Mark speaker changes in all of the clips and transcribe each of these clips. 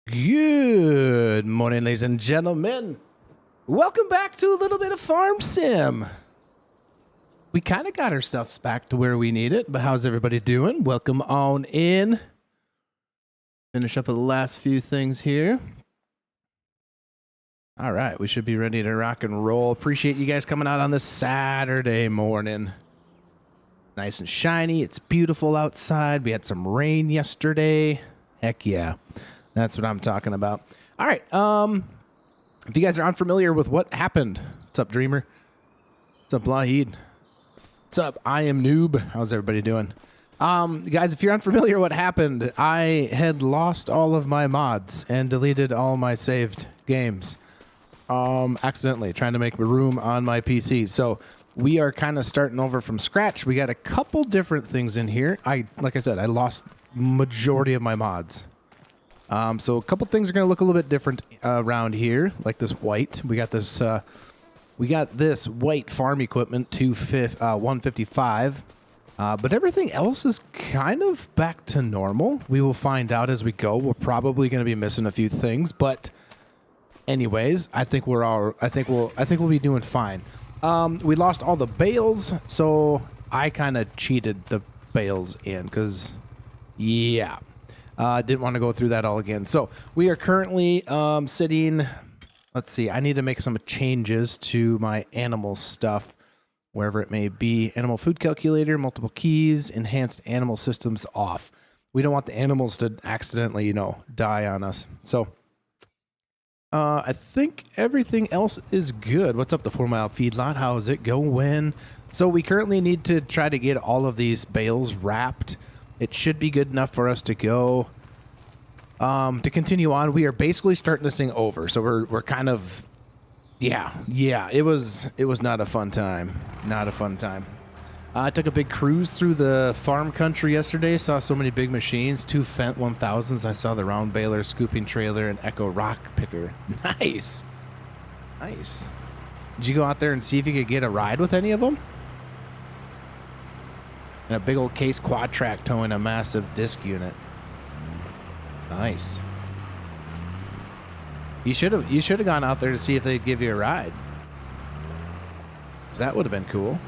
Speaker 1: Good morning, ladies and gentlemen. Welcome back to a little bit of Farm Sim. We kind of got our stuffs back to where we need it, but how's everybody doing? Welcome on in. Finish up with the last few things here. All right, we should be ready to rock and roll. Appreciate you guys coming out on this Saturday morning. Nice and shiny. It's beautiful outside. We had some rain yesterday. Heck yeah. That's what I'm talking about. All right. If you guys are unfamiliar with what happened, what's up, Dreamer? What's up, Lahid? What's up? I am Noob. How's everybody doing? Guys, if you're unfamiliar what happened, I had lost all of my mods and deleted all my saved games. Accidentally, trying to make room on my PC. So we are kind of starting over from scratch. We got a couple different things in here. Like I said, I lost majority of my mods. So a couple things are going to look a little bit different around here, like this white. We got this white farm equipment 155, but everything else is kind of back to normal. We will find out as we go. We're probably going to be missing a few things, but anyways, I think we'll be doing fine. We lost all the bales, so I kind of cheated the bales in because, yeah. Didn't want to go through that all again. So we are currently sitting. Let's see. I need to make some changes to my animal stuff, wherever it may be. Animal food calculator, multiple keys, enhanced animal systems off. We don't want the animals to accidentally, die on us. So I think everything else is good. What's up, the 4 Mile feedlot? How is it going? So we currently need to try to get all of these bales wrapped. It should be good enough for us to go. To continue on, we are basically starting this thing over. So we're kind of, yeah. It was not a fun time. Not a fun time. I took a big cruise through the farm country yesterday. Saw so many big machines, 2 Fendt 1000s. I saw the round baler, scooping trailer, and Echo rock picker. Nice. Did you go out there and see if you could get a ride with any of them? And a big old case quad track towing a massive disc unit. Nice. You should have gone out there to see if they'd give you a ride. 'Cause that would have been cool.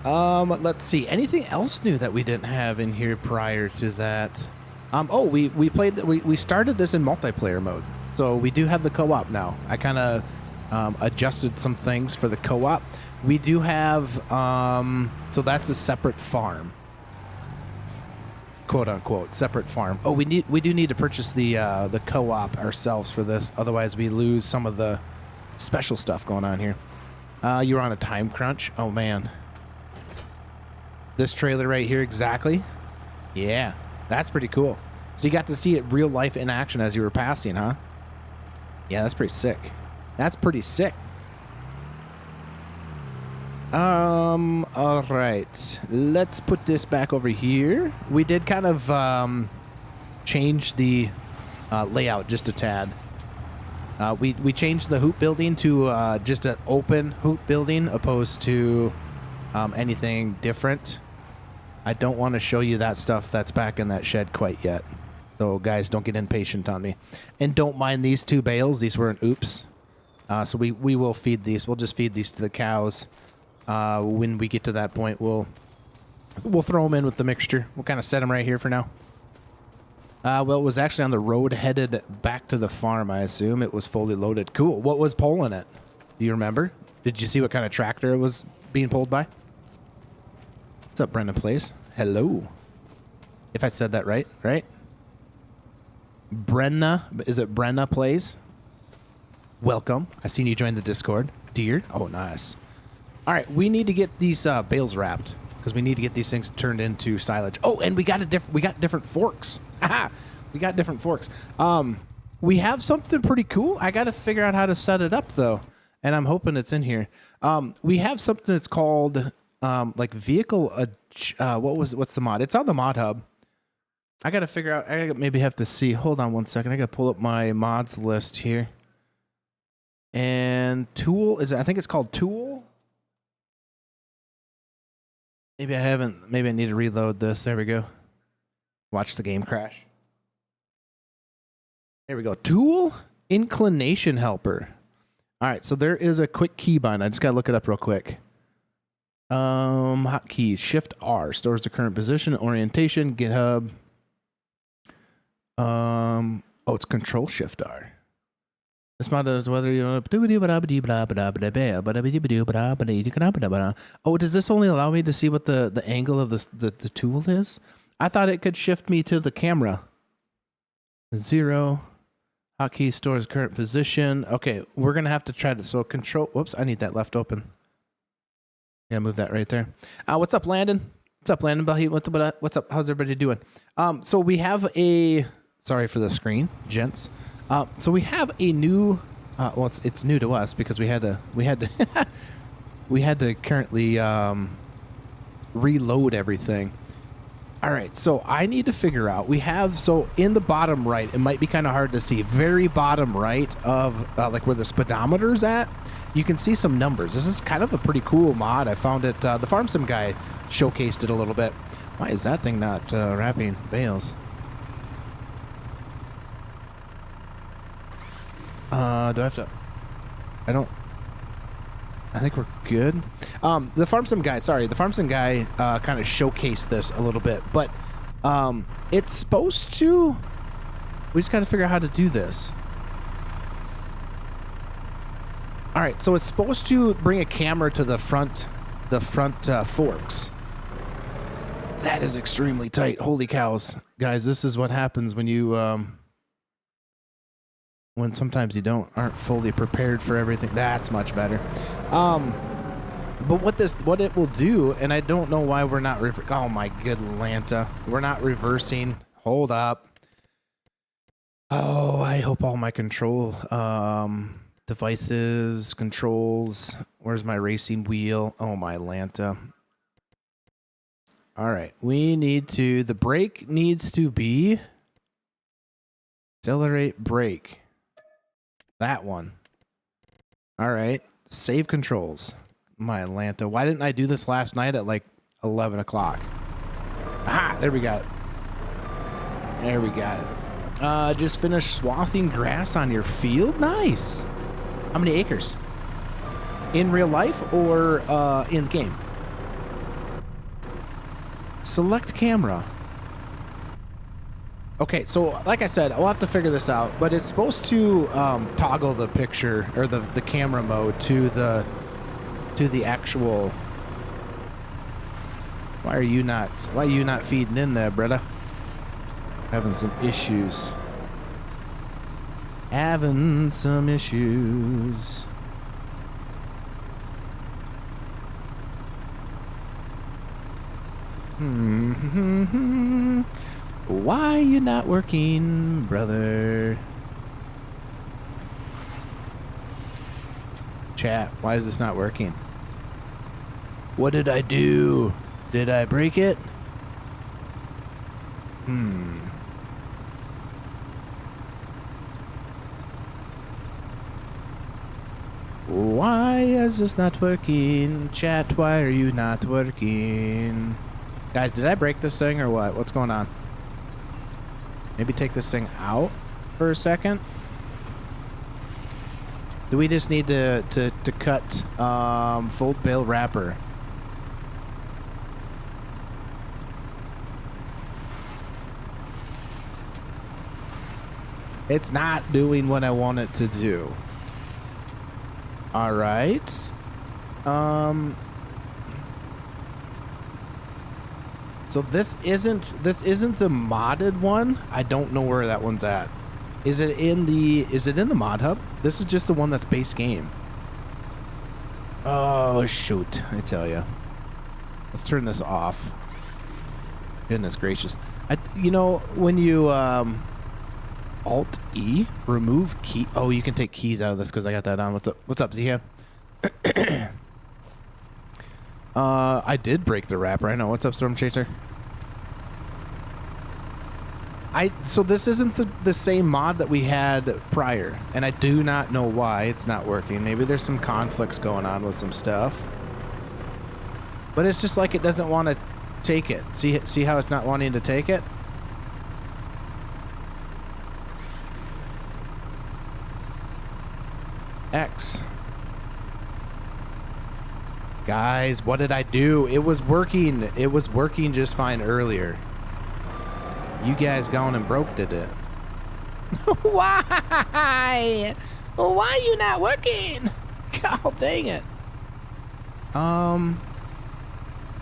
Speaker 1: Let's see. Anything else new that we didn't have in here prior to that? We started this in multiplayer mode. So we do have the co-op now. I kind of adjusted some things for the co-op. We do have, so that's a separate farm, quote unquote, separate farm. Oh, we do need to purchase the co-op ourselves for this. Otherwise, we lose some of the special stuff going on here. You're on a time crunch. Oh man, this trailer right here, exactly. Yeah, that's pretty cool. So you got to see it real life in action as you were passing, huh? Yeah, that's pretty sick. That's pretty sick. All right. Let's put this back over here. We did kind of change the layout just a tad. We changed the hoop building to just an open hoop building opposed to anything different. I don't want to show you that stuff that's back in that shed quite yet. So guys, don't get impatient on me. And don't mind these 2 bales. These were an oops. So we will feed these. We'll just feed these to the cows. When we get to that point, we'll throw them in with the mixture. We'll kind of set them right here for now. Well, it was actually on the road headed back to the farm, I assume. It was fully loaded. Cool. What was pulling it? Do you remember? Did you see what kind of tractor it was being pulled by? What's up, Brenna Place? Hello. If I said that right? Brenna, is it Brenna Plays? Welcome. I seen you join the Discord. Dear. Oh, nice. All right, we need to get these bales wrapped because we need to get these things turned into silage. Oh, and we got different forks. Aha! We got different forks. We have something pretty cool. I got to figure out how to set it up though, and I'm hoping it's in here. We have something that's called like vehicle. What's the mod? It's on the mod hub. I got to figure out. I maybe have to see. Hold on one second. I got to pull up my mods list here. And tool I think it's called tool. Maybe I haven't. Maybe I need to reload this. There we go. Watch the game crash. There we go. Tool inclination helper. All right, so there is a quick keybind. I just gotta look it up real quick. Hotkey Shift R stores the current position, orientation, GitHub. Oh, it's Control Shift R. This mod is whether you know. Oh, does this only allow me to see what the angle of the tool is? I thought it could shift me to the camera. 0. Hotkey stores current position. Okay, we're gonna have to try to. So control. Whoops, I need that left open. Yeah, move that right there. What's up, Landon? What's up, Landon? What's up? How's everybody doing? So we have a. Sorry for the screen, gents. So we have a new. Well, it's new to us because we had to we had to currently reload everything. All right, so I need to figure out. We have, so in the bottom right, it might be kind of hard to see. Very bottom right of like where the speedometer's at, you can see some numbers. This is kind of a pretty cool mod. I found it. The Farm Sim guy showcased it a little bit. Why is that thing not wrapping bales? Do I have to? I think we're good. The Farm Sim guy, the Farm Sim guy kind of showcased this a little bit, but it's supposed to. We just got to figure out how to do this. All right, so it's supposed to bring a camera to the front forks. That is extremely tight. Holy cows, guys! This is what happens when you when sometimes you aren't fully prepared for everything. That's much better. But what it will do, and I don't know why we're not oh my good Lanta, we're not reversing. Hold up. Oh, I hope all my control devices, controls. Where's my racing wheel? Oh my Lanta. All right, the brake needs to be accelerate brake. That one. All right. Save controls. My Atlanta. Why didn't I do this last night at like 11 o'clock? Aha! There we got it. There we got it. Just finished swathing grass on your field. Nice. How many acres? In real life or in the game? Select camera. Okay, so like I said, I'll have to figure this out, but it's supposed to toggle the picture or the camera mode to the actual. Why are you not feeding in there, brother? Having some issues. Having some issues. Why you not working, brother? Chat, why is this not working? What did I do? Did I break it? Why is this not working? Chat, why are you not working? Guys, did I break this thing or what? What's going on? Maybe take this thing out for a second. Do we just need to cut fold bale wrapper? It's not doing what I want it to do. All right. So this isn't the modded one. I don't know where that one's at. Is it in the mod hub? This is just the one that's base game. Oh shoot, I tell you. Let's turn this off. Goodness gracious. You know, when you Alt E, remove key. Oh, you can take keys out of this because I got that on. What's up, Zia? I did break the wrapper. I know. What's up, Storm Chaser? So this isn't the same mod that we had prior, and I do not know why it's not working. Maybe there's some conflicts going on with some stuff. But it's just like it doesn't want to take it. See how it's not wanting to take it? X. Guys, what did I do? It was working. It was working just fine earlier. You guys gone and broke it. Why? Why you not working? God dang it. All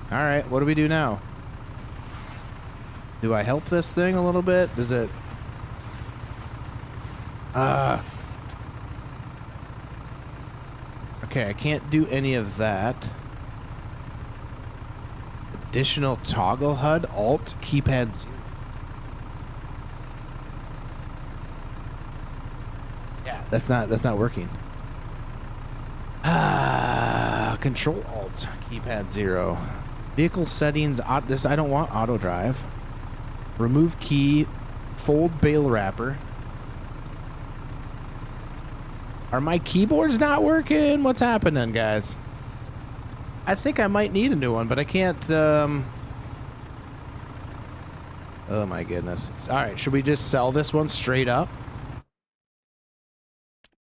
Speaker 1: right, what do we do now? Do I help this thing a little bit? Does it... Okay, I can't do any of that. Additional toggle HUD, Alt, keypad 0. Yeah, that's not working. Control Alt, keypad 0. Vehicle settings, this I don't want auto drive. Remove key, fold bail wrapper. Are my keyboards not working? What's happening, guys? I think I might need a new one, but I can't, oh my goodness. All right, should we just sell this one straight up?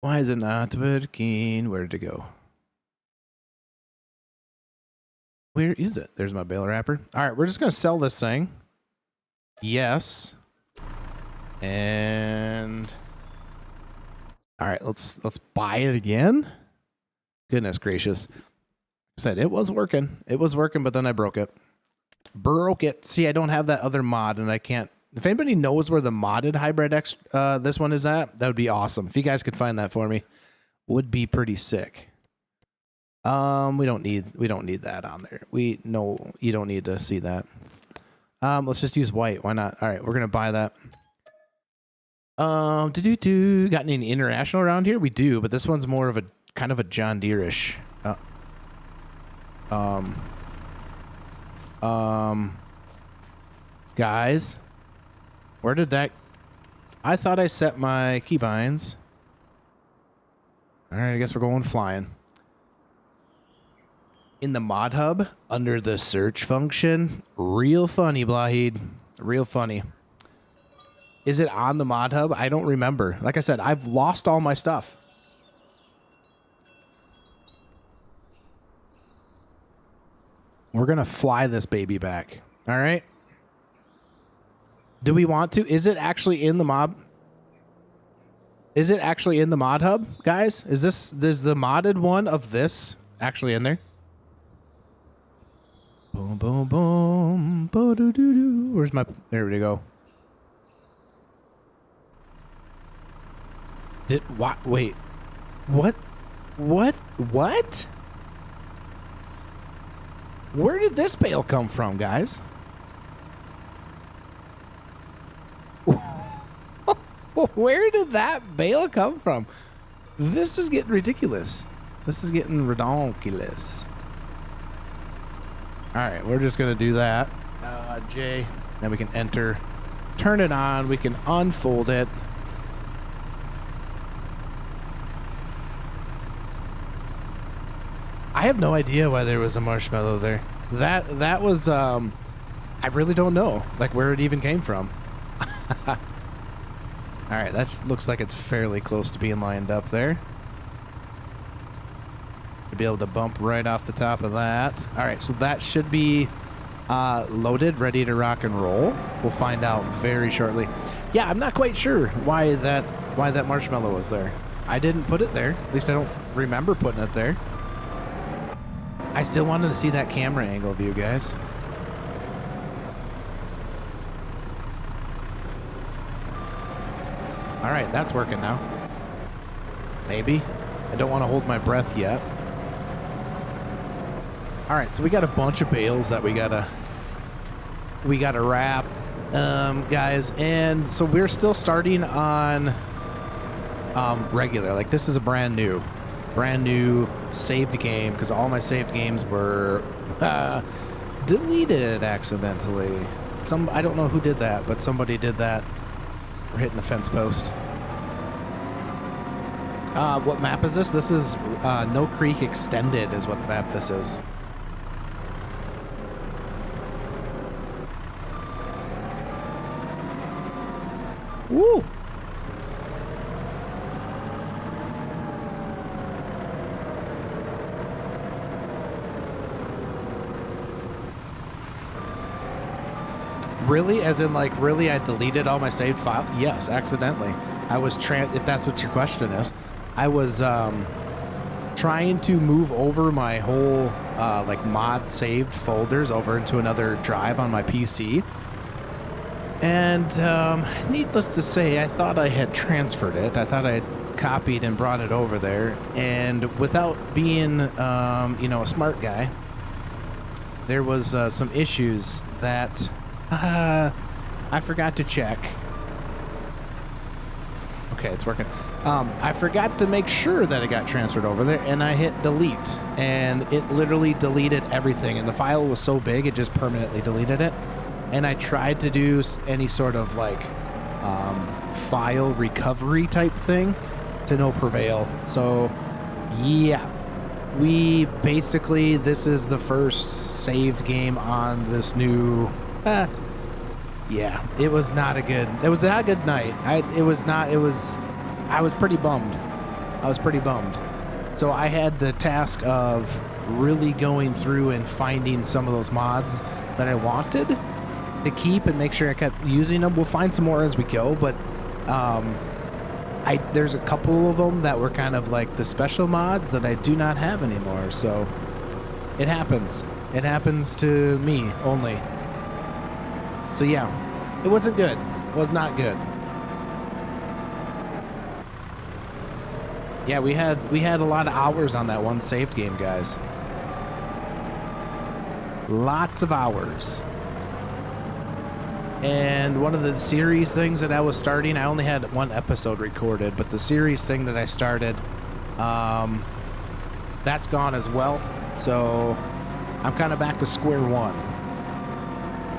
Speaker 1: Why is it not working? Where did it go? Where is it? There's my bail wrapper. All right, we're just going to sell this thing. Yes. And... all right, let's buy it again. Goodness gracious. I said it was working. It was working, but then I broke it. Broke it. See, I don't have that other mod, and I can't. If anybody knows where the modded Hybrid X this one is at, that would be awesome. If you guys could find that for me, would be pretty sick. We don't need that on there. No, you don't need to see that. Let's just use white. Why not? All right, we're gonna buy that. Got any international around here? We do, but this one's more of a kind of a John Deere-ish. Guys, where did that? I thought I set my keybinds. All right, I guess we're going flying. In the mod hub, under the search function, real funny, Blahid, real funny. Is it on the mod hub? I don't remember. Like I said, I've lost all my stuff. We're going to fly this baby back. All right. Do we want to? Is it actually in the mod? Is it actually in the mod hub, guys? Is the modded one of this actually in there? Boom, boom, boom. Bo-doo-doo-doo. Where's my... there we go. What? Wait. What? What? What? Where did this bale come from, guys? Where did that bale come from? This is getting ridiculous. This is getting ridiculous. All right, we're just going to do that. J. Then we can enter. Turn it on. We can unfold it. I have no idea why there was a marshmallow there. That was I really don't know like where it even came from. All right, that looks like it's fairly close to being lined up there. To be able to bump right off the top of that. All right, so that should be loaded, ready to rock and roll. We'll find out very shortly. Yeah, I'm not quite sure why that marshmallow was there. I didn't put it there. At least I don't remember putting it there. I still wanted to see that camera angle view, guys. All right, that's working now. Maybe. I don't want to hold my breath yet. All right, so we got a bunch of bales that we gotta wrap, guys, and so we're still starting on regular. Like this is a brand new saved game because all my saved games were deleted accidentally. I don't know who did that, but somebody did that. We're hitting the fence post. What map is this? This is No Creek Extended is what map this is. Woo! Really? As in, like, really, I deleted all my saved files? Yes, accidentally. I was if that's what your question is. I was trying to move over my whole like mod saved folders over into another drive on my PC. And needless to say, I thought I had transferred it. I thought I had copied and brought it over there. And without being, you know, a smart guy, there was some issues that I forgot to check. Okay, it's working. I forgot to make sure that it got transferred over there, and I hit delete, and it literally deleted everything. And the file was so big, it just permanently deleted it. And I tried to do any sort of like file recovery type thing to no prevail. So yeah, we basically, this is the first saved game on this new yeah, it was not a good night. I was pretty bummed. So I had the task of really going through and finding some of those mods that I wanted to keep and make sure I kept using them. We'll find some more as we go, but there's a couple of them that were kind of like the special mods that I do not have anymore. So it happens. It happens to me only. So yeah, it wasn't good. It was not good. Yeah, we had a lot of hours on that one saved game, guys. Lots of hours. And one of the series things that I was starting, I only had one episode recorded, but the series thing that I started, that's gone as well. So I'm kind of back to square one,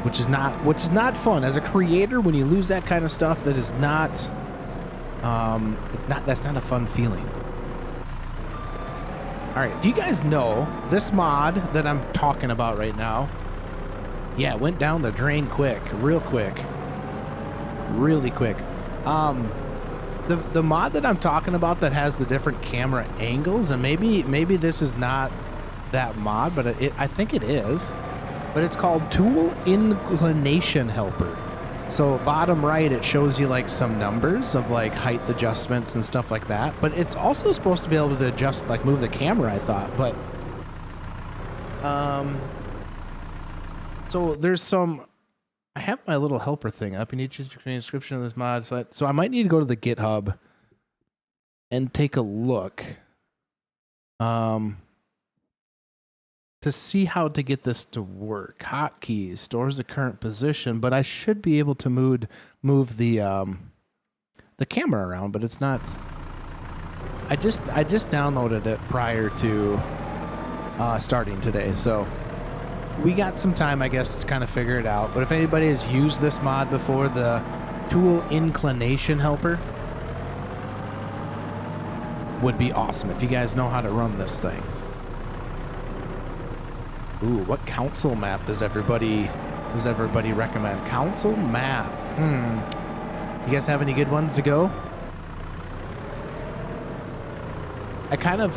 Speaker 1: which is not fun as a creator. When you lose that kind of stuff, that is not, that's not a fun feeling. All right, if you guys know this mod that I'm talking about right now, yeah, it went down the drain really quick. The mod that I'm talking about that has the different camera angles, and maybe this is not that mod, but I think it is. But it's called Tool Inclination Helper. So bottom right, it shows you like some numbers of like height adjustments and stuff like that. But it's also supposed to be able to adjust, like move the camera, I thought. But so there's some, I have my little helper thing up. You need to choose between the description of this mod. So I might need to go to the GitHub and take a look to see how to get this to work. Hotkeys, stores the current position, but I should be able to move the camera around, but it's not. I just downloaded it prior to starting today, so we got some time, I guess, to kind of figure it out. But if anybody has used this mod before, the Tool Inclination Helper would be awesome if you guys know how to run this thing. Ooh, what council map does everybody recommend? Council map. You guys have any good ones to go? Kind of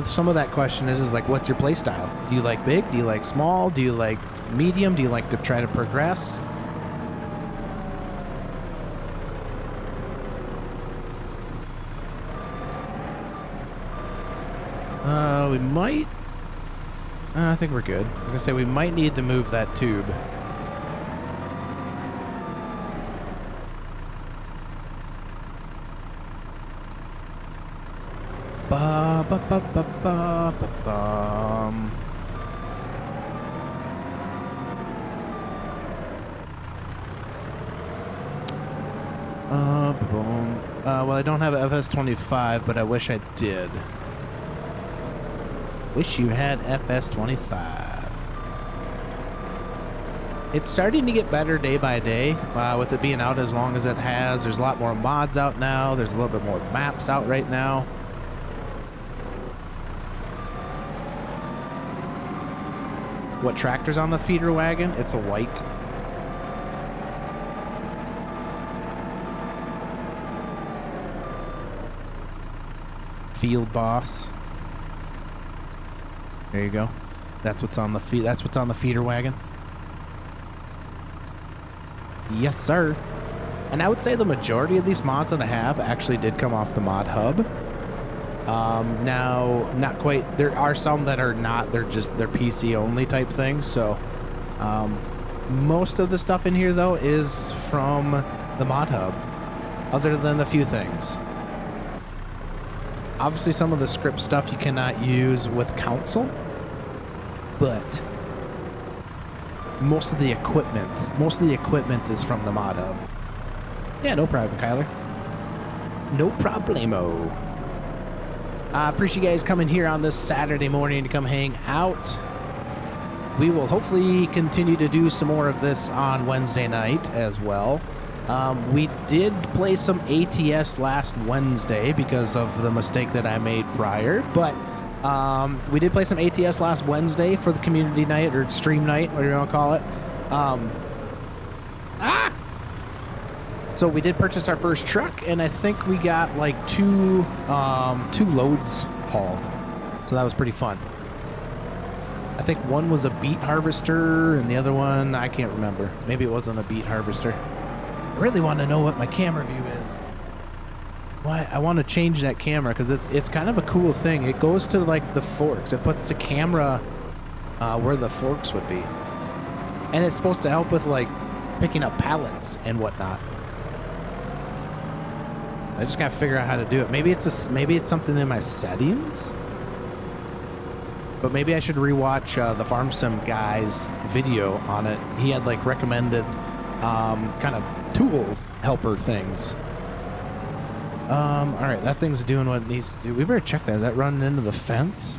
Speaker 1: some of that question is like, what's your play style? Do you like big? Do you like small? Do you like medium? Do you like to try to progress? We might. I think we're good. I was gonna say we might need to move that tube. Ba ba ba ba ba ba bum. Boom. Well, I don't have an FS25, but I wish I did. Wish you had FS25. It's starting to get better day by day with it being out as long as it has. There's a lot more mods out now. There's a little bit more maps out right now. What tractor's on the feeder wagon? It's a white. Field Boss. There you go. That's what's on the feeder wagon. Yes, sir. And I would say the majority of these mods that I have actually did come off the mod hub. Now, not quite. There are some that are not. They're PC only type things. So, most of the stuff in here though is from the mod hub, other than a few things. Obviously, some of the script stuff you cannot use with council, but most of the equipment is from the mod hub. Yeah, no problem, Kyler. No problemo. I appreciate you guys coming here on this Saturday morning to come hang out. We will hopefully continue to do some more of this on Wednesday night as well. We did play some ATS last Wednesday because of the mistake that I made prior, but we did play some ATS last Wednesday for the community night or stream night, whatever you want to call it. So we did purchase our first truck, and I think we got like two loads hauled. So that was pretty fun. I think one was a beet harvester, and the other one, I can't remember. Maybe it wasn't a beet harvester. I really want to know what my camera view is. Why I want to change that camera because it's kind of a cool thing. It goes to like the forks. It puts the camera where the forks would be, and it's supposed to help with like picking up pallets and whatnot. I just gotta figure out how to do it. Maybe it's something in my settings, but maybe I should rewatch the Farm Sim guy's video on it. He had like recommended kind of tools helper things. All right, that thing's doing what it needs to do. We better check that. Is that running into the fence?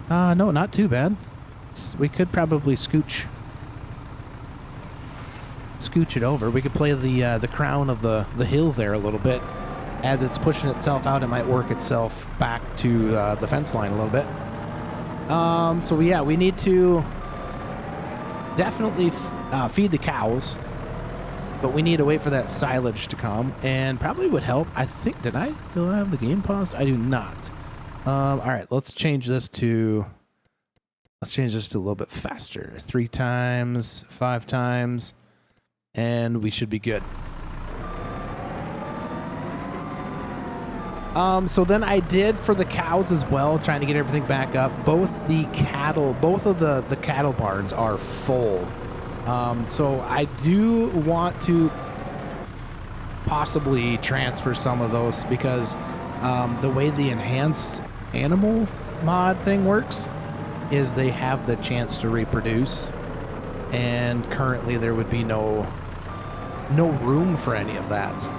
Speaker 1: No, not too bad. We could probably scooch it over. We could play the crown of the hill there a little bit. As it's pushing itself out, it might work itself back to the fence line a little bit. So yeah, we need to definitely feed the cows, but we need to wait for that silage to come, and probably would help. I think, did I still have the game paused? I do not. All right, let's change this to a little bit faster. 3 times, 5 times. And we should be good. So then I did for the cows as well, trying to get everything back up. Both of the cattle barns are full. So I do want to possibly transfer some of those because the way the enhanced animal mod thing works is they have the chance to reproduce. And currently there would be no room for any of that.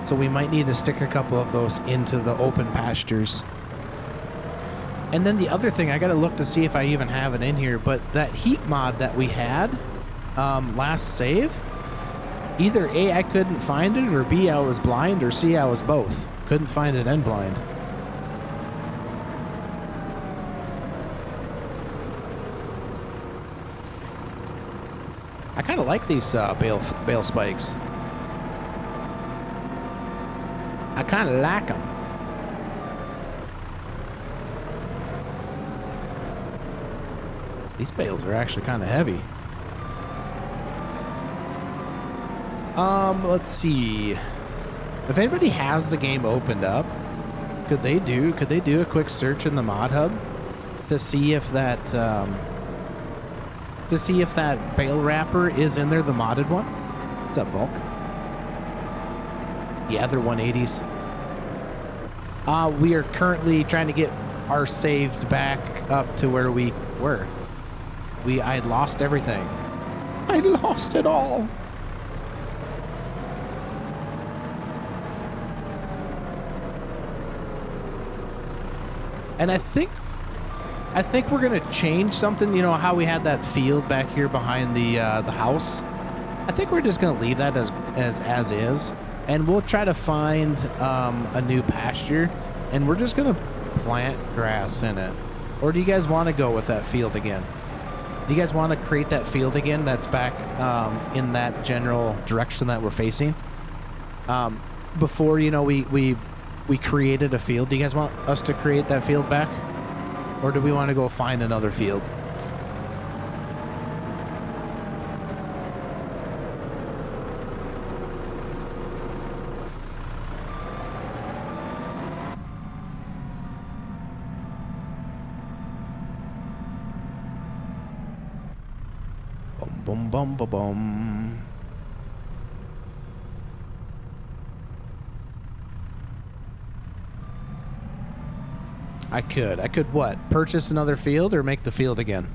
Speaker 1: So we might need to stick a couple of those into the open pastures. And then the other thing, I gotta look to see if I even have it in here, but that heat mod that we had last save, either A, I couldn't find it, or B, I was blind, or C, I was both. Couldn't find it and blind. I kind of like these bale spikes. I kind of like them. These bales are actually kind of heavy. Let's see. If anybody has the game opened up, could they do a quick search in the mod hub to see if that bale wrapper is in there, the modded one? What's up, Volk? Yeah, they're 180s. We are currently trying to get our saved back up to where we were. I had lost everything. I lost it all. And I think we're gonna change something. You know how we had that field back here behind the house. I think we're just gonna leave that as is, and we'll try to find a new pasture, and we're just gonna plant grass in it. Or do you guys want to go with that field again? Do you guys want to create that field again? That's back in that general direction that we're facing. Before, you know, we created a field. Do you guys want us to create that field back? Or do we want to go find another field? Boom, boom, boom, boom. I could what? Purchase another field or make the field again?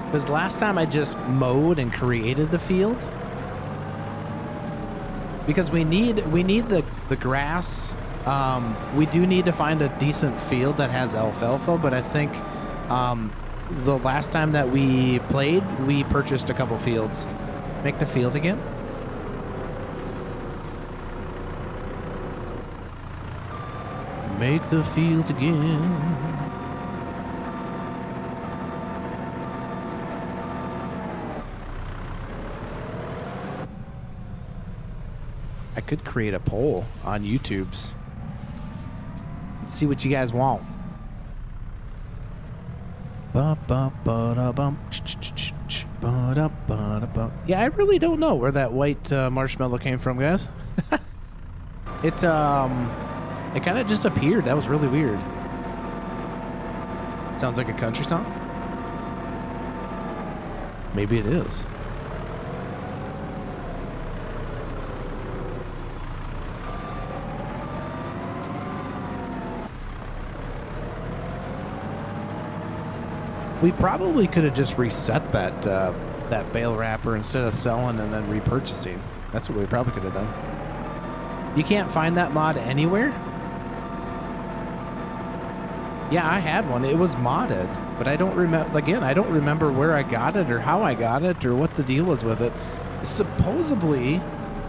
Speaker 1: Because last time I just mowed and created the field. Because we need the grass. We do need to find a decent field that has alfalfa, but I think the last time that we played, we purchased a couple fields. Make the field again. Make the field again. I could create a poll on YouTube's and see what you guys want. Yeah, I really don't know where that white marshmallow came from, guys. It's it kind of just appeared. That was really weird. Sounds like a country song. Maybe it is. We probably could have just reset that that bale wrapper instead of selling and then repurchasing. That's what we probably could have done. You can't find that mod anywhere? Yeah, I had one. It was modded, but I don't remember. Again, I don't remember where I got it or how I got it or what the deal was with it. Supposedly,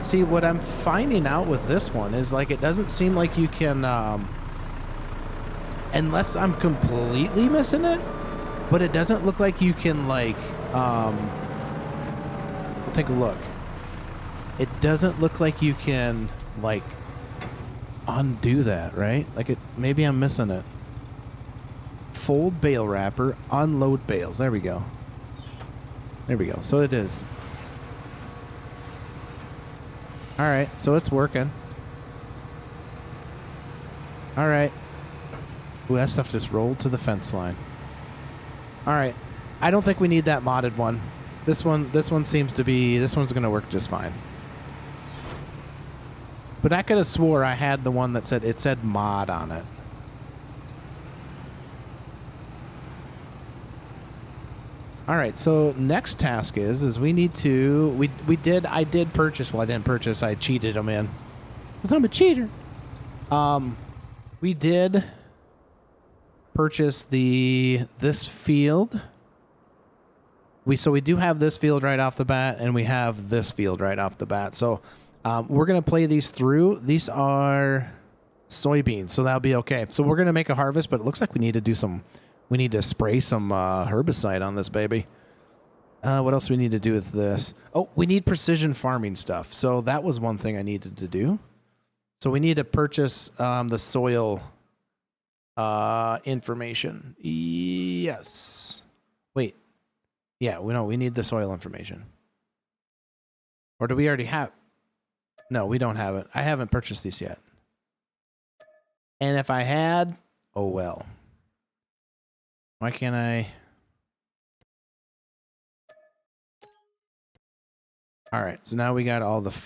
Speaker 1: see, what I'm finding out with this one is like it doesn't seem like you can, unless I'm completely missing it. But it doesn't look like you can, like, we'll take a look. It doesn't look like you can, like, undo that, right? Like, maybe I'm missing it. Fold bale wrapper, unload bales. There we go. There we go. So it is. All right, so it's working. All right. Ooh, that stuff just rolled to the fence line. All right, I don't think we need that modded one. This one seems to be, this one's gonna work just fine. But I could have swore I had the one that said mod on it. All right, so next task is we need to, I did purchase, well, I didn't purchase, I cheated them in. Because I'm a cheater. We did purchase this field. We do have this field right off the bat, and we have this field right off the bat. So we're gonna play these through. These are soybeans, so that'll be okay. So we're gonna make a harvest, but it looks like we need to do some. We need to spray some herbicide on this baby. What else do we need to do with this? Oh, we need precision farming stuff. So that was one thing I needed to do. So we need to purchase the soil information. Yes. Wait. Yeah, we need the soil information. Or do we already have? No, we don't have it. I haven't purchased these yet. And if I had, oh well. Why can't I? All right, so now we got all the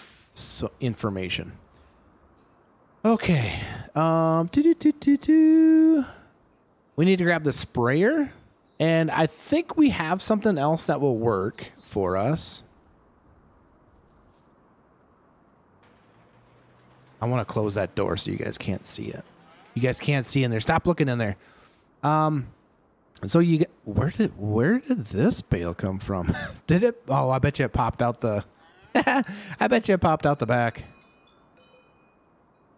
Speaker 1: information. Okay. We need to grab the sprayer, and I think we have something else that will work for us. I want to close that door so you guys can't see it. You guys can't see in there. Stop looking in there. So you get, where did this bale come from? Did it? Oh, I bet you it popped out the. I bet you it popped out the back.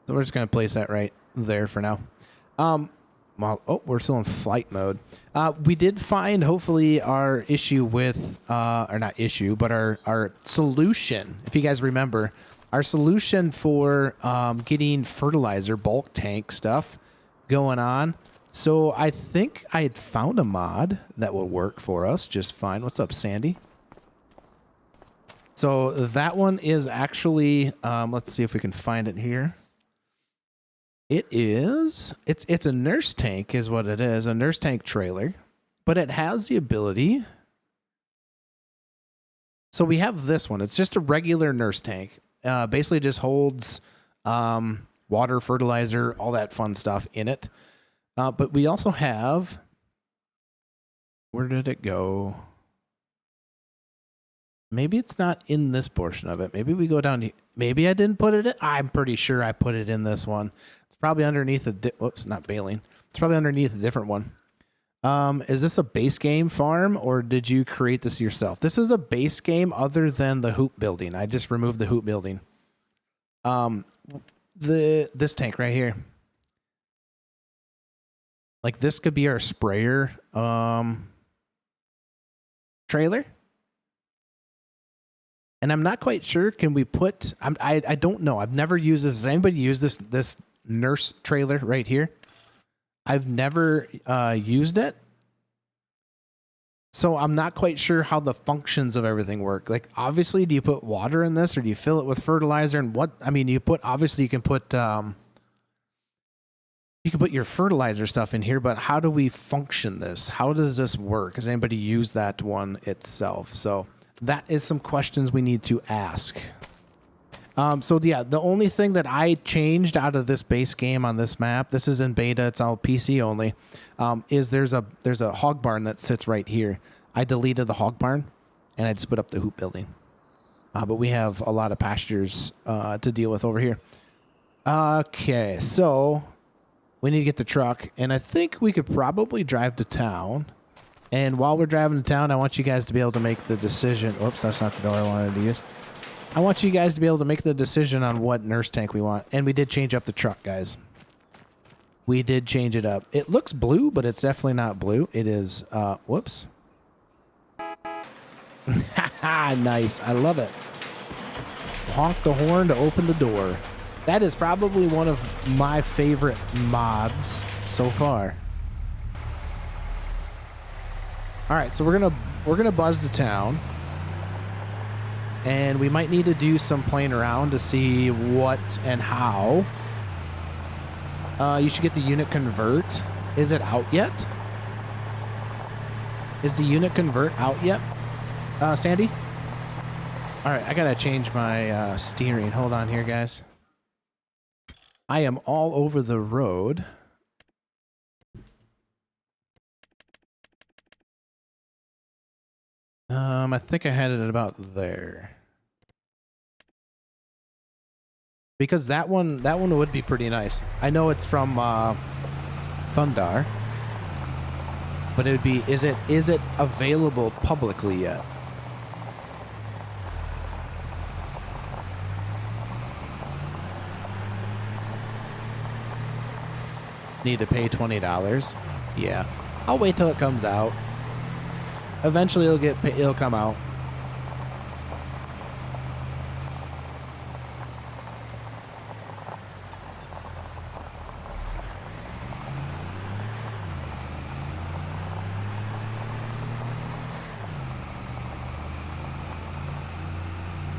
Speaker 1: So we're just gonna place that right there for now. Well, oh, we're still in flight mode. We did find, hopefully, our issue with, or not issue, but our solution. If you guys remember, our solution for getting fertilizer, bulk tank stuff going on. So I think I had found a mod that will work for us just fine. What's up, Sandy? So that one is actually, let's see if we can find it here. It's a nurse tank is what it is, a nurse tank trailer, but it has the ability. So we have this one. It's just a regular nurse tank. Basically just holds water, fertilizer, all that fun stuff in it. But we also have, where did it go? Maybe it's not in this portion of it. Maybe we go down. Maybe I didn't put it in. I'm pretty sure I put it in this one. It's probably underneath whoops, not baling. It's probably underneath a different one. Is this a base game farm or did you create this yourself? This is a base game other than the hoop building. I just removed the hoop building. This tank right here. Like this could be our sprayer trailer. And I'm not quite sure. Can we put? I don't know. I've never used this. Has anybody used this nurse trailer right here? I've never used it, so I'm not quite sure how the functions of everything work. Like, obviously, do you put water in this, or do you fill it with fertilizer? And what? I mean, you put obviously you can put your fertilizer stuff in here, but how do we function this? How does this work? Has anybody used that one itself? So that is some questions we need to ask. So yeah, the only thing that I changed out of this base game on this map, this is in beta, it's all PC only, is there's a hog barn that sits right here. I deleted the hog barn and I just put up the hoop building. But we have a lot of pastures to deal with over here. Okay, so we need to get the truck, and I think we could probably drive to town. And while we're driving to town, I want you guys to be able to make the decision. Oops, that's not the door I wanted to use. I want you guys to be able to make the decision on what nurse tank we want. And we did change up the truck, guys. We did change it up. It looks blue, but it's definitely not blue. It is, whoops. Nice. I love it. Honk the horn to open the door. That is probably one of my favorite mods so far. All right, so we're gonna buzz to town, and we might need to do some playing around to see what and how. You should get the unit convert. Is it out yet? Is the unit convert out yet, Sandy? All right, I gotta change my steering. Hold on here, guys. I am all over the road. I think I had it at about there. Because that one would be pretty nice. I know it's from Thundar, but it would be. Is it available publicly yet? Need to pay $20. Yeah, I'll wait till it comes out. Eventually, it'll come out.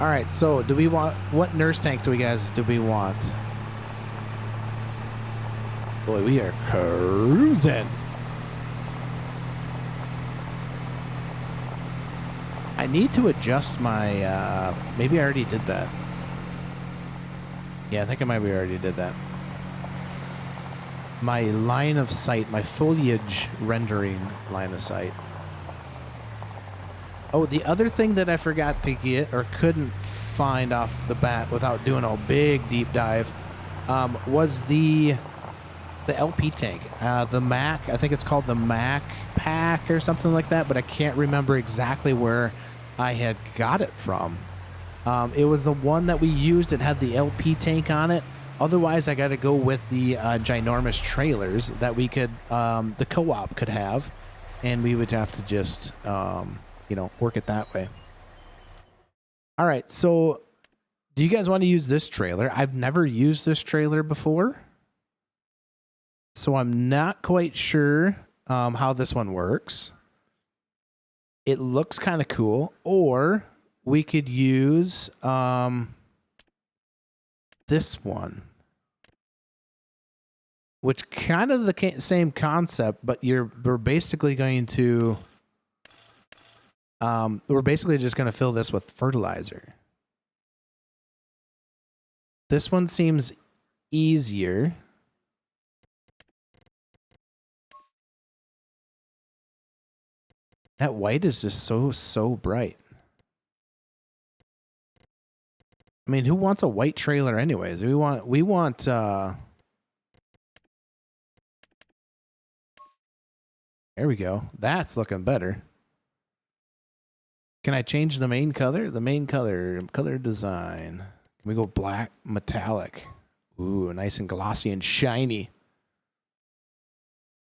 Speaker 1: All right, so do we want, what nurse tank do we want? Boy, we are cruising. I need to adjust my, maybe I already did that. Yeah, I think we already did that. My line of sight, my foliage rendering line of sight. Oh, the other thing that I forgot to get or couldn't find off the bat without doing a big deep dive was the LP tank. The Mac, I think it's called the Mac Pack or something like that, but I can't remember exactly where I had got it from. It was the one that we used. It had the LP tank on it. Otherwise, I got to go with the ginormous trailers that we could, the co-op could have, and we would have to just, work it that way. All right, so do you guys want to use this trailer? I've never used this trailer before, so I'm not quite sure how this one works. It looks kind of cool, or we could use this one, which kind of the same concept, but we're basically going to we're basically just going to fill this with fertilizer. This one seems easier. That white is just so bright. I mean, who wants a white trailer anyways? We want there we go. That's looking better. Can I change the main color? The main color design. Can we go black metallic? Ooh, nice and glossy and shiny.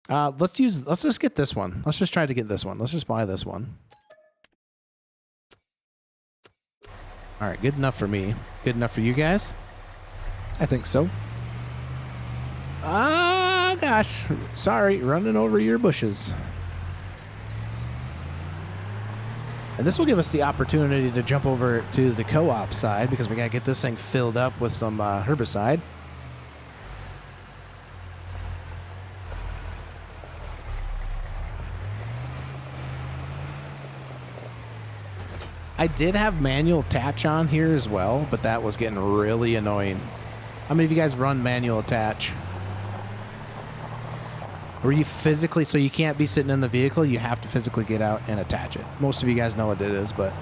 Speaker 1: Let's just get this one. Let's just try to get this one. Let's just buy this one. All right, good enough for me. Good enough for you guys? I think so. Ah, gosh. Sorry, running over your bushes. And this will give us the opportunity to jump over to the co-op side because we got to get this thing filled up with some herbicide. I did have manual attach on here as well, but that was getting really annoying. How many of you guys run manual attach? Where you physically, so you can't be sitting in the vehicle, you have to physically get out and attach it. Most of you guys know what it is, but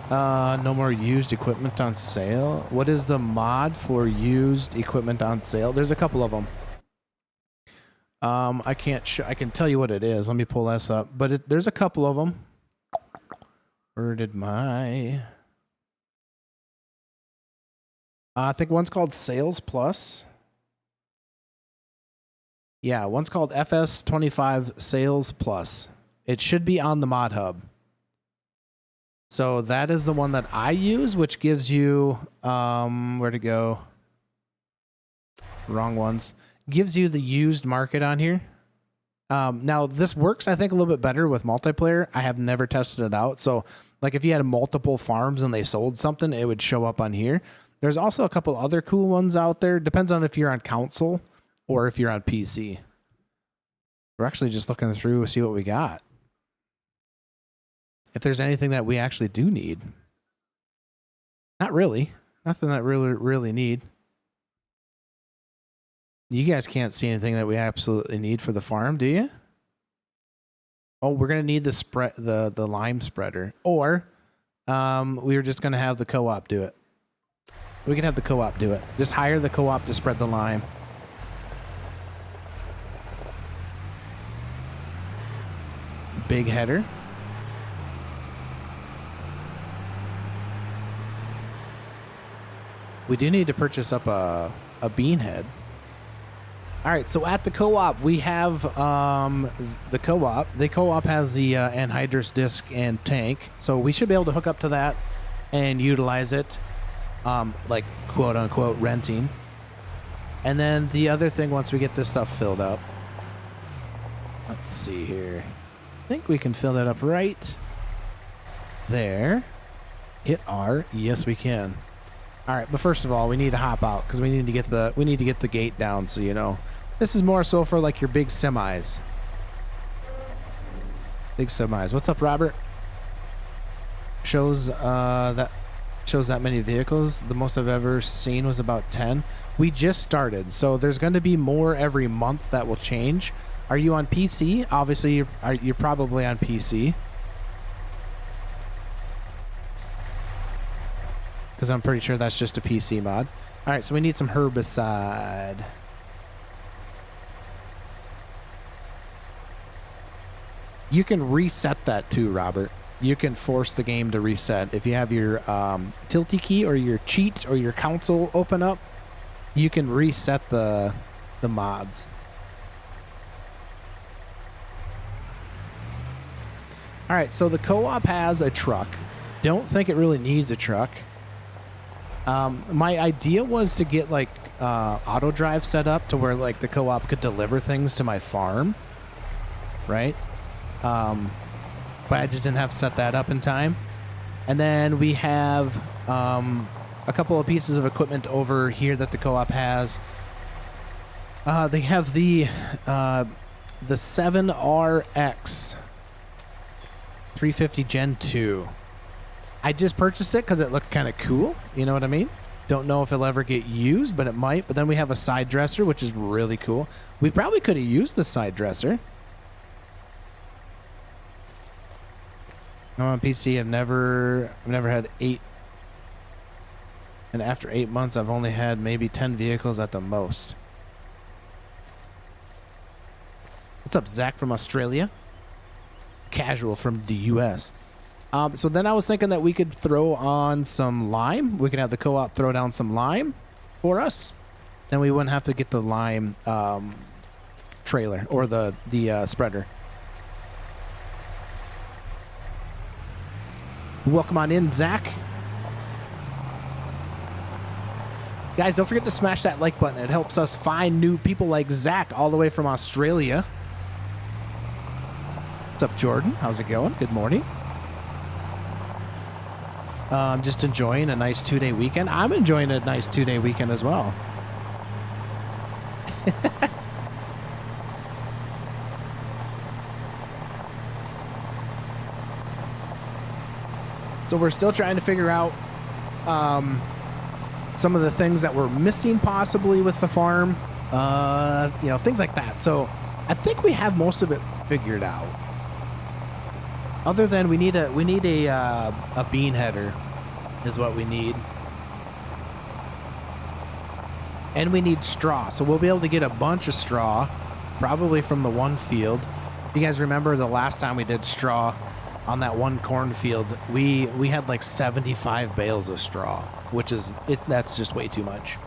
Speaker 1: no more used equipment on sale. What is the mod for used equipment on sale? There's a couple of them. I can tell you what it is. Let me pull this up, but there's a couple of them. Where did my... I think one's called Sales Plus. Yeah, one's called FS25 Sales Plus. It should be on the Mod Hub. So that is the one that I use, which gives you... where to go? Wrong ones. Gives you the used market on here. Now, this works, I think, a little bit better with multiplayer. I have never tested it out. So, like, if you had multiple farms and they sold something, it would show up on here. There's also a couple other cool ones out there. Depends on if you're on console or if you're on PC. We're actually just looking through to see what we got. If there's anything that we actually do need. Not really. Nothing that really need. You guys can't see anything that we absolutely need for the farm, do you? Oh, we're gonna need the lime spreader, or we're just gonna have the co-op do it. We can have the co-op do it. Just hire the co-op to spread the lime. Big header. We do need to purchase up a bean head. All right, so at the co-op, we have the co-op. The co-op has the anhydrous disc and tank, so we should be able to hook up to that and utilize it, like quote-unquote renting. And then the other thing, once we get this stuff filled up, let's see here. I think we can fill that up right there. Hit R. Yes, we can. All right, but first of all, we need to hop out because we need to get the gate down. So you know, this is more so for like your big semis. Big semis. What's up, Robert? Shows that many vehicles. The most I've ever seen was about 10. We just started, so there's going to be more every month that will change. Are you on PC? Obviously, you're probably on PC. Because I'm pretty sure that's just a PC mod. All right, so we need some herbicide. You can reset that too, Robert. You can force the game to reset. If you have your tilty key or your cheat or your console open up, you can reset the mods. All right, so the co-op has a truck. Don't think it really needs a truck. My idea was to get like auto drive set up to where like the co-op could deliver things to my farm, right? But I just didn't have set that up in time. And then we have a couple of pieces of equipment over here that the co-op has. They have the 7RX 350 Gen 2. I just purchased it because it looked kind of cool. You know what I mean? Don't know if it'll ever get used, but it might. But then we have a side dresser, which is really cool. We probably could have used the side dresser. No, on PC, I've never had 8. And after 8 months, I've only had maybe 10 vehicles at the most. What's up, Zach from Australia? Casual from the U.S. So then I was thinking that we could throw on some lime. We could have the co-op throw down some lime for us. Then we wouldn't have to get the lime trailer or the spreader. Welcome on in, Zach. Guys, don't forget to smash that like button. It helps us find new people like Zach all the way from Australia. What's up, Jordan? How's it going? Good morning. I'm just enjoying a nice 2-day weekend. I'm enjoying a nice 2-day weekend as well. So we're still trying to figure out some of the things that we're missing possibly with the farm, things like that. So I think we have most of it figured out. Other than we need a bean header is what we need. And we need straw. So we'll be able to get a bunch of straw, probably from the one field. You guys remember the last time we did straw on that one cornfield, we had like 75 bales of straw, which is that's just way too much.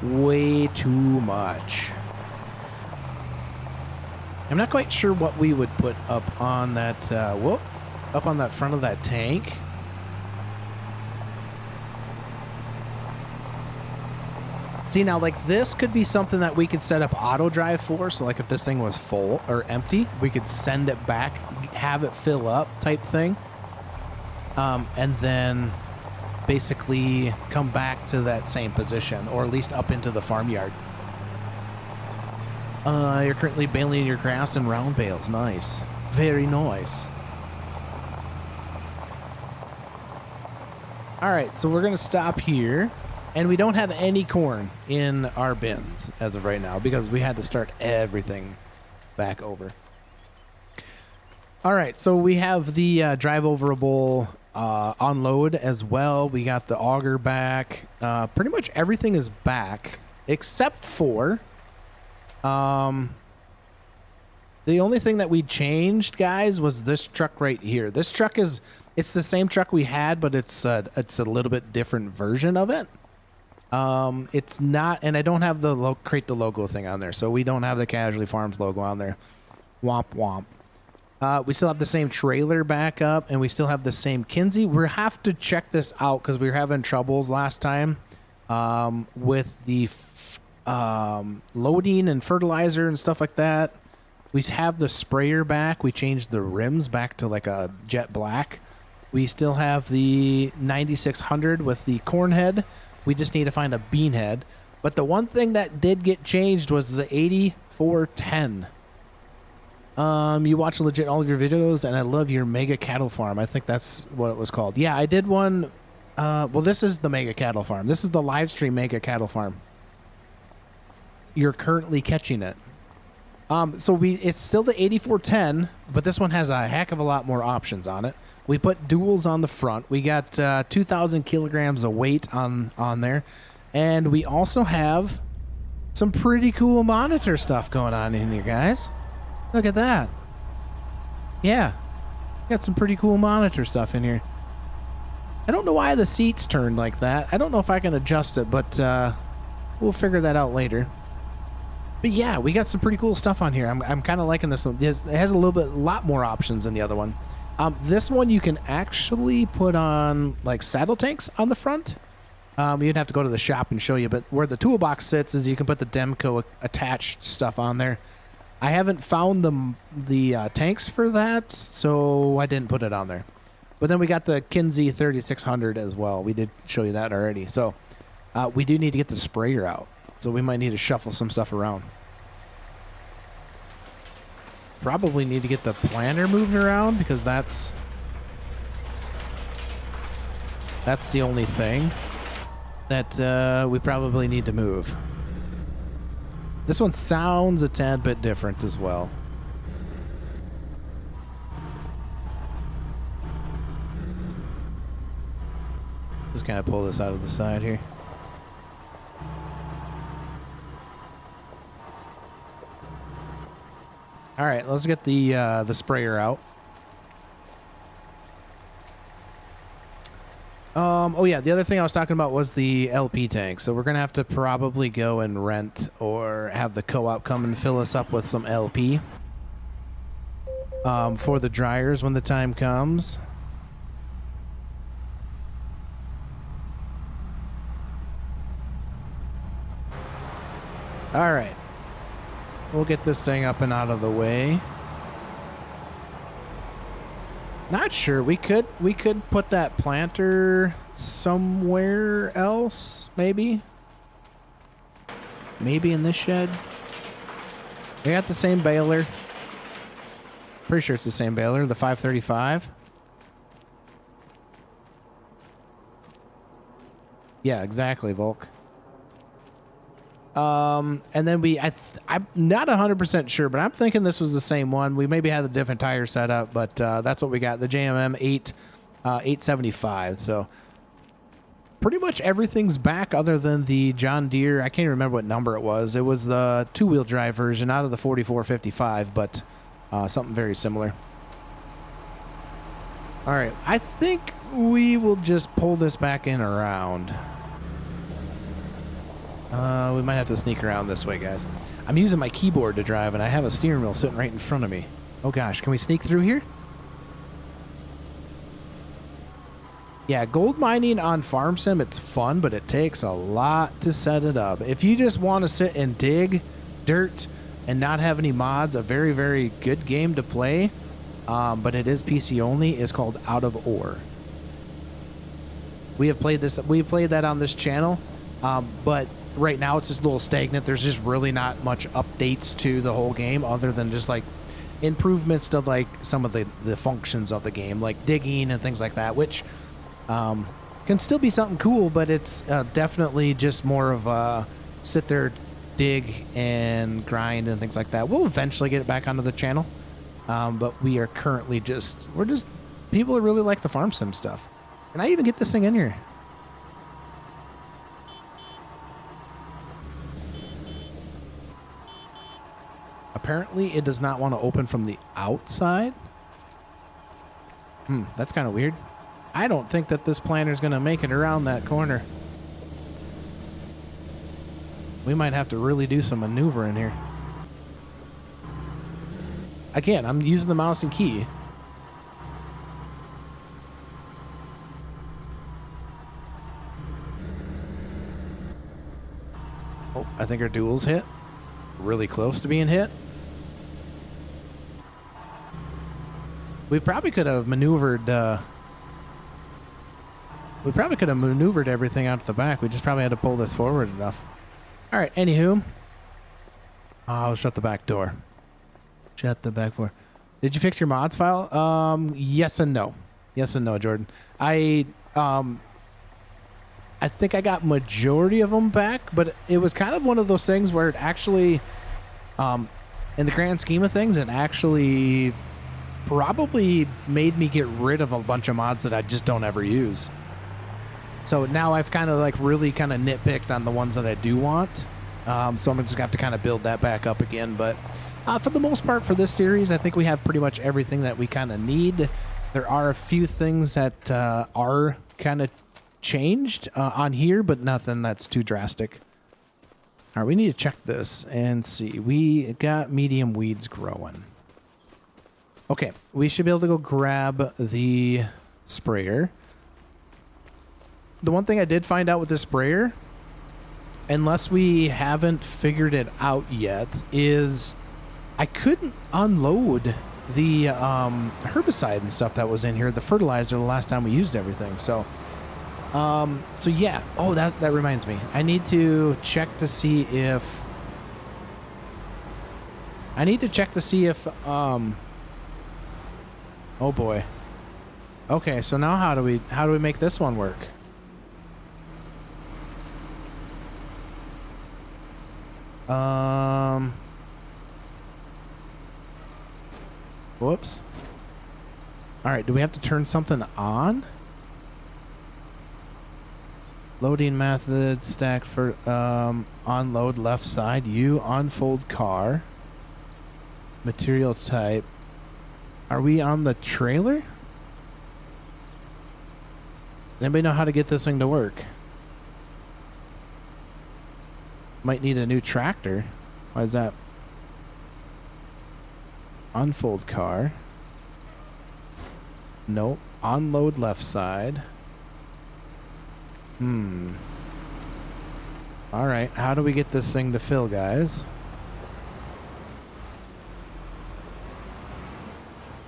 Speaker 1: Way too much. I'm not quite sure what we would put up on that up on that front of that tank. See, now, like, this could be something that we could set up auto drive for. So, like, if this thing was full or empty, we could send it back, have it fill up type thing. And then basically come back to that same position, or at least up into the farmyard. You're currently baling your grass in round bales. Nice. Very nice. All right, so we're going to stop here. And we don't have any corn in our bins as of right now because we had to start everything back over. All right, so we have the drive overable unload as well. We got the auger back. Pretty much everything is back except for the only thing that we changed, guys, was this truck right here. This truck it's the same truck we had, but it's a little bit different version of it. It's not, and I don't have the create the logo thing on there, so we don't have the Casualty Farms logo on there. Womp womp. We still have the same trailer back up, and we still have the same Kinsey. We have to check this out because we were having troubles last time with the loading and fertilizer and stuff like that. We have the sprayer back. We changed the rims back to like a jet black. We still have the 9600 with the corn head. We just need to find a bean head. But the one thing that did get changed was the 8410. You watch legit all of your videos, and I love your Mega Cattle Farm. I think that's what it was called. Yeah, I did one. Well, this is the Mega Cattle Farm. This is the live stream Mega Cattle Farm. You're currently catching it. So it's still the 8410, but this one has a heck of a lot more options on it. We put duals on the front. We got 2,000 kilograms of weight on there. And we also have some pretty cool monitor stuff going on in here, guys. Look at that. Yeah. Got some pretty cool monitor stuff in here. I don't know why the seats turned like that. I don't know if I can adjust it, but we'll figure that out later. But yeah, we got some pretty cool stuff on here. I'm kind of liking this one. It has a lot more options than the other one. This one you can actually put on like saddle tanks on the front. You'd have to go to the shop and show you, but where the toolbox sits is you can put the Demco attached stuff on there. I haven't found the tanks for that, so I didn't put it on there. But then we got the Kinsey 3600 as well. We did show you that already. So we do need to get the sprayer out. So we might need to shuffle some stuff around. Probably need to get the planter moved around because that's the only thing that we probably need to move. This one sounds a tad bit different as well. Just kind of pull this out of the side here. All right, let's get the sprayer out. Oh yeah, the other thing I was talking about was the LP tank. So we're gonna have to probably go and rent or have the co-op come and fill us up with some LP for the dryers when the time comes. All right, we'll get this thing up and out of the way. Not sure. We could put that planter somewhere else, maybe. Maybe in this shed. We got the same baler. Pretty sure it's the same baler, the 535. Yeah, exactly, Volk. And then I'm not 100% sure, but I'm thinking this was the same one. We maybe had a different tire setup, but that's what we got, the JMM 875. So pretty much everything's back other than the John Deere. I can't even remember what number it was. It was the two-wheel drive version out of the 4455, but something very similar. All right, I think we will just pull this back in around. We might have to sneak around this way, guys. I'm using my keyboard to drive, and I have a steering wheel sitting right in front of me. Oh, gosh. Can we sneak through here? Yeah, gold mining on Farm Sim, it's fun, but it takes a lot to set it up. If you just want to sit and dig dirt and not have any mods, a very, very good game to play, but it is PC only, is called Out of Ore. We have played this. We played that on this channel, but right now it's just a little stagnant. There's just really not much updates to the whole game other than just like improvements to like some of the functions of the game, like digging and things like that, which can still be something cool, but it's definitely just more of a sit there, dig and grind and things like that. We'll eventually get it back onto the channel, but we are currently people that really like the Farm Sim stuff. Can I even get this thing in here? Apparently, it does not want to open from the outside. That's kind of weird. I don't think that this planter is going to make it around that corner. We might have to really do some maneuvering here. Again, I'm using the mouse and key. Oh, I think our dual's hit. Really close to being hit. We probably could have maneuvered. We probably could have maneuvered everything out to the back. We just probably had to pull this forward enough. All right. Anywho, I'll shut the back door. Shut the back door. Did you fix your mods file? Yes and no. Yes and no, Jordan. I think I got majority of them back, but it was kind of one of those things where it actually, in the grand scheme of things, it actually probably made me get rid of a bunch of mods that I just don't ever use. So now I've kind of like really kind of nitpicked on the ones that I do want. So I'm just going to have to kind of build that back up again. But for the most part for this series, I think we have pretty much everything that we kind of need. There are a few things that are kind of changed on here, but nothing that's too drastic. All right, we need to check this and see. We got medium weeds growing. Okay, we should be able to go grab the sprayer. The one thing I did find out with this sprayer, unless we haven't figured it out yet, is I couldn't unload the herbicide and stuff that was in here, the fertilizer, the last time we used everything. So yeah. Oh, that reminds me. I need to check to see if oh boy. Okay, so now how do we make this one work? Whoops. All right, do we have to turn something on? Loading method, stack for unload left side, U, unfold car. Material type. Are we on the trailer? Does anybody know how to get this thing to work? Might need a new tractor. Why is that? Unfold car. Nope. Unload left side. Alright, how do we get this thing to fill, guys?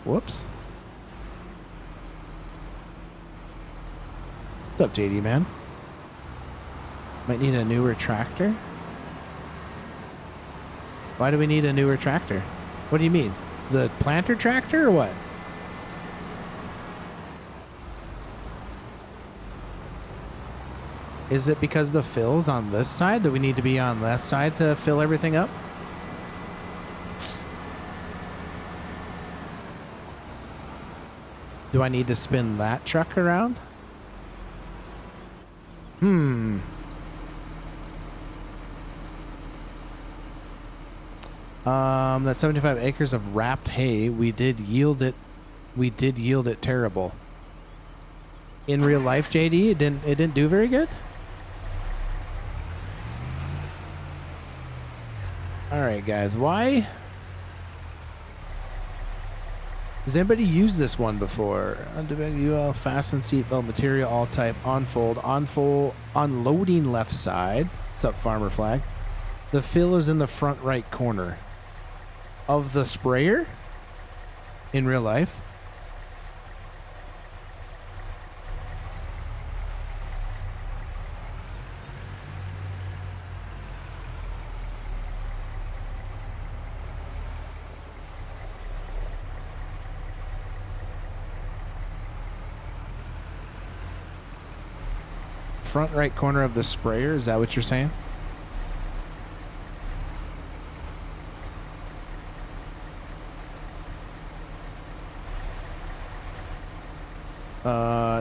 Speaker 1: Whoops. What's up, JD, man? Might need a newer tractor? Why do we need a newer tractor? What do you mean? The planter tractor or what? Is it because the fill's on this side? Do we need to be on this side to fill everything up? Do I need to spin that truck around? That 75 acres of wrapped hay, we did yield it terrible. In real life, JD, it didn't do very good? Alright, guys, why? Has anybody used this one before? UL, fasten seatbelt, material, all type, unfold, unloading left side. What's up, Farmer Flag? The fill is in the front right corner of the sprayer in real life. Front right corner of the sprayer, is that what you're saying?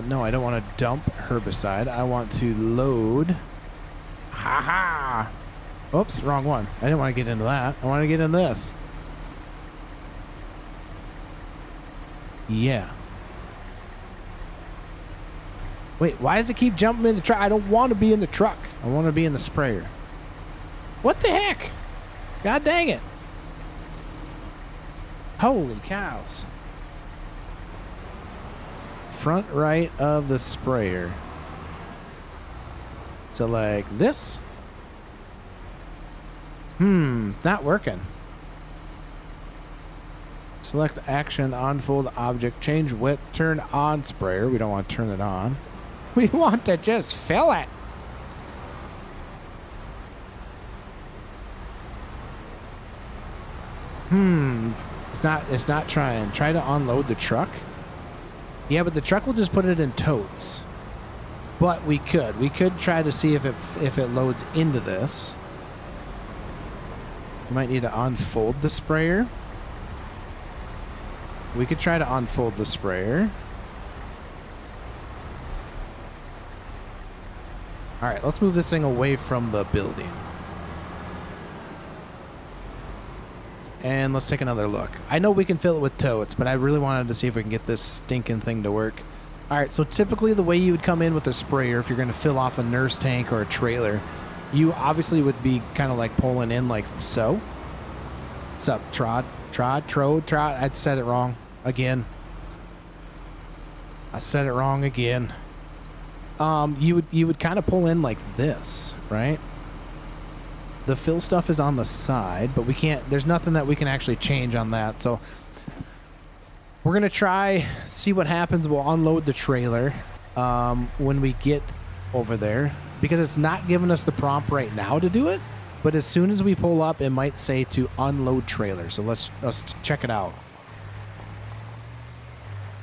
Speaker 1: No, I don't want to dump herbicide. I want to load. Ha ha! Oops, wrong one. I didn't want to get into that. I want to get in this. Yeah. Wait, why does it keep jumping in the truck? I don't want to be in the truck. I want to be in the sprayer. What the heck? God dang it. Holy cows. Front right of the sprayer. So like this? Not working. Select action, unfold object, change width, turn on sprayer. We don't want to turn it on. We want to just fill it. It's not trying. Try to unload the truck. Yeah, but the truck will just put it in totes. But we could try to see if it loads into this. We might need to unfold the sprayer. We could try to unfold the sprayer. All right, let's move this thing away from the building. And let's take another look. I know we can fill it with totes, but I really wanted to see if we can get this stinking thing to work. All right, so typically the way you would come in with a sprayer, if you're going to fill off a nurse tank or a trailer, you obviously would be kind of like pulling in like so. What's up, Trod? I said it wrong again. You would kind of pull in like this, right? The fill stuff is on the side, but we can't, there's nothing that we can actually change on that. So We're going to try, see what happens. We'll unload the trailer when we get over there, because it's not giving us the prompt right now to do it. But as soon as we pull up, it might say to unload trailer. So let's check it out.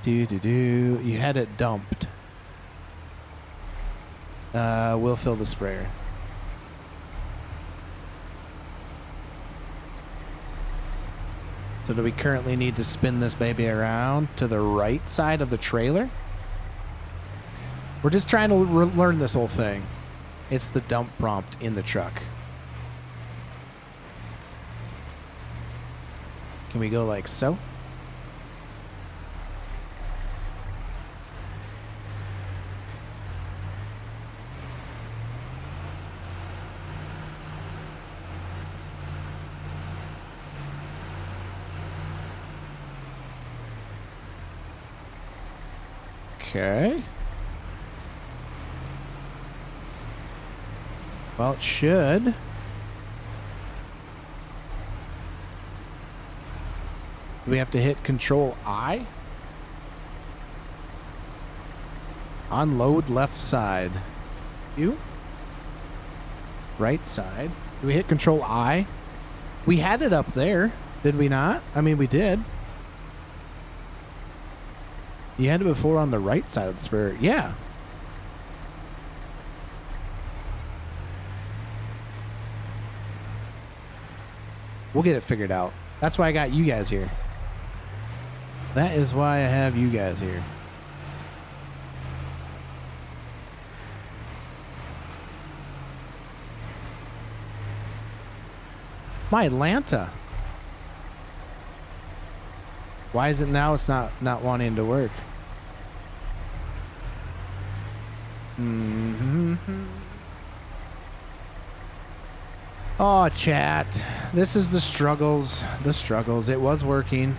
Speaker 1: You had it dumped. We'll fill the sprayer. So do we currently need to spin this baby around to the right side of the trailer? We're just trying to learn this whole thing. It's the dump prompt in the truck. Can we go like so? Okay. Well, it should. Do we have to hit Control I? Unload left side. You? Right side. Do we hit Control I? We had it up there, did we not? I mean, we did. You had it before on the right side of the sprayer. Yeah. We'll get it figured out. That's why I got you guys here. That is why I have you guys here. My Atlanta. Why is it now it's not wanting to work? Oh, chat. This is the struggles. The struggles. It was working.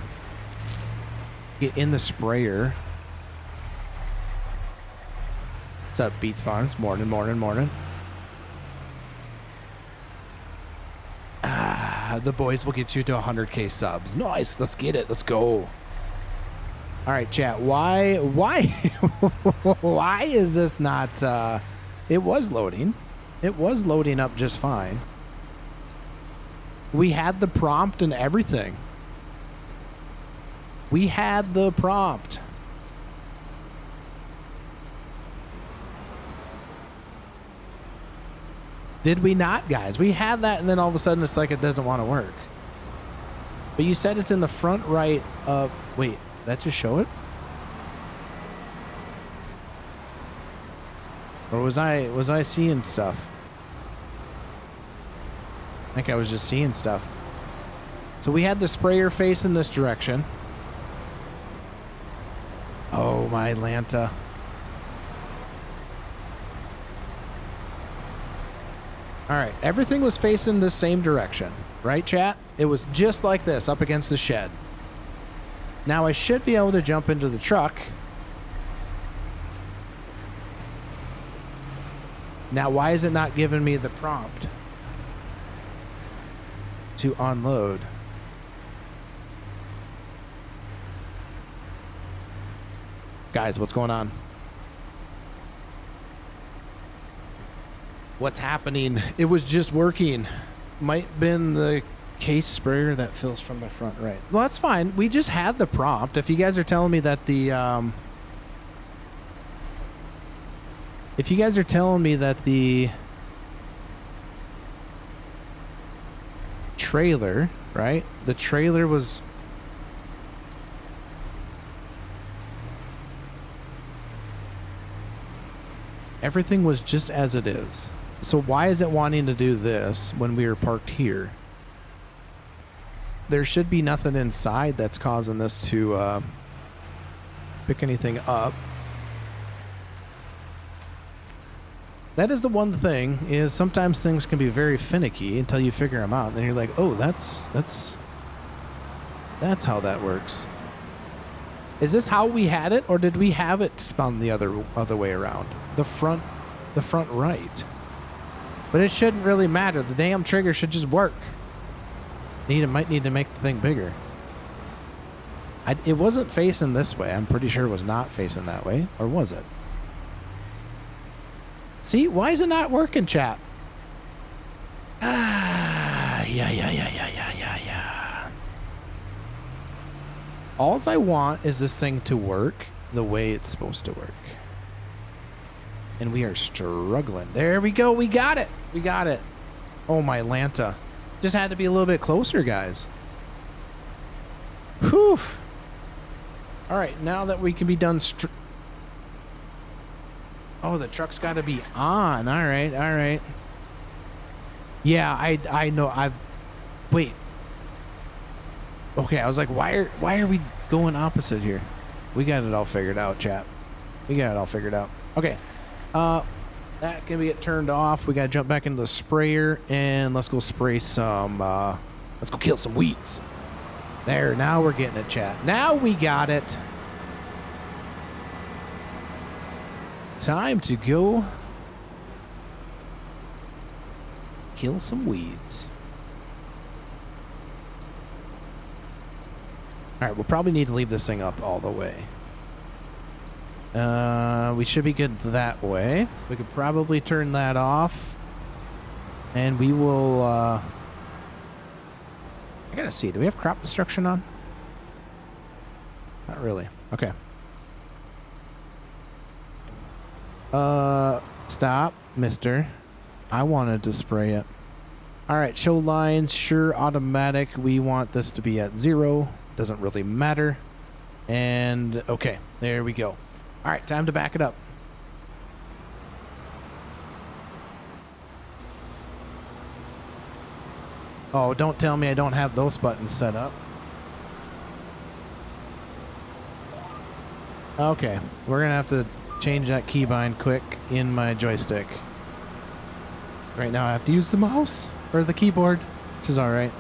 Speaker 1: Get in the sprayer. What's up, Beats Farms? Morning. The boys will get you to 100K subs. Nice. Let's get it. Let's go. All right, chat. Why why is this not it was loading. It was loading up just fine. We had the prompt and everything. We had the prompt. Did we not, guys? We had that, and then all of a sudden it's like it doesn't want to work. But you said it's in the front right of... Wait, did that just show it? Or was I seeing stuff? I think I was just seeing stuff. So we had the sprayer facing this direction. Oh, my Atlanta. All right, everything was facing the same direction, right, chat? It was just like this, up against the shed. Now I should be able to jump into the truck. Now, why is it not giving me the prompt to unload? Guys, what's going on? What's happening? It was just working. Might been the case sprayer that fills from the front right. Well, that's fine. We just had the prompt. If you guys are telling me that the if you guys are telling me that the trailer, right? The trailer was... Everything was just as it is. So why is it wanting to do this when we were parked here? There should be nothing inside that's causing this to pick anything up. That is the one thing, is sometimes things can be very finicky until you figure them out. Then you're like, oh, that's how that works. Is this how we had it, or did we have it spun the other way around? The front right. But it shouldn't really matter. The damn trigger should just work. Might need to make the thing bigger. It wasn't facing this way. I'm pretty sure it was not facing that way. Or was it? See? Why is it not working, chat? Yeah. All I want is this thing to work the way it's supposed to work. And we are struggling. There we go. We got it. We got it. Oh, my Lanta. Just had to be a little bit closer, guys. Whew. All right, now that we can be done... Oh, the truck's got to be on. All right. Yeah, I know. Wait. Okay, I was like, why are we going opposite here? We got it all figured out, chat. We got it all figured out. Okay. That can get turned off. We got to jump back into the sprayer, and let's go spray some... let's go kill some weeds. There, now we're getting it, chat. Now we got it. Time to go kill some weeds. All right, we'll probably need to leave this thing up all the way. We should be good that way. We could probably turn that off. And we will... I gotta see. Do we have crop destruction on? Not really. Okay. Stop, mister. I wanted to spray it. All right, show lines. Sure, automatic. We want this to be at 0. Doesn't really matter. And, okay, there we go. All right, time to back it up. Oh, don't tell me I don't have those buttons set up. Okay, we're going to have to change that keybind quick in my joystick. Right now I have to use the mouse or the keyboard, which is all right.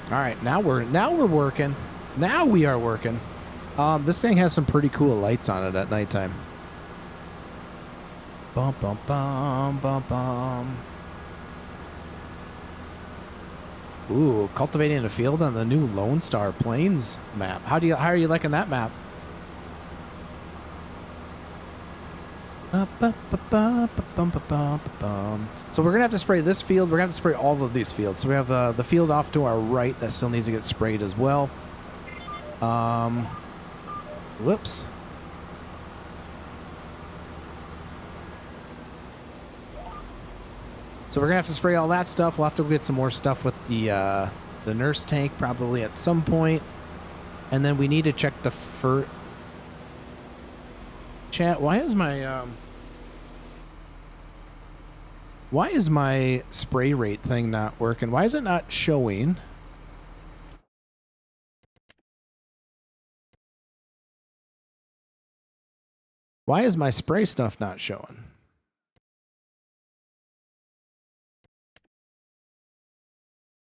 Speaker 1: All right, now we're working. Now we are working. This thing has some pretty cool lights on it at nighttime. Bum bum bum bum bum. Ooh, cultivating a field on the new Lone Star Plains map. How are you liking that map? So we're gonna have to spray this field. We're gonna have to spray all of these fields. So we have the field off to our right that still needs to get sprayed as well. Whoops. So we're gonna have to spray all that stuff. We'll have to go get some more stuff with the nurse tank probably at some point, and then we need to check the Chat, why is my spray rate thing not working? Why is it not showing? Why is my spray stuff not showing?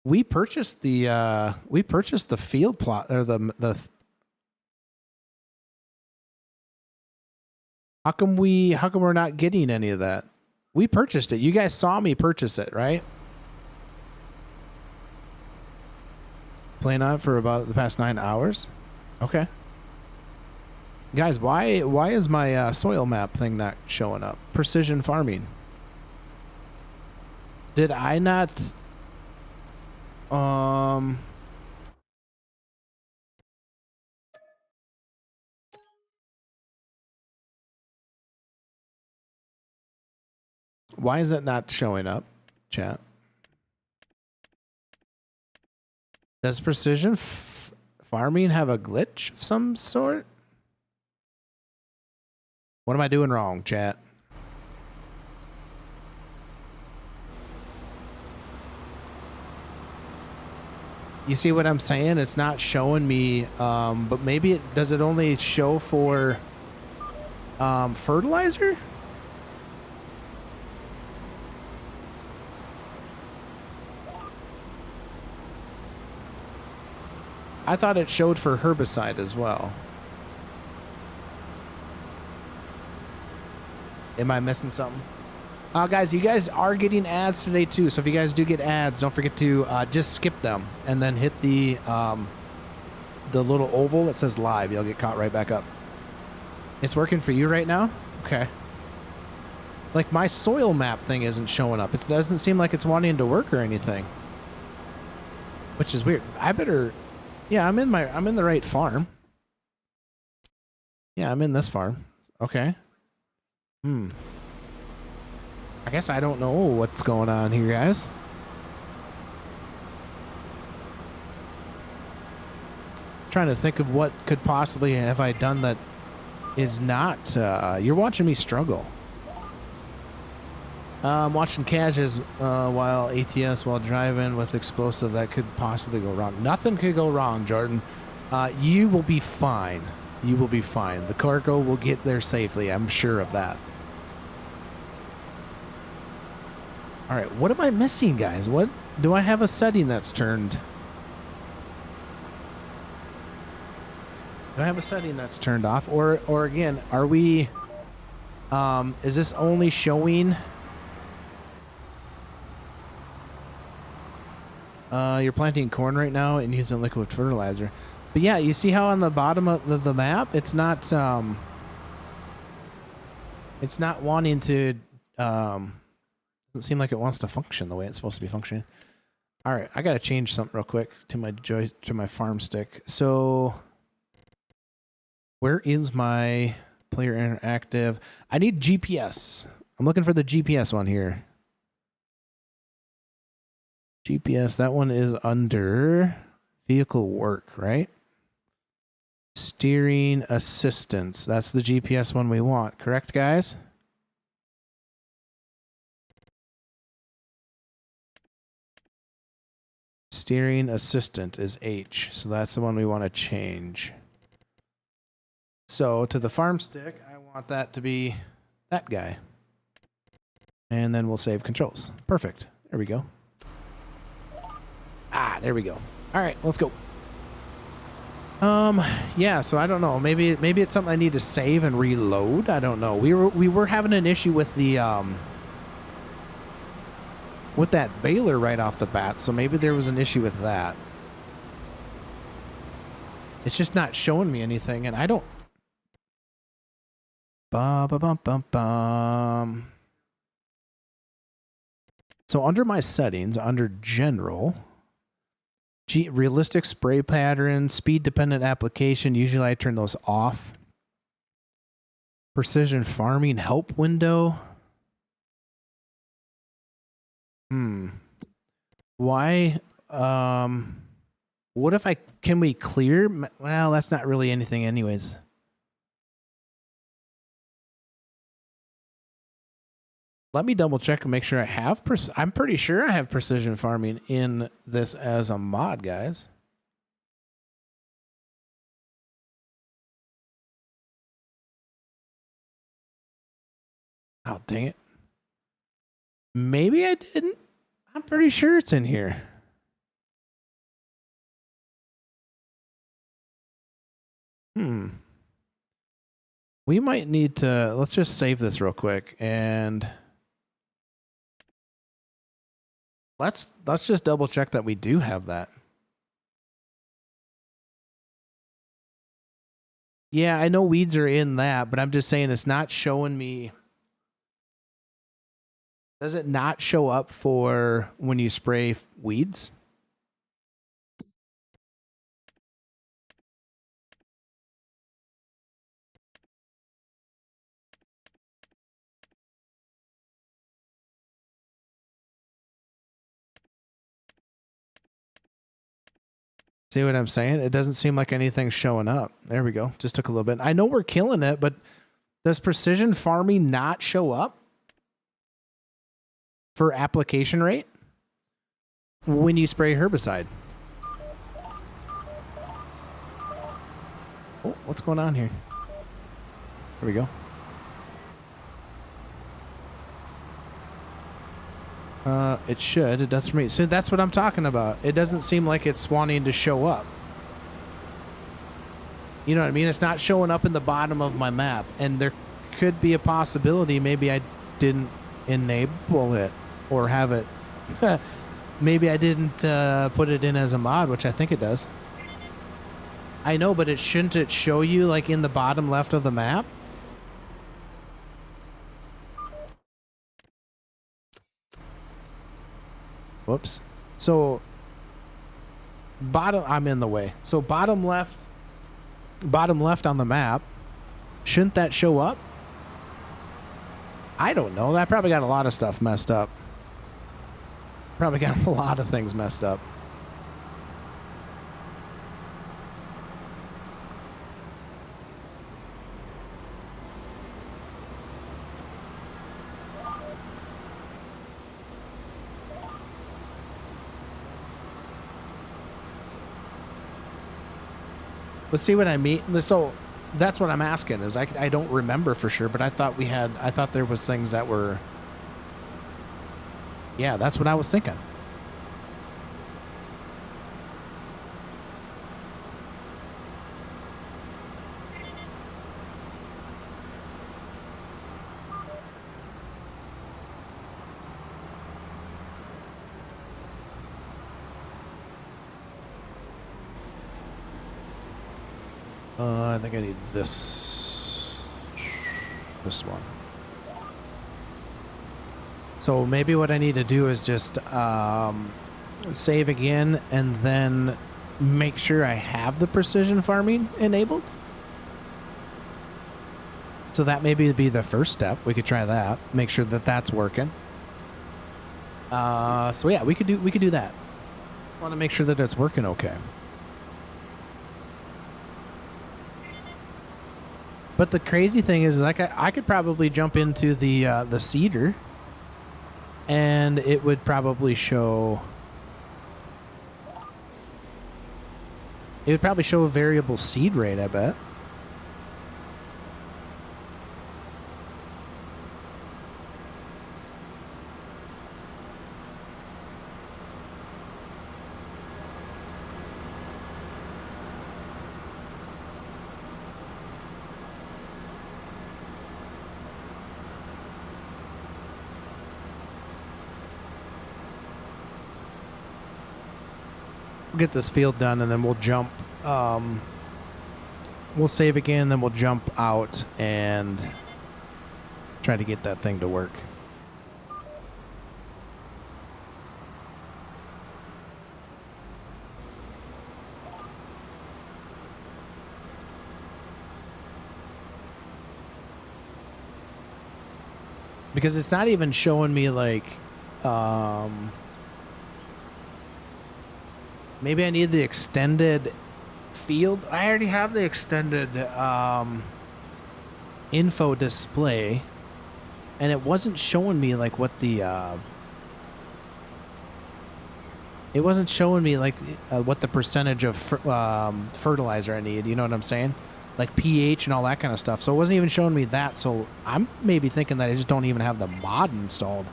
Speaker 1: We purchased the field plot or the How come we're not getting any of that? We purchased it. You guys saw me purchase it, right? Playing on it for about the past 9 hours. Okay. Guys, why is my soil map thing not showing up? Precision farming. Did I not why is it not showing up, chat? Does precision farming have a glitch of some sort? What am I doing wrong, chat? You see what I'm saying? It's not showing me, but maybe does it only show for fertilizer? I thought it showed for herbicide as well. Am I missing something? Guys, you guys are getting ads today too. So if you guys do get ads, don't forget to just skip them and then hit the little oval that says live. You'll get caught right back up. It's working for you right now? Okay. Like my soil map thing isn't showing up. It doesn't seem like it's wanting to work or anything. Which is weird. I better... Yeah, I'm in the right farm. Yeah, I'm in this farm. Okay. I guess I don't know what's going on here, guys. Trying to think of what could possibly have I done that is not... you're watching me struggle. I'm watching caches while ATS while driving with explosive. That could possibly go wrong. Nothing could go wrong, Jordan. You will be fine. You will be fine. The cargo will get there safely. I'm sure of that. All right, what am I missing, guys? What do I have a setting that's turned? Do I have a setting that's turned off? Or again, are we... is this only showing... you're planting corn right now and using liquid fertilizer. But yeah, you see how on the bottom of the map, it's not wanting to, doesn't seem like it wants to function the way it's supposed to be functioning. All right, I got to change something real quick to my farm stick. So where is my player interactive? I need GPS. I'm looking for the GPS one here. GPS, that one is under vehicle work, right? Steering assistance. That's the GPS one we want. Correct, guys? Steering assistant is H. So that's the one we want to change. So to the farm stick, I want that to be that guy. And then we'll save controls. Perfect. There we go. Ah, there we go. All right, let's go. Yeah, so I don't know. Maybe it's something I need to save and reload. I don't know. We were having an issue with the with that baler right off the bat, so maybe there was an issue with that. It's just not showing me anything, and I don't... So under my settings, under general... realistic spray pattern, speed dependent application. Usually I turn those off. Precision farming help window. Why? What if can we clear? Well, that's not really anything anyways. Let me double check and make sure I have... I'm pretty sure I have precision farming in this as a mod, guys. Oh, dang it. Maybe I didn't. I'm pretty sure it's in here. We might need to... Let's just save this real quick and... Let's just double check that we do have that. Yeah, I know weeds are in that, but I'm just saying it's not showing me. Does it not show up for when you spray weeds? See what I'm saying? It doesn't seem like anything's showing up. There we go. Just took a little bit. I know we're killing it, but does precision farming not show up for application rate when you spray herbicide? Oh, what's going on here? There we go. It should. It does for me. So that's what I'm talking about. It doesn't seem like it's wanting to show up. You know what I mean? It's not showing up in the bottom of my map. And there could be a possibility maybe I didn't enable it or have it. Maybe I didn't put it in as a mod, which I think it does. I know, but shouldn't it show you like in the bottom left of the map? Whoops. So I'm in the way. So bottom left on the map, shouldn't that show up? I don't know. That probably got a lot of stuff messed up. Probably got a lot of things messed up. Let's see what I mean. So that's what I'm asking is I don't remember for sure, but I thought there was things that were, yeah, that's what I was thinking. I think I need this one. So maybe what I need to do is just save again and then make sure I have the precision farming enabled. So that maybe would be the first step. We could try that. Make sure that that's working. So yeah, we could do that. Want to make sure that it's working okay. But the crazy thing is, like, I could probably jump into the seeder, and it would probably show. It would probably show a variable seed rate, I bet. Get this field done and then we'll jump. We'll save again, then we'll jump out and try to get that thing to work. Because it's not even showing me like maybe I need the extended field. I already have the extended info display, and it wasn't showing me like what the it wasn't showing me like what the percentage of fertilizer I need. You know what I'm saying? Like pH and all that kind of stuff. So it wasn't even showing me that. So I'm maybe thinking that I just don't even have the mod installed.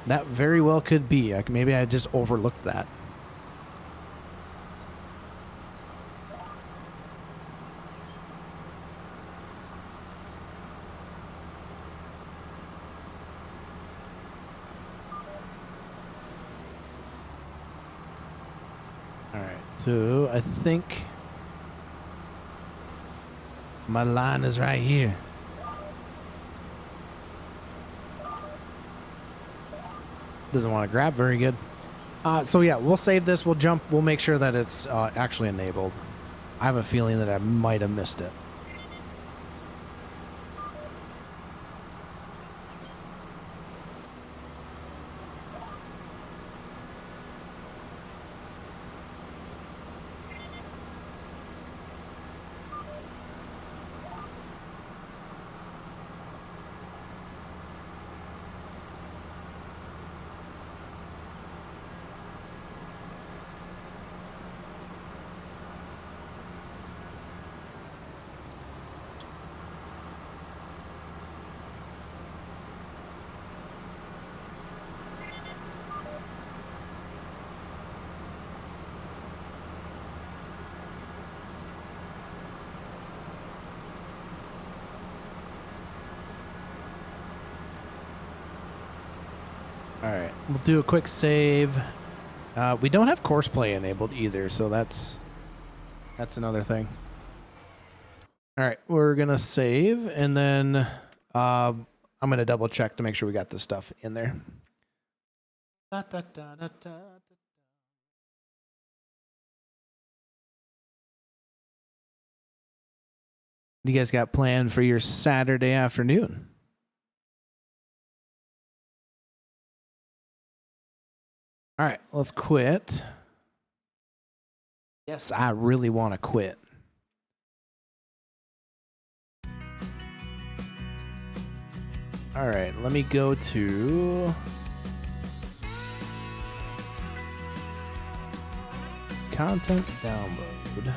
Speaker 1: That very well could be. Like maybe I just overlooked that. So I think my line is right here. Doesn't want to grab very good. So yeah, we'll save this. We'll jump. We'll make sure that it's actually enabled. I have a feeling that I might have missed it. All right, we'll do a quick save. We don't have course play enabled either, so that's another thing. All right, we're gonna save, and then I'm gonna double check to make sure we got this stuff in there. What do you guys got planned for your Saturday afternoon? All right, let's quit. Yes, I really want to quit. All right, let me go to content download.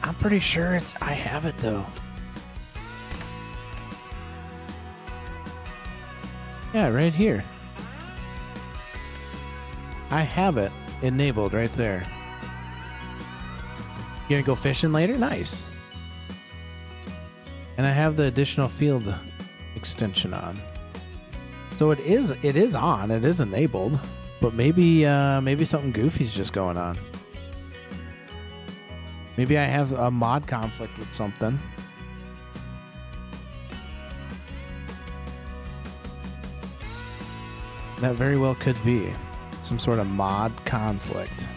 Speaker 1: I'm pretty sure I have it though. Yeah, right here. I have it enabled right there. You gonna go fishing later? Nice. And I have the additional field extension on. So it is on, it is enabled, but maybe something goofy's just going on. Maybe I have a mod conflict with something. That very well could be some sort of mod conflict.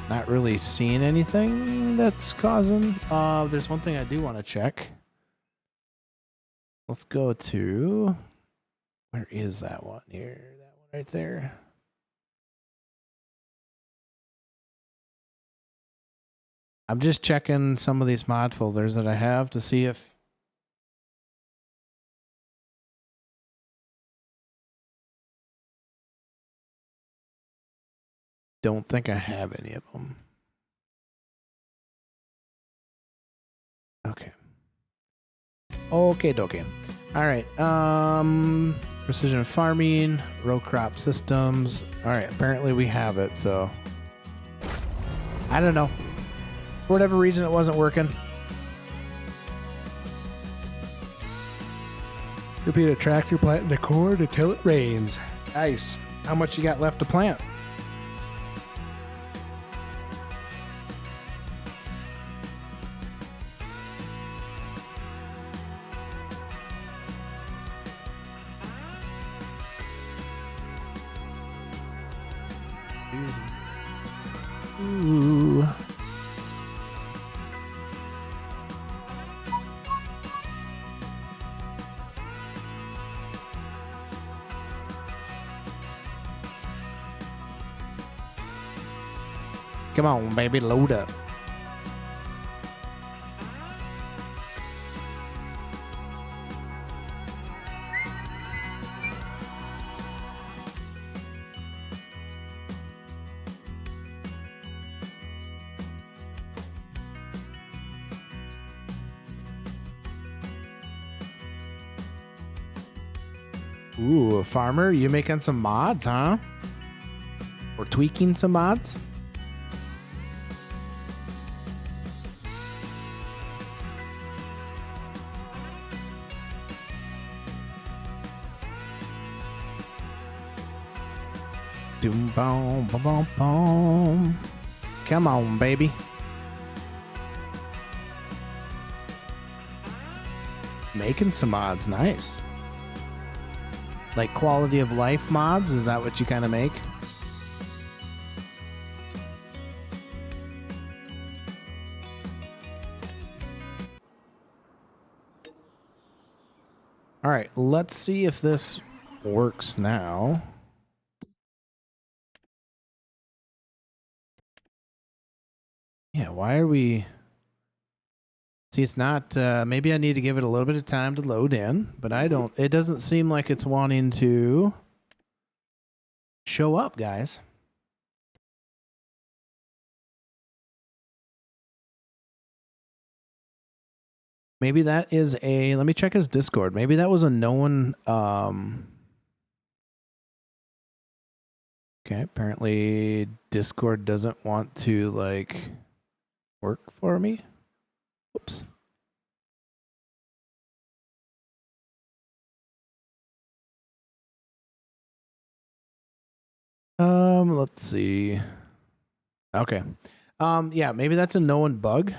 Speaker 1: Not really seeing anything that's causing. There's one thing I do want to check. Let's go to, where is that one here? That one right there. I'm just checking some of these mod folders that I have to see if don't think I have any of them. Okay. Okay, dokie. All right. Precision farming, row crop systems. All right. Apparently we have it. So I don't know. For whatever reason, it wasn't working. Repeat a tractor planting the corn until it rains. Nice. How much you got left to plant? Ooh. Come on, baby, load up. Ooh, farmer, you making some mods, huh? Or tweaking some mods? Doom boom boom boom boom. Come on, baby. Making some mods, nice. Like quality of life mods, is that what you kind of make? All right, let's see if this works now. Yeah, why are we... See, it's not... maybe I need to give it a little bit of time to load in, but I don't... It doesn't seem like it's wanting to show up, guys. Maybe that is a... Let me check his Discord. Maybe that was a known... Okay, apparently Discord doesn't want to, like, work for me. Whoops. Let's see. Okay. Yeah, maybe that's a known bug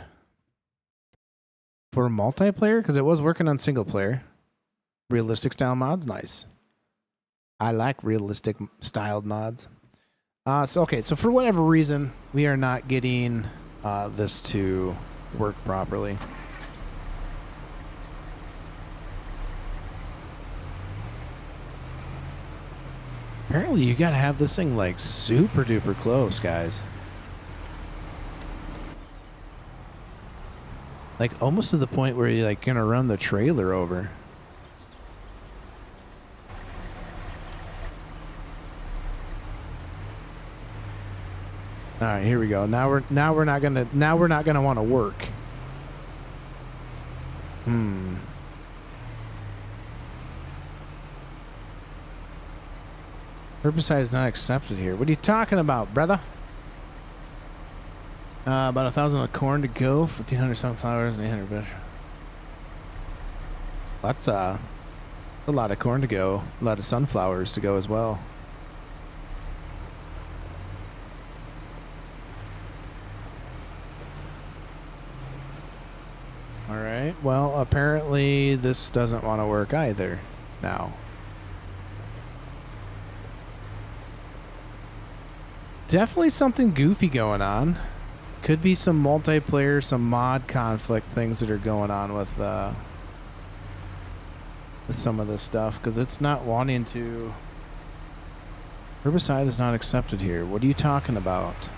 Speaker 1: for multiplayer because it was working on single player. Realistic style mods, nice. I like realistic styled mods. So for whatever reason, we are not getting this to work properly. Apparently, you gotta have this thing like super duper close, guys. Like almost to the point where you're like gonna run the trailer over. All right, here we go. Now we're not gonna want to work. Herbicide is not accepted here. What are you talking about, brother? About 1,000 of corn to go, 1,500 sunflowers, and 800 bush. That's a lot of corn to go. A lot of sunflowers to go as well. All right. Well, apparently this doesn't want to work either now. Definitely something goofy going on. Could be some multiplayer, some mod conflict things that are going on with some of this stuff because it's not wanting to. Herbicide is not accepted here. What are you talking about?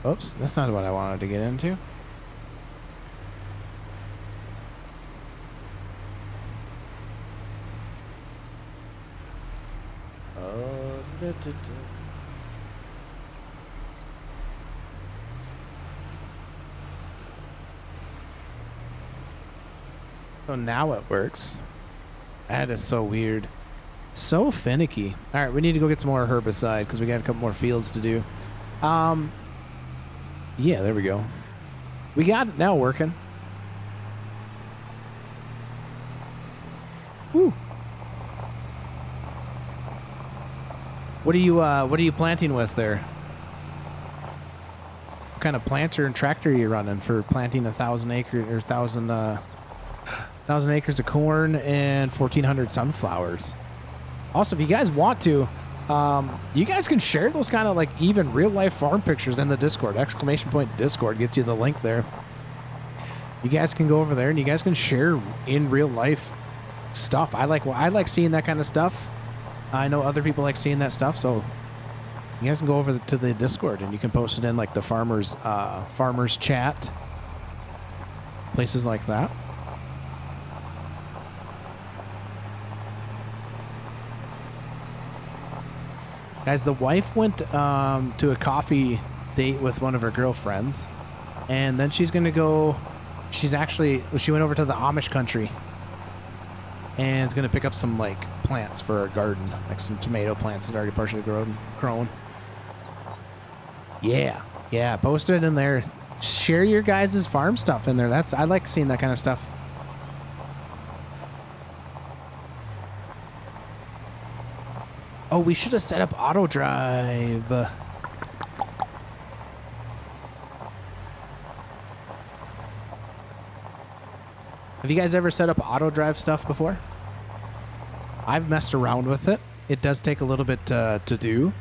Speaker 1: Oops, that's not what I wanted to get into. So now it works. That is so weird. So finicky. All right, we need to go get some more herbicide because we got a couple more fields to do. Yeah, there we go. We got it now working. Woo. What are you planting with there? What kind of planter and tractor are you running for planting 1,000 acres or 1,000 acres of corn and 1,400 sunflowers? Also, if you guys want to, you guys can share those kind of like even real life farm pictures in the Discord. !Discord gets you the link there. You guys can go over there and you guys can share in real life stuff. I like seeing that kind of stuff. I know other people like seeing that stuff, so you guys can go over to the Discord and you can post it in like the farmers chat, places like that. Guys, the wife went to a coffee date with one of her girlfriends, and then she's gonna go. She went over to the Amish country, and is gonna pick up some like plants for her garden, like some tomato plants that are already partially grown. Yeah, post it in there. Share your guys' farm stuff in there. I like seeing that kind of stuff. Oh, we should have set up auto drive. Have you guys ever set up auto drive stuff before? I've messed around with it. It does take a little bit to do.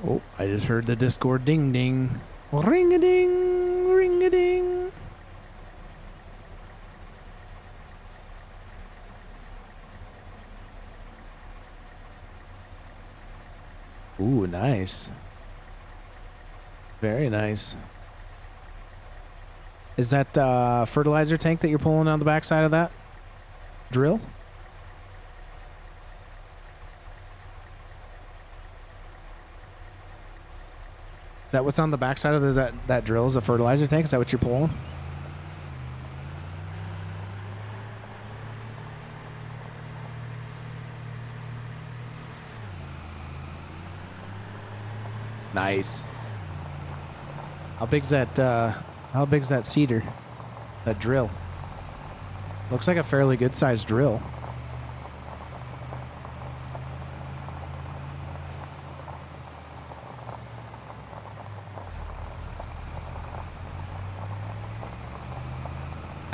Speaker 1: Oh, I just heard the Discord ding ding. Ring a ding, ring a ding. Ooh, nice. Very nice. Is that fertilizer tank that you're pulling on the backside of that drill? That what's on the backside of this, that drill is a fertilizer tank? Is that what you're pulling? Nice. How big's that seeder? That drill? Looks like a fairly good sized drill.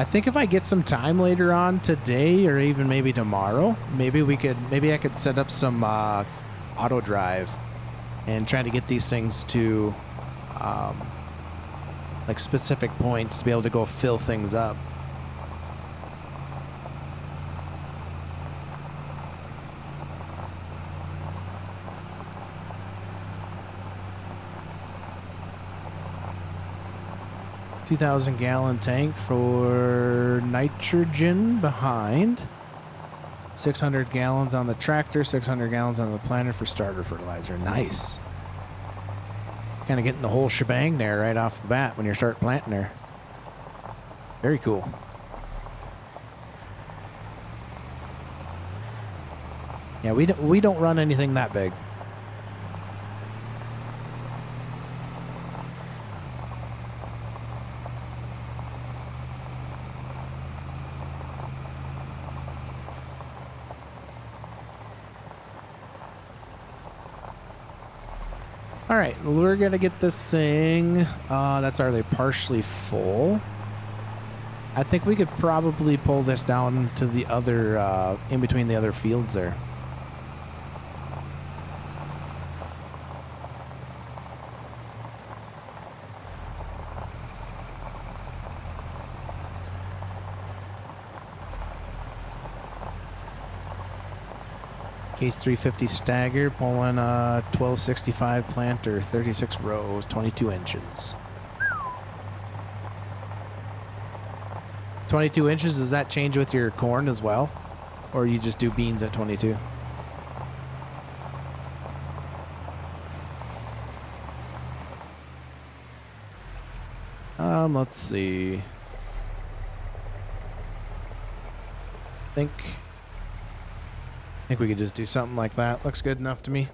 Speaker 1: I think if I get some time later on today or even maybe tomorrow, maybe I could set up some auto drive and try to get these things to like specific points to be able to go fill things up. $2,000-gallon tank for nitrogen behind. 600 gallons on the tractor, 600 gallons on the planter for starter fertilizer. Nice. Kind of getting the whole shebang there right off the bat when you start planting there. Very cool. Yeah, we don't run anything that big. All right, we're going to get this thing, that's already partially full. I think we could probably pull this down to the other, in between the other fields there. Case 350 stagger, pulling a 1265 planter, 36 rows, 22 inches. 22 inches, does that change with your corn as well? Or you just do beans at 22? Let's see. I think we could just do something like that. Looks good enough to me.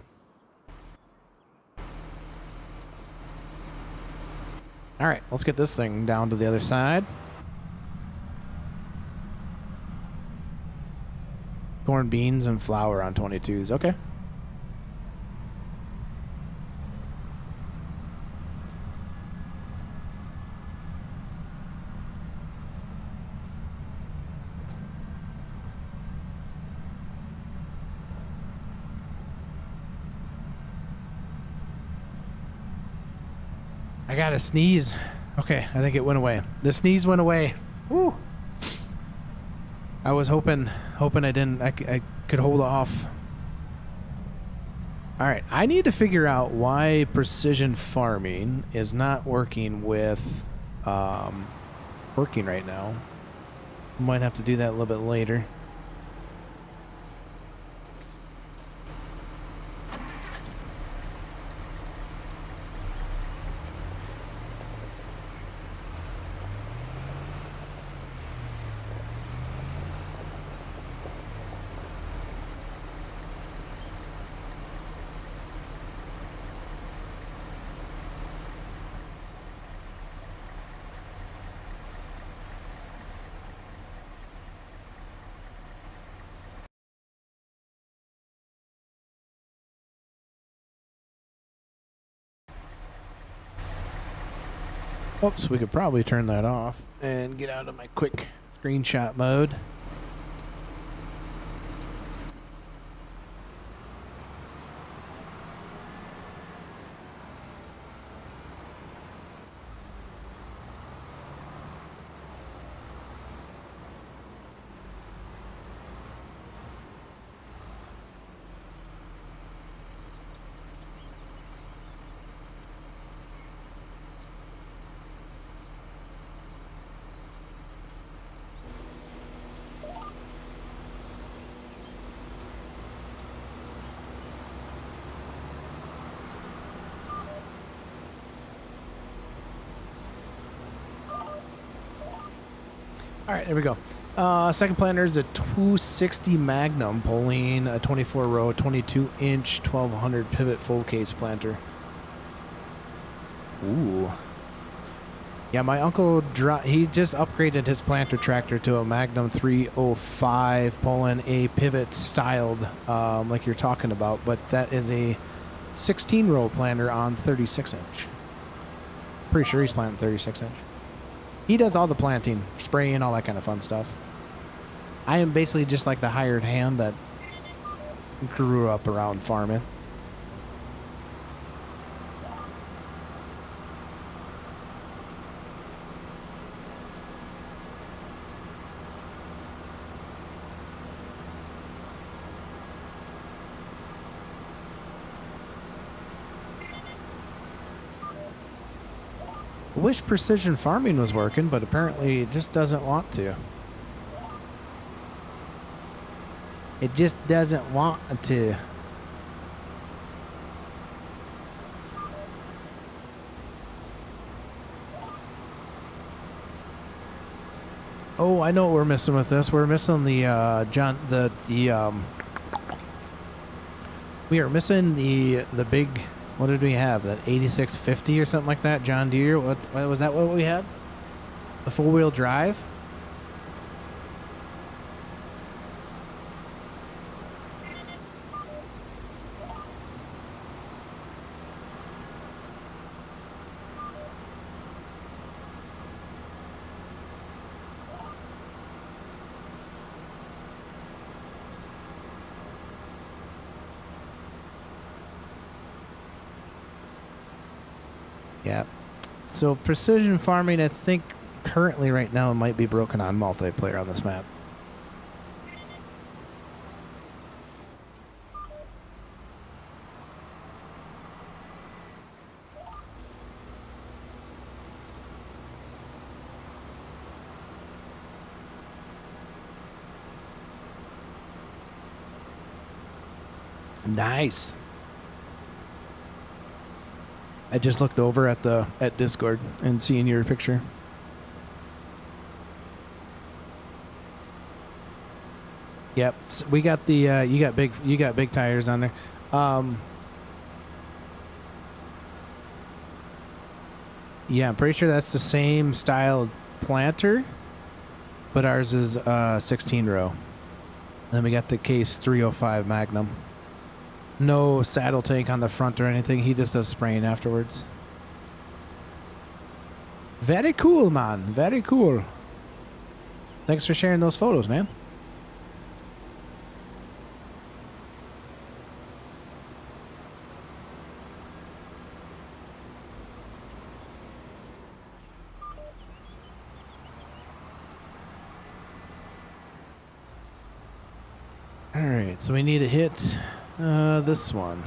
Speaker 1: All right, let's get this thing down to the other side. Corn, beans, and flour on 22s. Okay. I got a sneeze. Okay, I think it went away. The sneeze went away. Woo. I was hoping I could hold off. All right, I need to figure out why precision farming is not working with working right now. Might have to do that a little bit later. Oops, we could probably turn that off and get out of my quick screenshot mode. All right, there we go. Second planter is a 260 Magnum pulling a 24 row, 22 inch, 1200 pivot full case planter. Ooh. Yeah, my uncle, he just upgraded his planter tractor to a Magnum 305 pulling a pivot styled, like you're talking about, but that is a 16 row planter on 36 inch. Pretty sure he's planting 36 inch. He does all the planting, spraying, all that kind of fun stuff. I am basically just like the hired hand that grew up around farming. I wish precision farming was working, but apparently it just doesn't want to. It just doesn't want to. Oh, I know what we're missing with this. We're missing the we are missing the big, what did we have? That 8650 or something like that, John Deere. What was that? What we had? The 4-wheel drive. Yeah. So precision farming, I think currently right now it might be broken on multiplayer on this map. Nice. I just looked over at Discord and seeing your picture. Yep, we got the you got big tires on there. Yeah, I'm pretty sure that's the same style planter, but ours is 16 row. Then we got the Case 305 Magnum. No saddle tank on the front or anything. He just does spraying afterwards. Very cool, man. Very cool. Thanks for sharing those photos, man. All right, so we need to hit this one.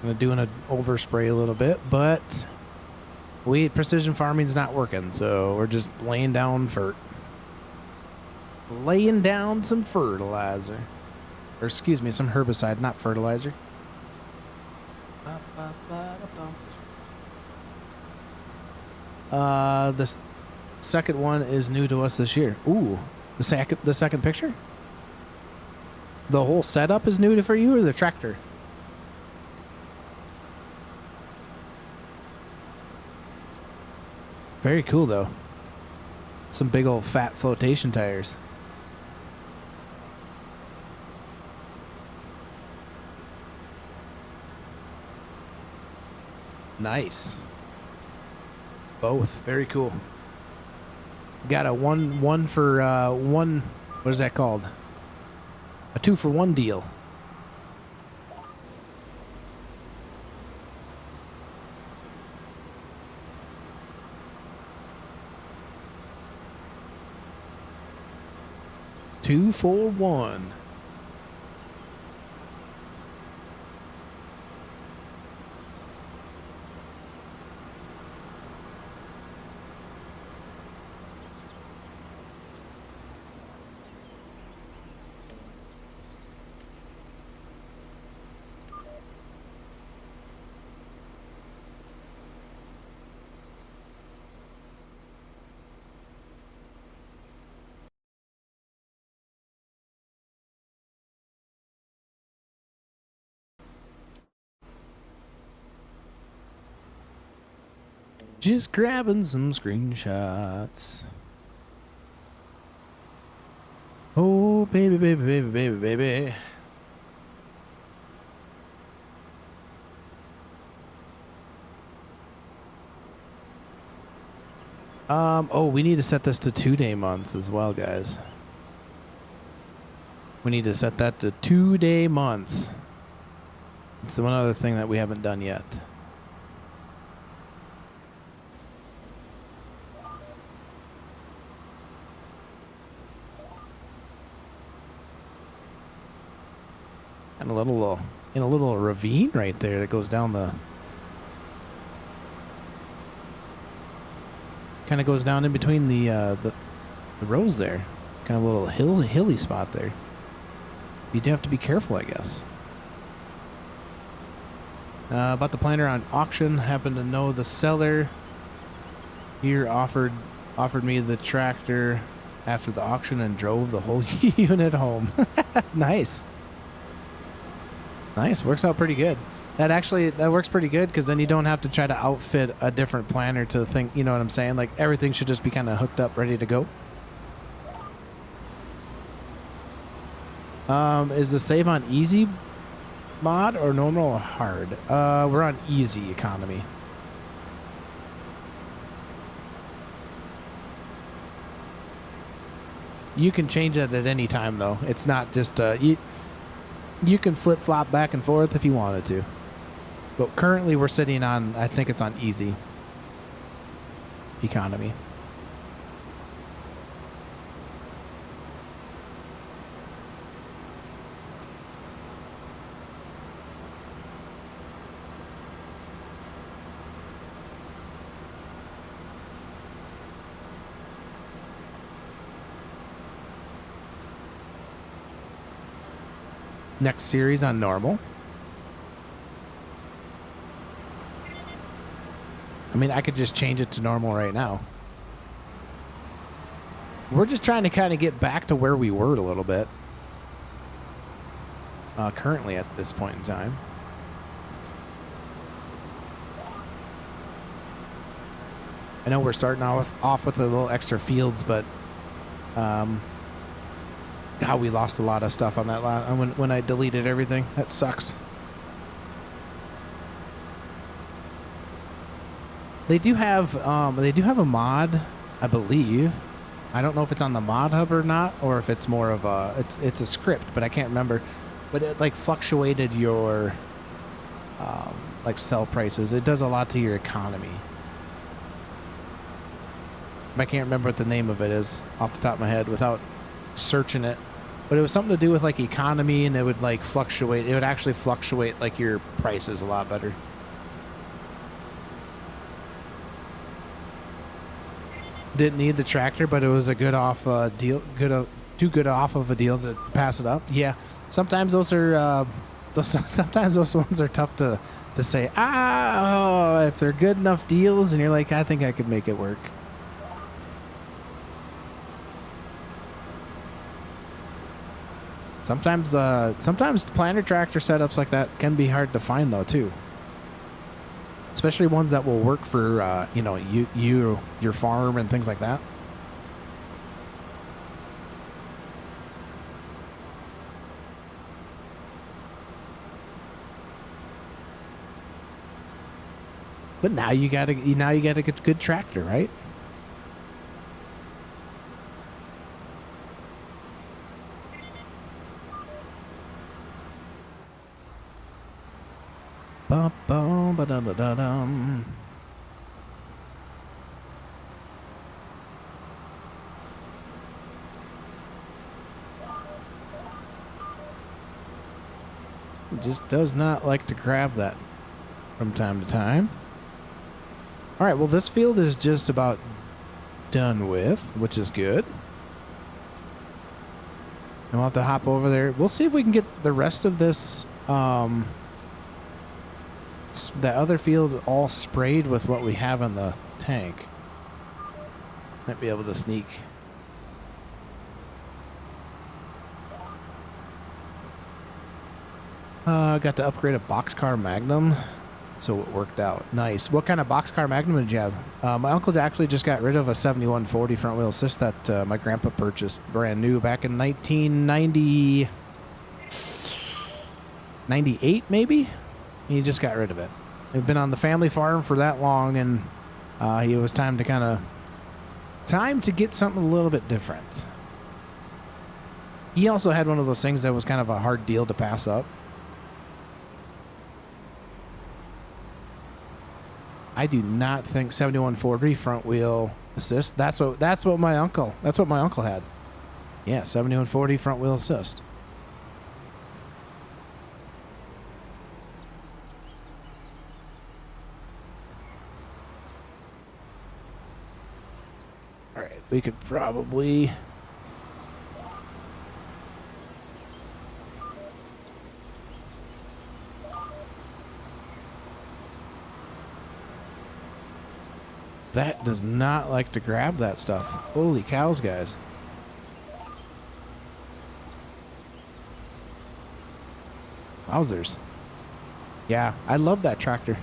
Speaker 1: I'm doing an overspray a little bit, but precision farming's not working, so we're just laying down laying down some fertilizer, or excuse me, some herbicide, not fertilizer. The second one is new to us this year. Ooh, the second picture. The whole setup is new for you, or the tractor? Very cool, though. Some big old fat flotation tires. Nice. Both. Very cool. Got a one for one. What is that called? A 2-for-1 deal. Two for one. Just grabbing some screenshots. Oh, baby, baby, baby, baby, baby. Oh, we need to set this to 2-day months as well, guys. We need to set that to 2-day months. It's the one other thing that we haven't done yet. And a little ravine right there that goes down the... Kind of goes down in between the rows there. Kind of a little hilly spot there. You do have to be careful, I guess. About the planter on auction, happen to know the seller here offered me the tractor after the auction and drove the whole unit home. Nice. Nice. Works out pretty good. That works pretty good because then you don't have to try to outfit a different planter to think, you know what I'm saying? Like everything should just be kind of hooked up, ready to go. Is the save on easy mod or normal or hard? We're on easy economy. You can change that at any time though. It's not just you can flip-flop back and forth if you wanted to. But currently we're sitting on, I think it's on easy economy. Next series on normal. I mean, I could just change it to normal right now. We're just trying to kind of get back to where we were a little bit. Currently at this point in time. I know we're starting off with a little extra fields, but God, we lost a lot of stuff on that when I deleted everything. That sucks. They do have a mod, I believe. I don't know if it's on the mod hub or not, or if it's more of a it's a script, but I can't remember. But it like fluctuated your like sell prices. It does a lot to your economy. I can't remember what the name of it is off the top of my head without searching it. But it was something to do with like economy, and it would like fluctuate. It would actually fluctuate like your prices a lot better. Didn't need the tractor, but it was a good off deal. Too good off of a deal to pass it up. Yeah, sometimes those are sometimes those ones are tough to say. If they're good enough deals, and you're like, I think I could make it work. Sometimes planter tractor setups like that can be hard to find though too. Especially ones that will work for your farm and things like that. But now you got a good tractor, right? Ba-dum-ba-dum. It just does not like to grab that from time to time. All right, well, this field is just about done with, which is good. And we'll have to hop over there. We'll see if we can get the rest of this that other field all sprayed with what we have in the tank. Might be able to sneak. Got to upgrade a boxcar Magnum So it worked out. Nice. What kind of boxcar Magnum did you have? My uncle actually just got rid of a 7140 front wheel assist that my grandpa purchased brand new back in 1998 maybe? He just got rid of it. It'd been on the family farm for that long, and it was time to get something a little bit different. He also had one of those things that was kind of a hard deal to pass up. I do not think 7140 front wheel assist. That's what my uncle had. Yeah, 7140 front wheel assist. All right, we could probably That does not like to grab that stuff. Holy cows, guys. Wowzers. Yeah, I love that tractor.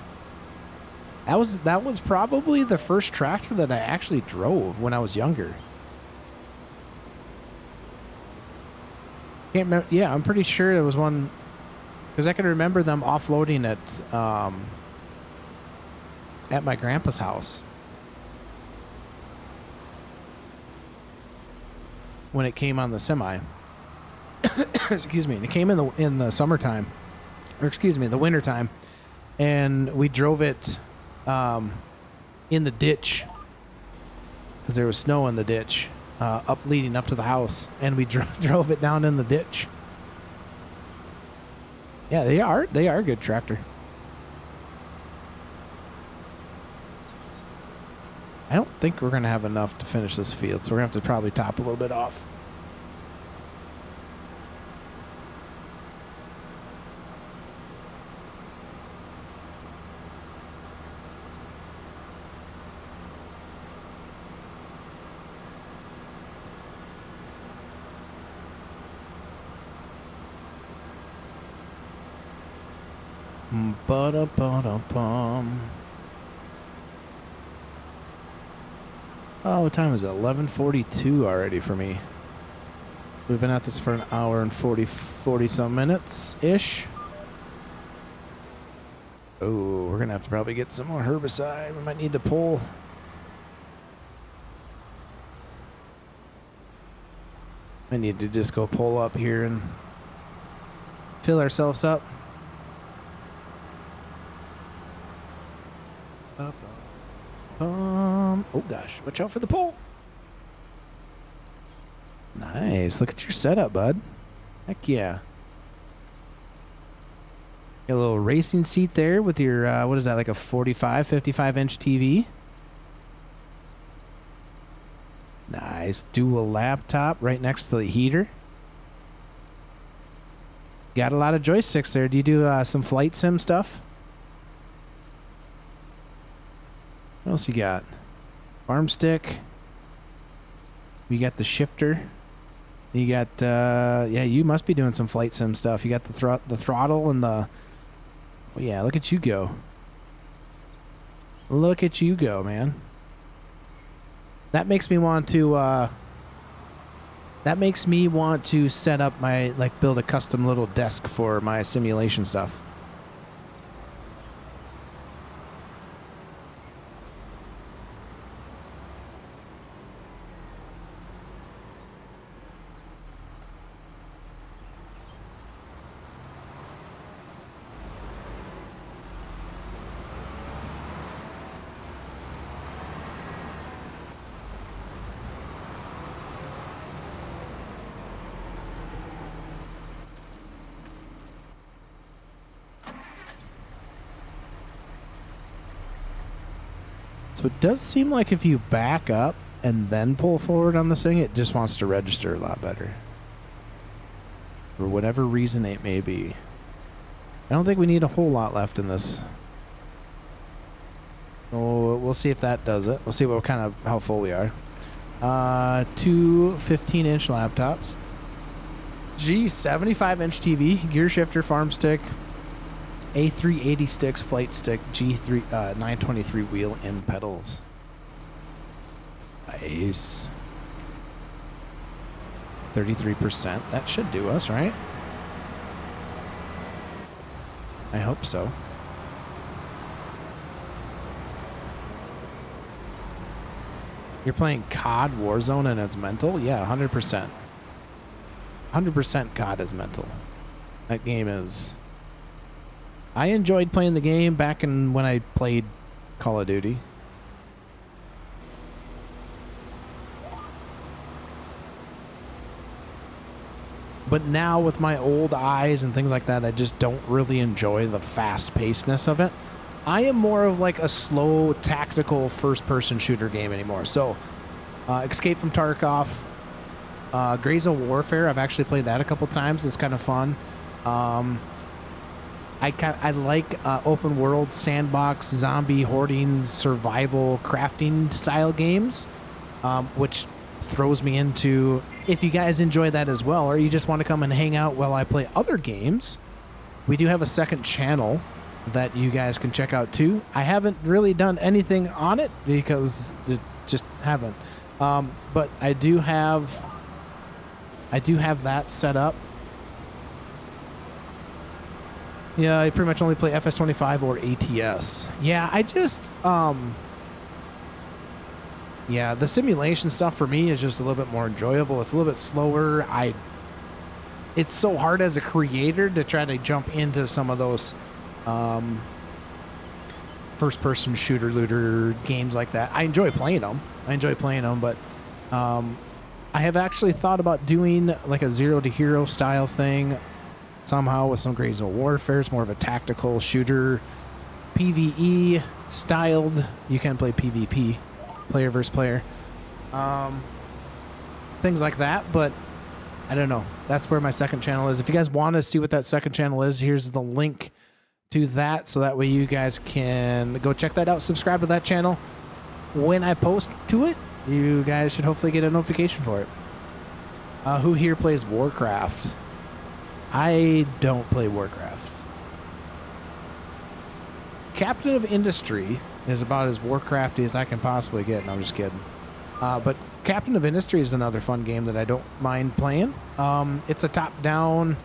Speaker 1: That was probably the first tractor that I actually drove when I was younger. Can't remember. Yeah, I'm pretty sure it was one, because I can remember them offloading it at my grandpa's house when it came on the semi. Excuse me. And it came in the summertime, or excuse me, the wintertime, and we drove it in the ditch because there was snow in the ditch leading up to the house, and we drove it down in the ditch. Yeah, they are a good tractor. I don't think we're going to have enough to finish this field, so we're going to have to probably top a little bit off. Ba-da-ba-da-bum. Oh, what time is it? 11:42 already for me. We've been at this for an hour and 40 some minutes-ish. Oh, we're going to have to probably get some more herbicide. We might need to pull. I need to just go pull up here and fill ourselves up. Oh gosh, watch out for the pole. Nice. Look at your setup, bud. Heck yeah. Got a little racing seat there with your, what is that, like a 55-inch TV? Nice. Dual laptop right next to the heater. Got a lot of joysticks there. Do you do some flight sim stuff? What else you got? Farm stick. You got the shifter. You got, yeah, you must be doing some flight sim stuff. You got the throttle and the, oh yeah, look at you go. Look at you go, man. That makes me want to, set up my, like, build a custom little desk for my simulation stuff. So it does seem like if you back up and then pull forward on this thing, it just wants to register a lot better. For whatever reason it may be. I don't think we need a whole lot left in this. Oh, we'll see if that does it. We'll see how full we are. 2 15-inch laptops. 75-inch TV, gear shifter, farm stick, A380 sticks, flight stick, G3 923 wheel and pedals. Nice. 33%. That should do us, right? I hope so. You're playing COD Warzone and it's mental? Yeah, 100%. 100% COD is mental. That game is... I enjoyed playing the game back in when I played Call of Duty. But now with my old eyes and things like that, I just don't really enjoy the fast-pacedness of it. I am more of like a slow, tactical first-person shooter game anymore. So, Escape from Tarkov, Grays of Warfare, I've actually played that a couple times. It's kind of fun. I like open world, sandbox, zombie, hoarding, survival, crafting style games, which throws me into... If you guys enjoy that as well, or you just want to come and hang out while I play other games, we do have a second channel that you guys can check out too. I haven't really done anything on it because it just haven't. But I do have that set up. Yeah, I pretty much only play FS25 or ATS. Yeah, I just yeah, the simulation stuff for me is just a little bit more enjoyable. It's a little bit slower. It's so hard as a creator to try to jump into some of those first-person shooter-looter games like that. I enjoy playing them. But I have actually thought about doing like a Zero to Hero style thing somehow with some Grays of Warfare. It's more of a tactical shooter, PvE styled. You can play PvP. Player versus player, things like that, but I don't know. That's where my second channel is. If you guys want to see what that second channel is, here's the link to that, so that way you guys can go check that out. Subscribe to that channel. When I post to it, you guys should hopefully get a notification for it. Who here plays Warcraft? I don't play Warcraft. Captain of Industry is about as Warcrafty as I can possibly get. No, I'm just kidding. But Captain of Industry is another fun game that I don't mind playing. It's a top-down,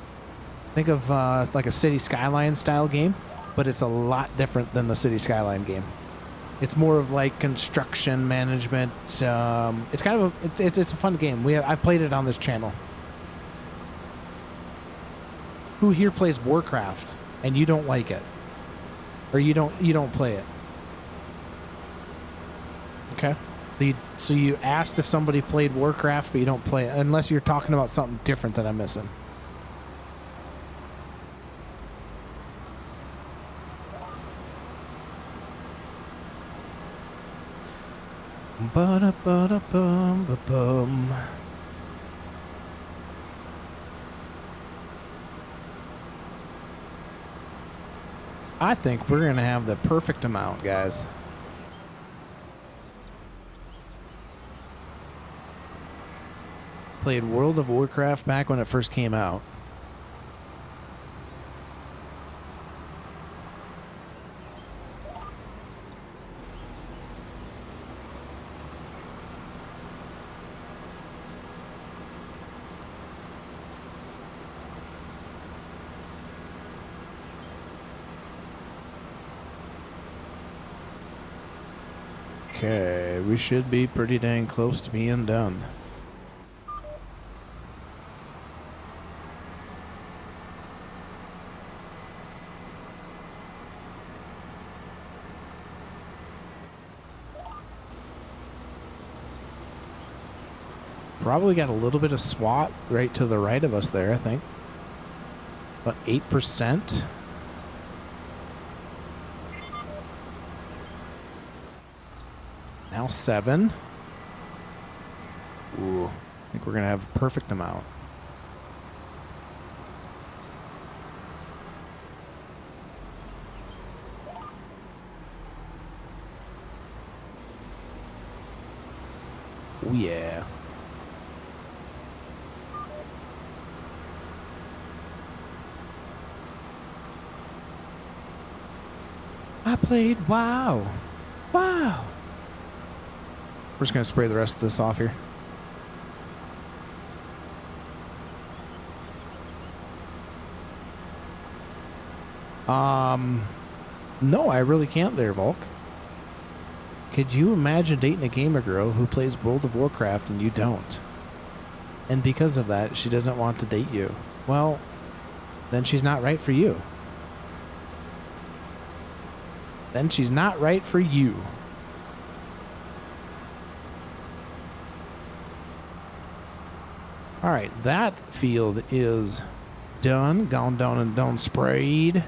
Speaker 1: think of like a City Skyline style game, but it's a lot different than the City Skyline game. It's more of like construction management. It's kind of it's a fun game. I've played it on this channel. Who here plays Warcraft and you don't like it, or you don't play it? Okay. So you asked if somebody played Warcraft, but you don't play it, unless you're talking about something different that I'm missing. Ba-da-ba-da-bum-ba-bum. I think we're going to have the perfect amount, guys. Played World of Warcraft back when it first came out. Okay, we should be pretty dang close to being done. Probably got a little bit of SWAT right to the right of us there, I think. About 8%. Now 7. Ooh, I think we're going to have a perfect amount. Oh, yeah. I played WoW. Wow. We're just going to spray the rest of this off here. No, I really can't there, Volk. Could you imagine dating a gamer girl who plays World of Warcraft and you don't? And because of that, she doesn't want to date you. Well, then she's not right for you. Then she's not right for you. All right, that field is done. Gone down and done sprayed.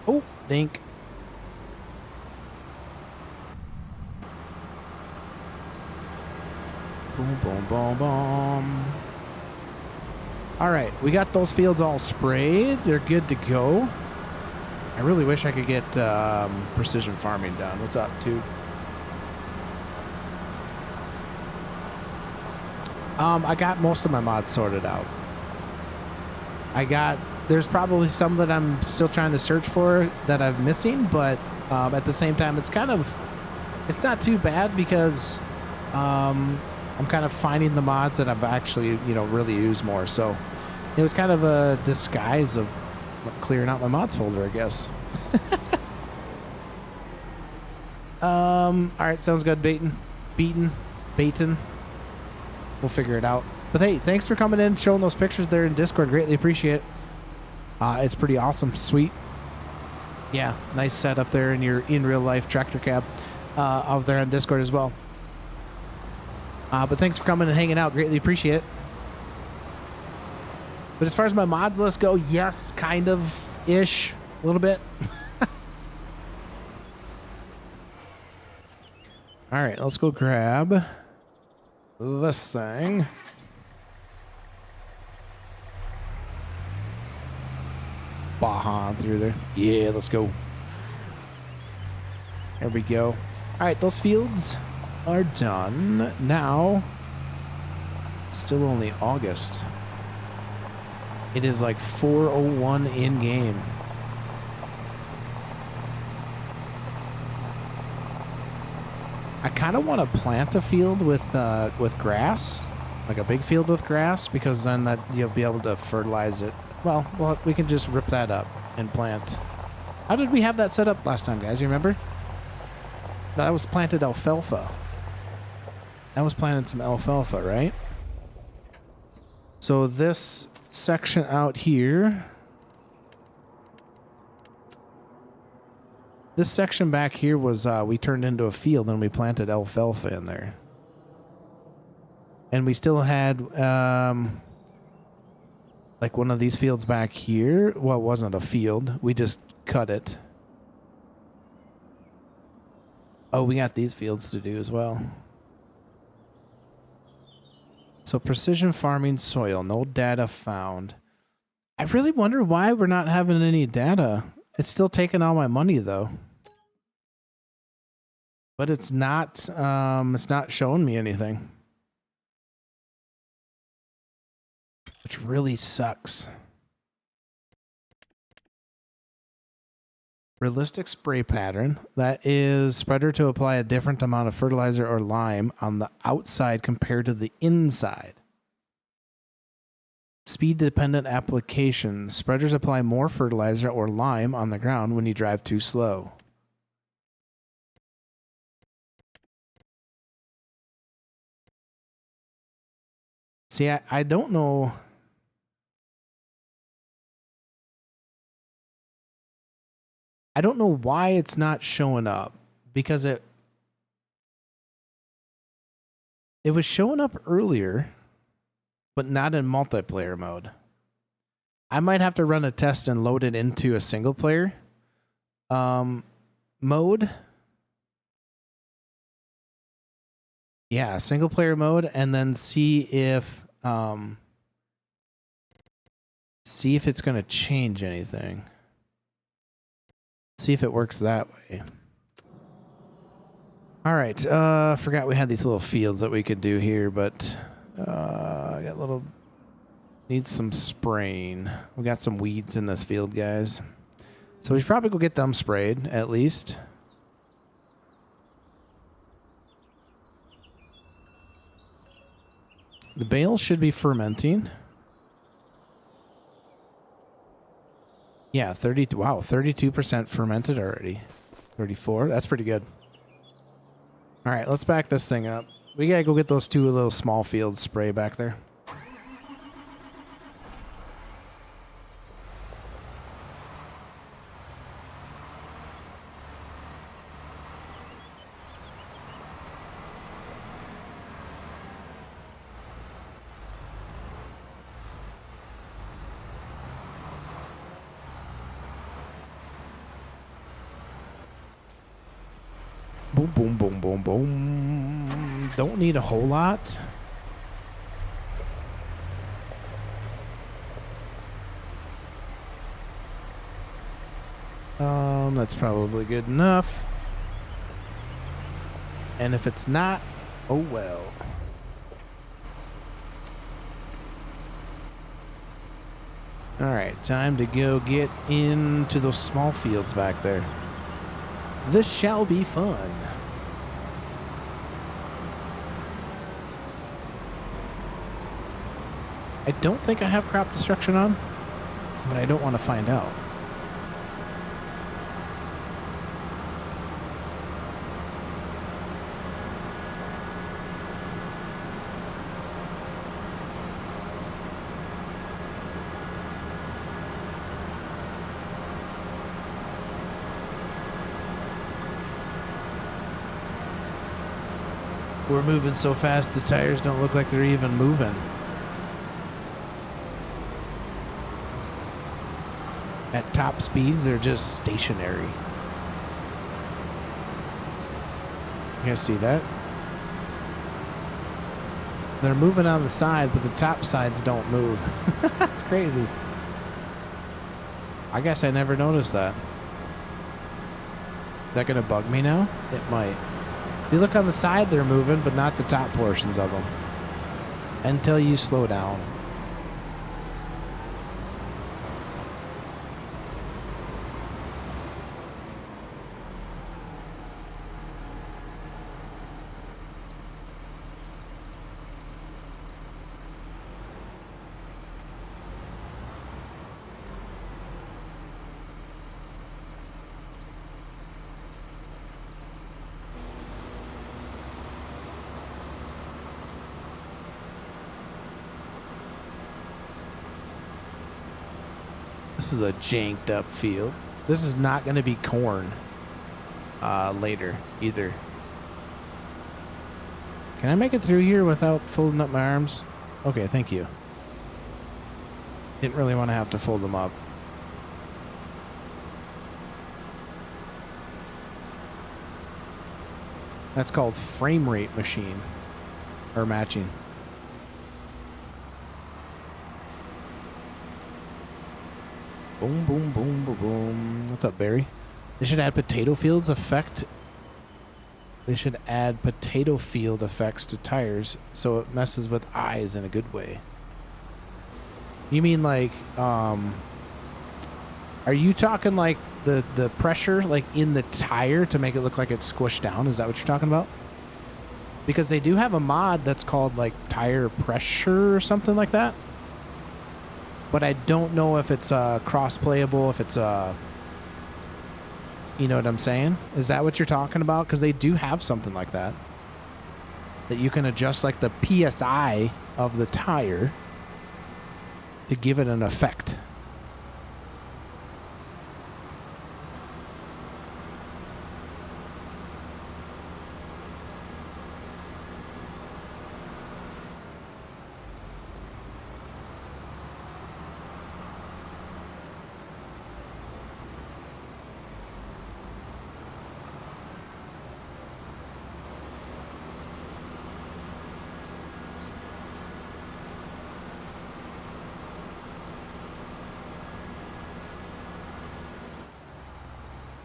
Speaker 1: Oh, dink. Boom, boom, boom, boom. All right, we got those fields all sprayed. They're good to go. I really wish I could get precision farming done. What's up, dude? I got most of my mods sorted out. There's probably some that I'm still trying to search for that I'm missing, but at the same time, it's not too bad because I'm kind of finding the mods that I've actually, really used more. So it was kind of a disguise of clearing out my mods folder, I guess. All right, sounds good. Baiting. We'll figure it out. But hey, thanks for coming in, showing those pictures there in Discord. Greatly appreciate it. It's pretty awesome. Sweet. Yeah, nice setup there in your in real life tractor cab out there on Discord as well. But thanks for coming and hanging out. Greatly appreciate it. But as far as my mods list go, yes, kind of ish, a little bit. All right, let's go grab this thing. Baja through there. Yeah, let's go. There we go. All right, those fields are done. Now, still only August. It is like 4:01 in game. I kind of want to plant a field with grass, like a big field with grass, because then that you'll be able to fertilize it. Well, we can just rip that up and plant. How did we have that set up last time, guys? You remember? That was planted alfalfa. That was planted some alfalfa, right? So this section out here, this section back here was we turned into a field and we planted alfalfa in there. And we still had like one of these fields back here. Well, it wasn't a field. We just cut it. Oh, we got these fields to do as well. So precision farming soil, no data found. I really wonder why we're not having any data. It's still taking all my money though. But it's not showing me anything. Which really sucks. Realistic spray pattern. That is spreader to apply a different amount of fertilizer or lime on the outside compared to the inside. Speed dependent application. Spreaders apply more fertilizer or lime on the ground when you drive too slow. See, I don't know. I don't know why it's not showing up, because it was showing up earlier, but not in multiplayer mode. I might have to run a test and load it into a single player mode. Yeah, single player mode, and then see if it's going to change anything. See if it works that way. All right, forgot we had these little fields that we could do here, but I got little Needs some spraying. We got some weeds in this field, guys. So we should probably go get them sprayed, at least. The bale should be fermenting. Yeah, 30. Wow, 32% fermented already. 34. That's pretty good. All right, let's back this thing up. We gotta go get those two little small fields spray back there. Boom, boom, boom, boom, boom. Don't need a whole lot. That's probably good enough. And if it's not, oh well. All right, time to go get into those small fields back there. This shall be fun. I don't think I have crop destruction on, but I don't want to find out. We're moving so fast the tires don't look like they're even moving. At top speeds, they're just stationary. You guys see that? They're moving on the side, but the top sides don't move. That's crazy. I guess I never noticed that. Is that going to bug me now? It might. If you look on the side, they're moving, but not the top portions of them. Until you slow down. This is a janked up field. This is not going to be corn later either. Can I make it through here without folding up my arms? Okay, thank you. Didn't really want to have to fold them up. That's called frame rate machine or matching. Boom, boom, boom, boom, boom. What's up, Barry? They should add potato fields effect. They should add potato field effects to tires so it messes with eyes in a good way. You mean like, are you talking like the pressure like in the tire to make it look like it's squished down? Is that what you're talking about? Because they do have a mod that's called like tire pressure or something like that. But I don't know if it's cross-playable, if it's you know what I'm saying? Is that what you're talking about? Because they do have something like that. That you can adjust like the PSI of the tire to give it an effect.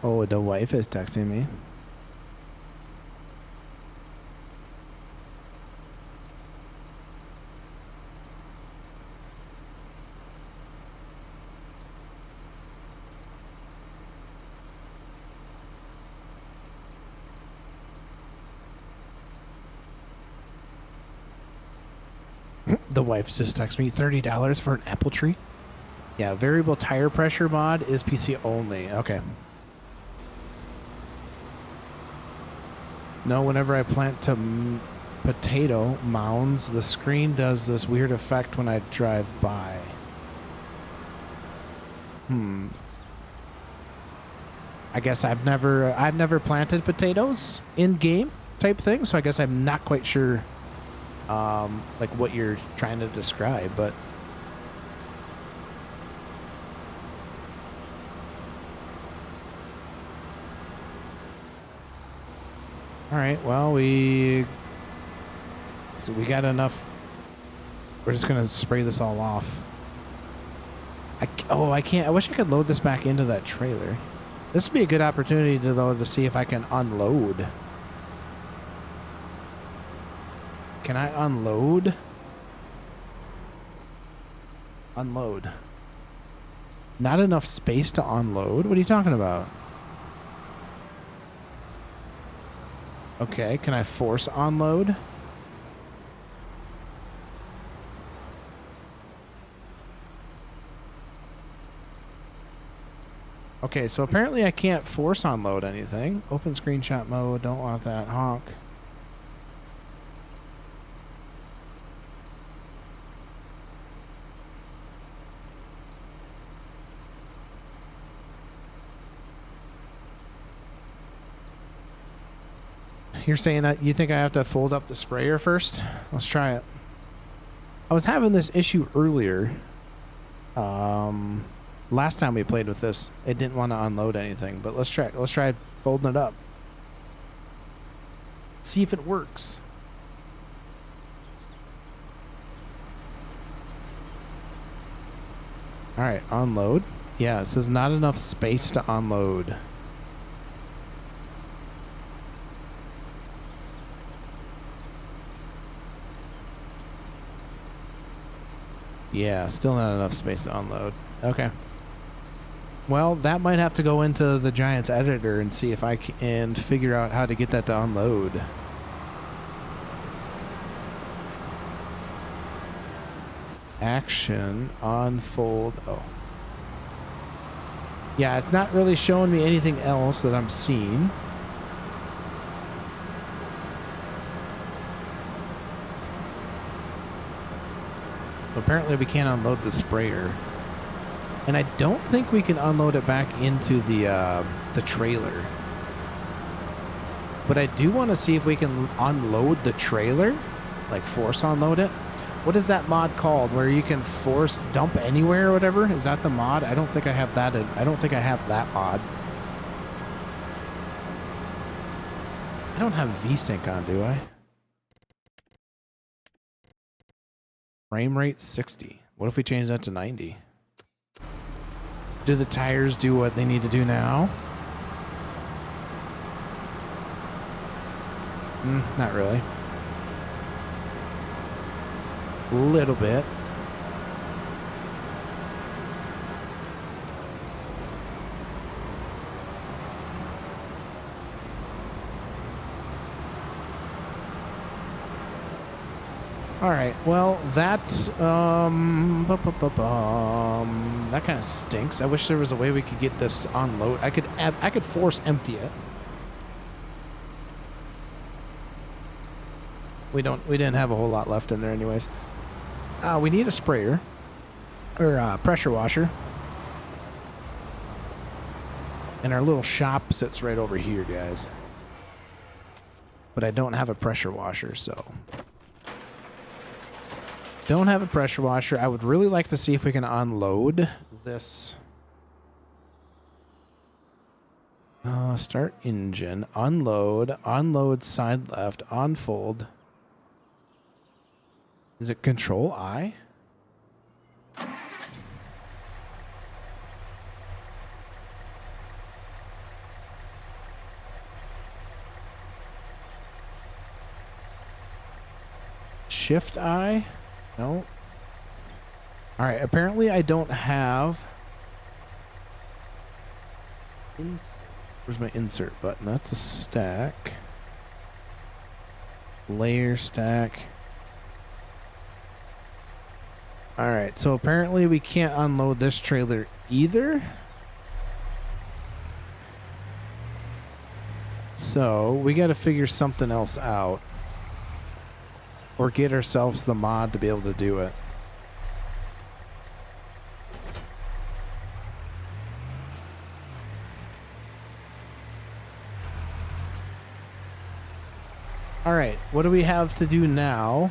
Speaker 1: Oh, the wife is texting me. The wife just texted me $30 for an apple tree. Yeah, variable tire pressure mod is PC only. Okay. No, whenever I plant potato mounds, the screen does this weird effect when I drive by. I guess I've never planted potatoes in game type thing, so I guess I'm not quite sure like what you're trying to describe, but all right, well, we got enough. We're just gonna spray this all off. I can't. I wish I could load this back into that trailer. This would be a good opportunity to see if I can unload. Can I unload? Unload. Not enough space to unload? What are you talking about? Okay, can I force unload? Okay, so apparently I can't force unload anything. Open screenshot mode, don't want that, honk. You're saying that you think I have to fold up the sprayer first? Let's try it. I was having this issue earlier. Last time we played with this, it didn't want to unload anything, but let's try folding it up. See if it works. All right, unload. Yeah, it says not enough space to unload. Yeah, still not enough space to unload. Okay. Well, that might have to go into the Giants editor and see if I can figure out how to get that to unload. Action, unfold. Oh. Yeah, it's not really showing me anything else that I'm seeing. Apparently we can't unload the sprayer. And I don't think we can unload it back into the trailer. But I do want to see if we can unload the trailer. Like force unload it. What is that mod called where you can force dump anywhere or whatever? Is that the mod? I don't think I have that. I don't think I have that mod. I don't have VSync on, do I? Frame rate 60. What if we change that to 90? Do the tires do what they need to do now? Not really. A little bit. All right. Well, that that kind of stinks. I wish there was a way we could get this unload. I could force empty it. We didn't have a whole lot left in there anyways. We need a sprayer or a pressure washer. And our little shop sits right over here, guys. But I don't have a pressure washer, so don't have a pressure washer. I would really like to see if we can unload this. Start engine, unload side left, unfold. Is it Control I? Shift I? No. All right, apparently I don't have... Where's my insert button? That's a stack. Layer stack. All right, so apparently we can't unload this trailer either. So we got to figure something else out. Or get ourselves the mod to be able to do it. All right, what do we have to do now?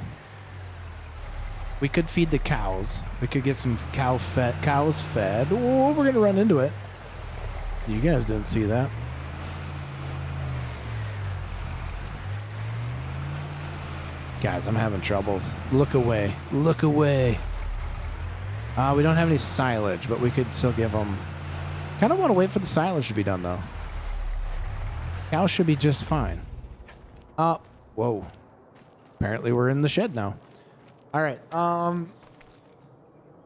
Speaker 1: We could feed the cows. We could get some cows fed. Oh, we're gonna run into it. You guys didn't see that. Guys, I'm having troubles. Look away. Look away. We don't have any silage, but we could still give them... Kind of want to wait for the silage to be done, though. Cows should be just fine. Whoa. Apparently we're in the shed now. All right.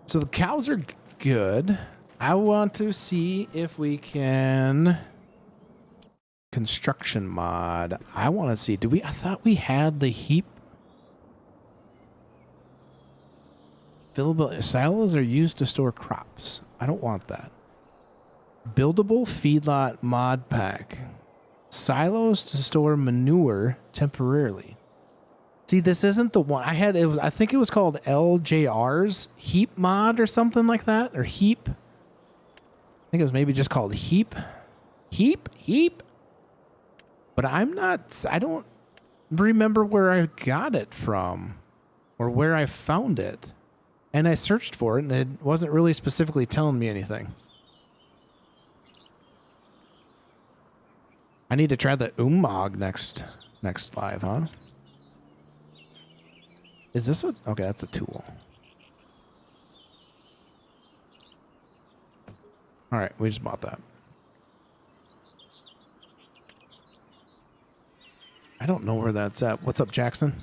Speaker 1: So the cows are good. I want to see if we can... Construction mod. I want to see... I thought we had the heap... Fillable silos are used to store crops. I don't want that. Buildable feedlot mod pack. Silos to store manure temporarily. See, this isn't the one I had. I think it was called LJR's heap mod or something like that, or heap. I think it was maybe just called heap. Heap. But I don't remember where I got it from or where I found it. And I searched for it, and it wasn't really specifically telling me anything. I need to try the Ummog next live, huh? Is this a... Okay, that's a tool. All right, we just bought that. I don't know where that's at. What's up, Jackson?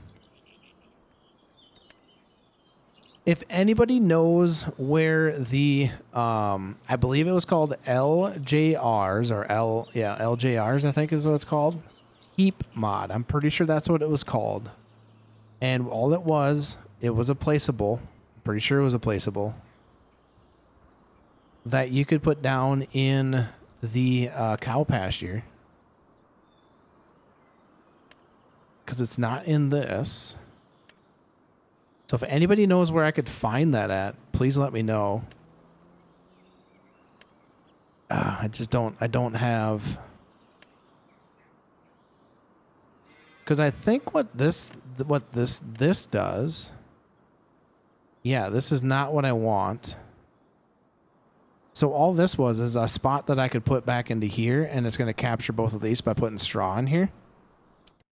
Speaker 1: If anybody knows where the, I believe it was called LJRs or LJRs, I think is what it's called. Heap mod. I'm pretty sure that's what it was called. And all it was a placeable. I'm pretty sure it was a placeable that you could put down in the cow pasture. Because it's not in this. So if anybody knows where I could find that at, please let me know. I don't have... Because I think what this does... Yeah, this is not what I want. So all this is a spot that I could put back into here, and it's going to capture both of these by putting straw in here.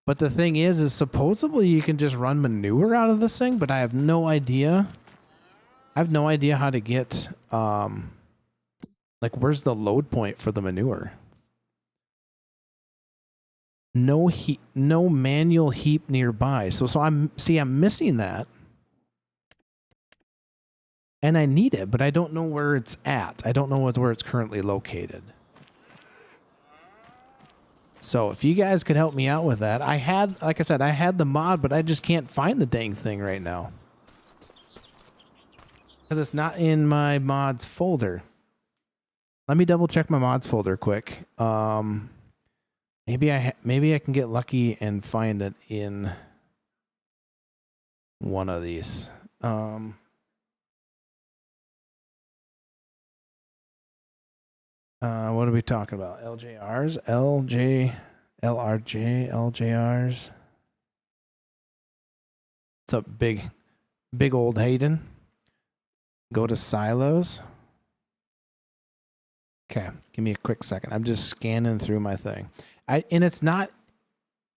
Speaker 1: But the thing is supposedly you can just run manure out of this thing, but I have no idea. I have no idea how to get, like, where's the load point for the manure? No manual heap nearby. So I'm missing that. And I need it, but I don't know where it's at. I don't know where it's currently located. So if you guys could help me out with that, like I said, I had the mod, but I just can't find the dang thing right now. Because it's not in my mods folder. Let me double check my mods folder quick. Maybe I can get lucky and find it in one of these. What are we talking about? LJRs? LJRs. What's up, big old Hayden? Go to silos. Okay, give me a quick second. I'm just scanning through my thing. It's not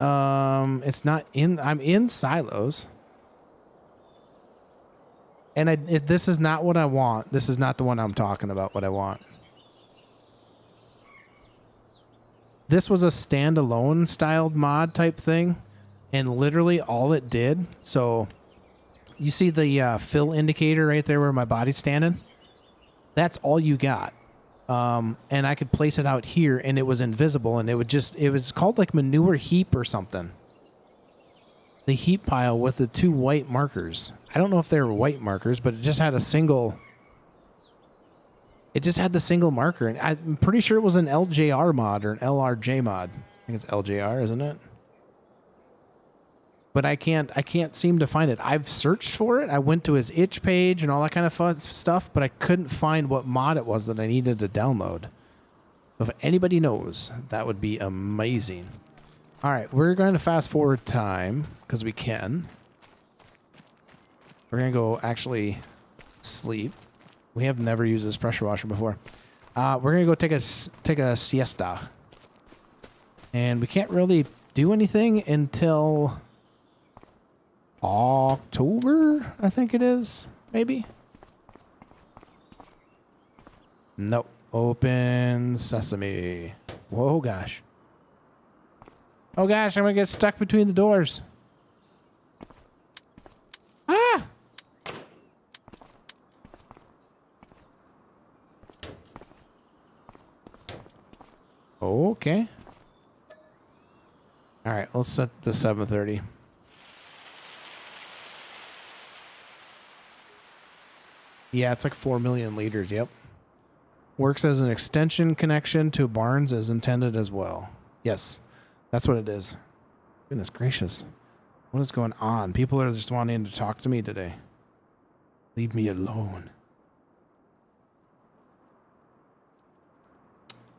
Speaker 1: I'm in silos. And this is not what I want. This is not the one I'm talking about, what I want. This was a standalone styled mod type thing, and literally all it did. So you see the fill indicator right there where my body's standing? That's all you got. And I could place it out here, and it was invisible, and it was called like manure heap or something. the heat pile with the 2 white markers. I don't know if they were white markers, but it just had a single... It just had the single marker, and I'm pretty sure it was an LJR mod or an LRJ mod. I think it's LJR, isn't it? But I can't seem to find it. I've searched for it. I went to his itch page and all that kind of fun stuff, but I couldn't find what mod it was that I needed to download. So if anybody knows, that would be amazing. All right, we're going to fast forward time because we can. We're going to go actually sleep. We have never used this pressure washer before. We're going to go take a siesta. And we can't really do anything until October, I think it is. Maybe. Nope. Open sesame. Whoa, gosh. Oh, gosh, I'm going to get stuck between the doors. Ah! Okay. All right, let's set to 7:30. Yeah, it's like 4 million liters. Yep. Works as an extension connection to barns as intended as well. Yes, that's what it is. Goodness gracious. What is going on? People are just wanting to talk to me today. Leave me alone.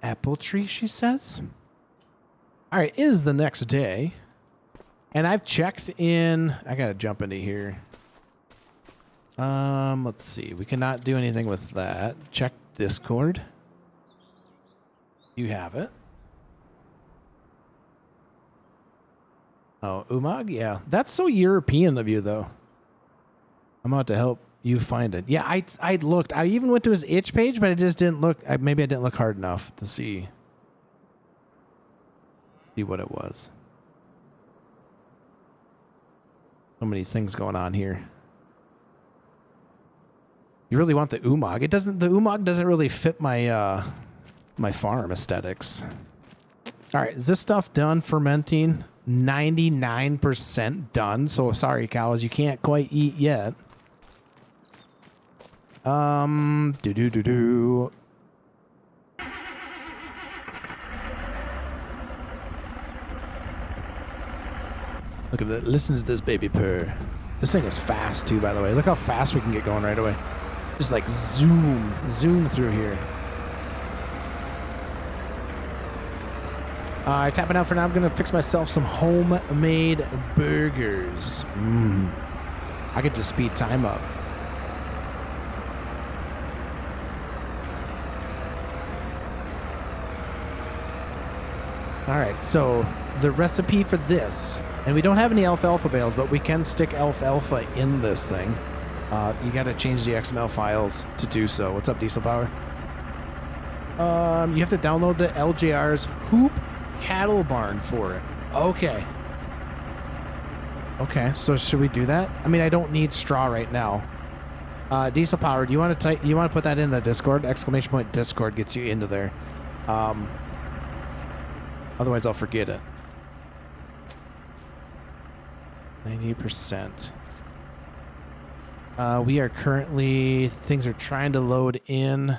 Speaker 1: Apple tree, she says. All right, it is the next day. And I've checked in. I got to jump into here. Let's see. We cannot do anything with that. Check Discord. You have it. Oh, Umag? Yeah. That's so European of you, though. I'm about to help you find it. Yeah, I looked. I even went to his itch page, but I just didn't look. Maybe I didn't look hard enough to see what it was. So many things going on here. You really want the Umag? It doesn't. The Umag doesn't really fit my my farm aesthetics. All right, is this stuff done fermenting? 99% done. So sorry, cows, you can't quite eat yet. Do. Look at it. Listen to this baby purr. This thing is fast too, by the way. Look how fast we can get going right away. Just like zoom through here. Tapping out for now. I'm gonna fix myself some homemade burgers. I get to speed time up. All right, so the recipe for this, and we don't have any alfalfa bales, but we can stick alfalfa in this thing. You got to change the XML files to do so. What's up, Diesel Power? You have to download the LJR's Hoop Cattle Barn for it. Okay. Okay, so should we do that? I mean, I don't need straw right now. Diesel Power, do you want to put that in the Discord? Exclamation point Discord gets you into there. Otherwise, I'll forget it. 90%. We are currently... Things are trying to load in.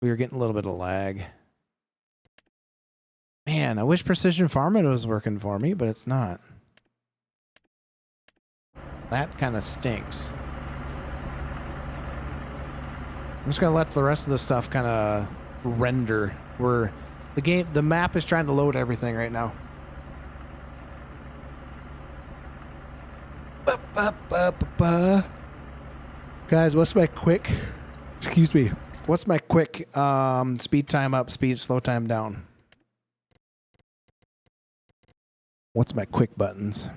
Speaker 1: We are getting a little bit of lag. Man, I wish Precision Farming was working for me, but it's not. That kind of stinks. I'm just going to let the rest of the stuff kind of render. The map is trying to load everything right now. Guys, what's my quick speed time up, slow time down? What's my quick buttons?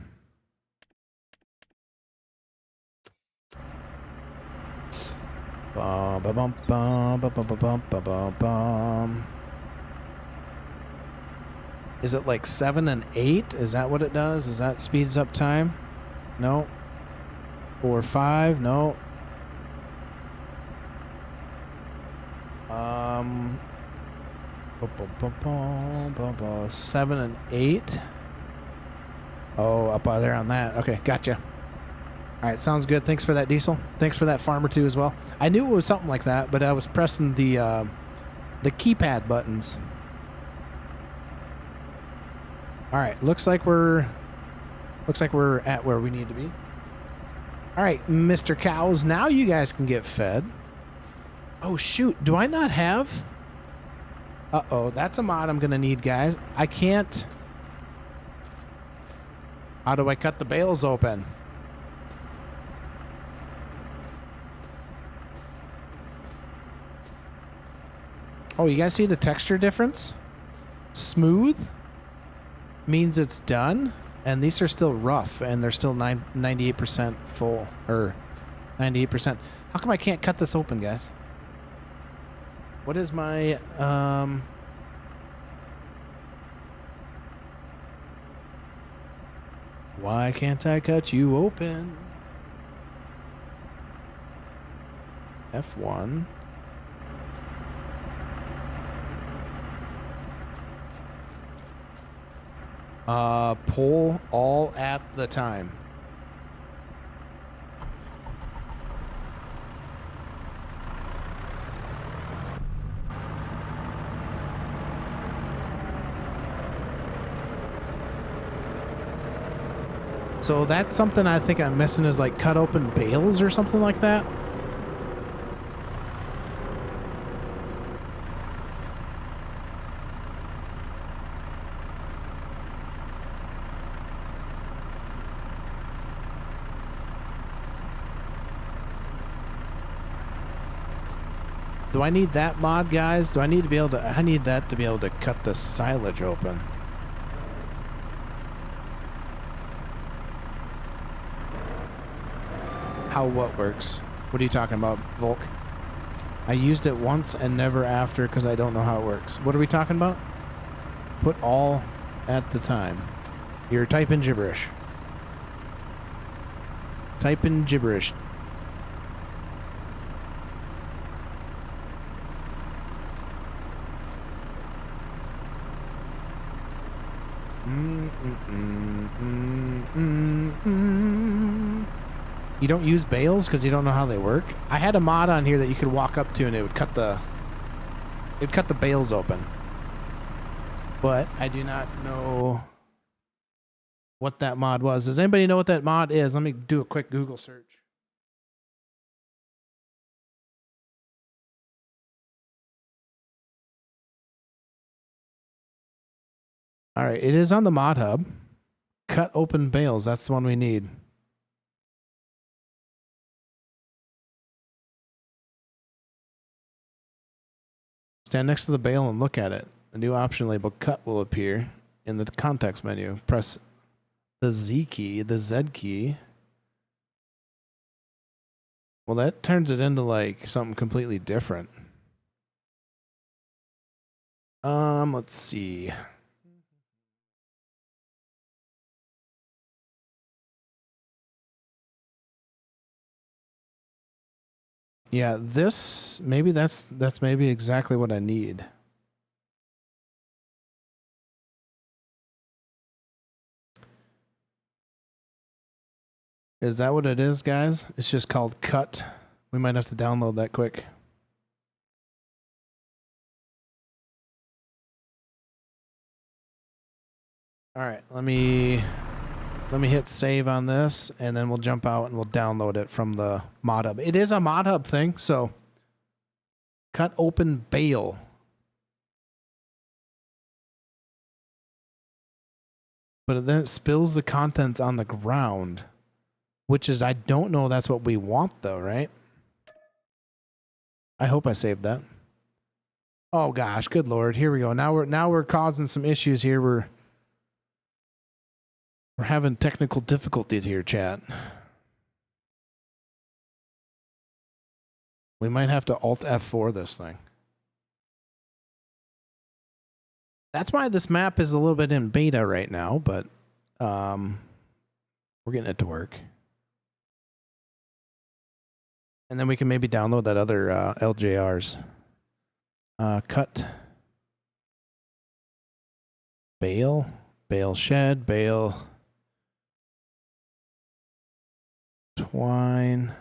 Speaker 1: Is it like 7 and 8? Is that what it does? Is that speeds up time? No. 4, 5? No. 7 and 8. Oh, up there on that. Okay, gotcha. All right, sounds good. Thanks for that, Diesel. Thanks for that, Farmer, too, as well. I knew it was something like that, but I was pressing the keypad buttons. All right, looks like we're at where we need to be. All right, Mr. Cows, now you guys can get fed. Oh, shoot. Do I not have... Uh-oh, that's a mod I'm going to need, guys. I can't... How do I cut the bales open? Oh, you guys see the texture difference? Smooth means it's done, and these are still rough, and they're still 98% full, or 98%. How come I can't cut this open, guys? What is my, Why can't I cut you open? F1. Pull all at the time. So that's something I think I'm missing is like cut open bales or something like that. Do I need that mod, guys? Do I need to be able to... I need that to be able to cut the silage open. How what works? What are you talking about, Volk? I used it once and never after because I don't know how it works. What are we talking about? Put all at the time. You're typing gibberish. Typing gibberish. You don't use bales because you don't know how they work? I had a mod on here that you could walk up to and it would cut the bales open. But I do not know what that mod was. Does anybody know what that mod is? Let me do a quick Google search. All right, it is on the mod hub. Cut open bales. That's the one we need. Stand next to the bale and look at it. A new option labeled cut will appear in the context menu. Press the Z key, the Z key. Well, that turns it into like something completely different. Let's see. Yeah, this maybe that's maybe exactly what I need. Is that what it is, guys? It's just called cut. We might have to download that quick. All right, let me hit save on this, and then we'll jump out and we'll download it from the mod hub. It is a mod hub thing, so cut open bale. But then it spills the contents on the ground, which is, I don't know that's what we want though, right? I hope I saved that. Oh gosh, good Lord. Here we go. Now we're causing some issues here. We're having technical difficulties here, chat. We might have to Alt F4 this thing. That's why this map is a little bit in beta right now, but we're getting it to work. And then we can maybe download that other LJRs. Cut. Bale. Bale shed. Bale. twine.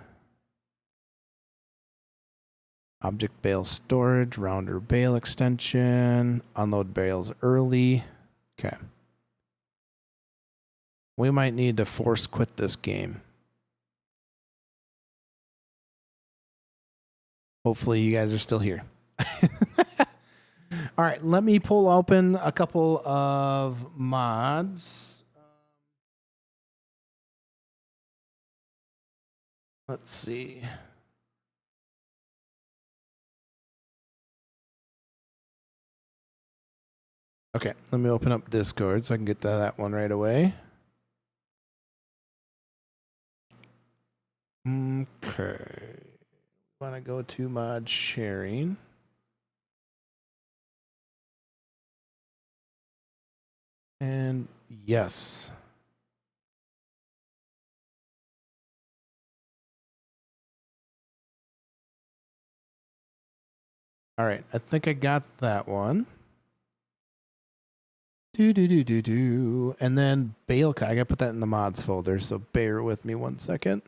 Speaker 1: Object bale storage, rounder bale extension, unload bales early. Okay. We might need to force quit this game. Hopefully you guys are still here. All right, let me pull open a couple of mods. Let's see. Okay, let me open up Discord so I can get to that one right away. Okay. Want to go to mod sharing. And yes. All right, I think I got that one. And then bale cut. I gotta put that in the mods folder, so bear with me 1 second.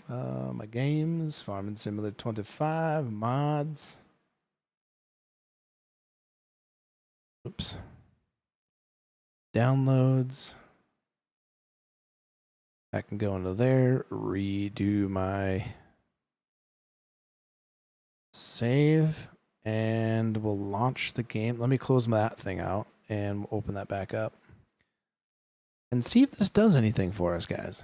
Speaker 1: My games, Farming Simulator 25, mods. Oops. Downloads. I can go into there, redo my save, and we'll launch the game. Let me close that thing out and open that back up and see if this does anything for us, guys.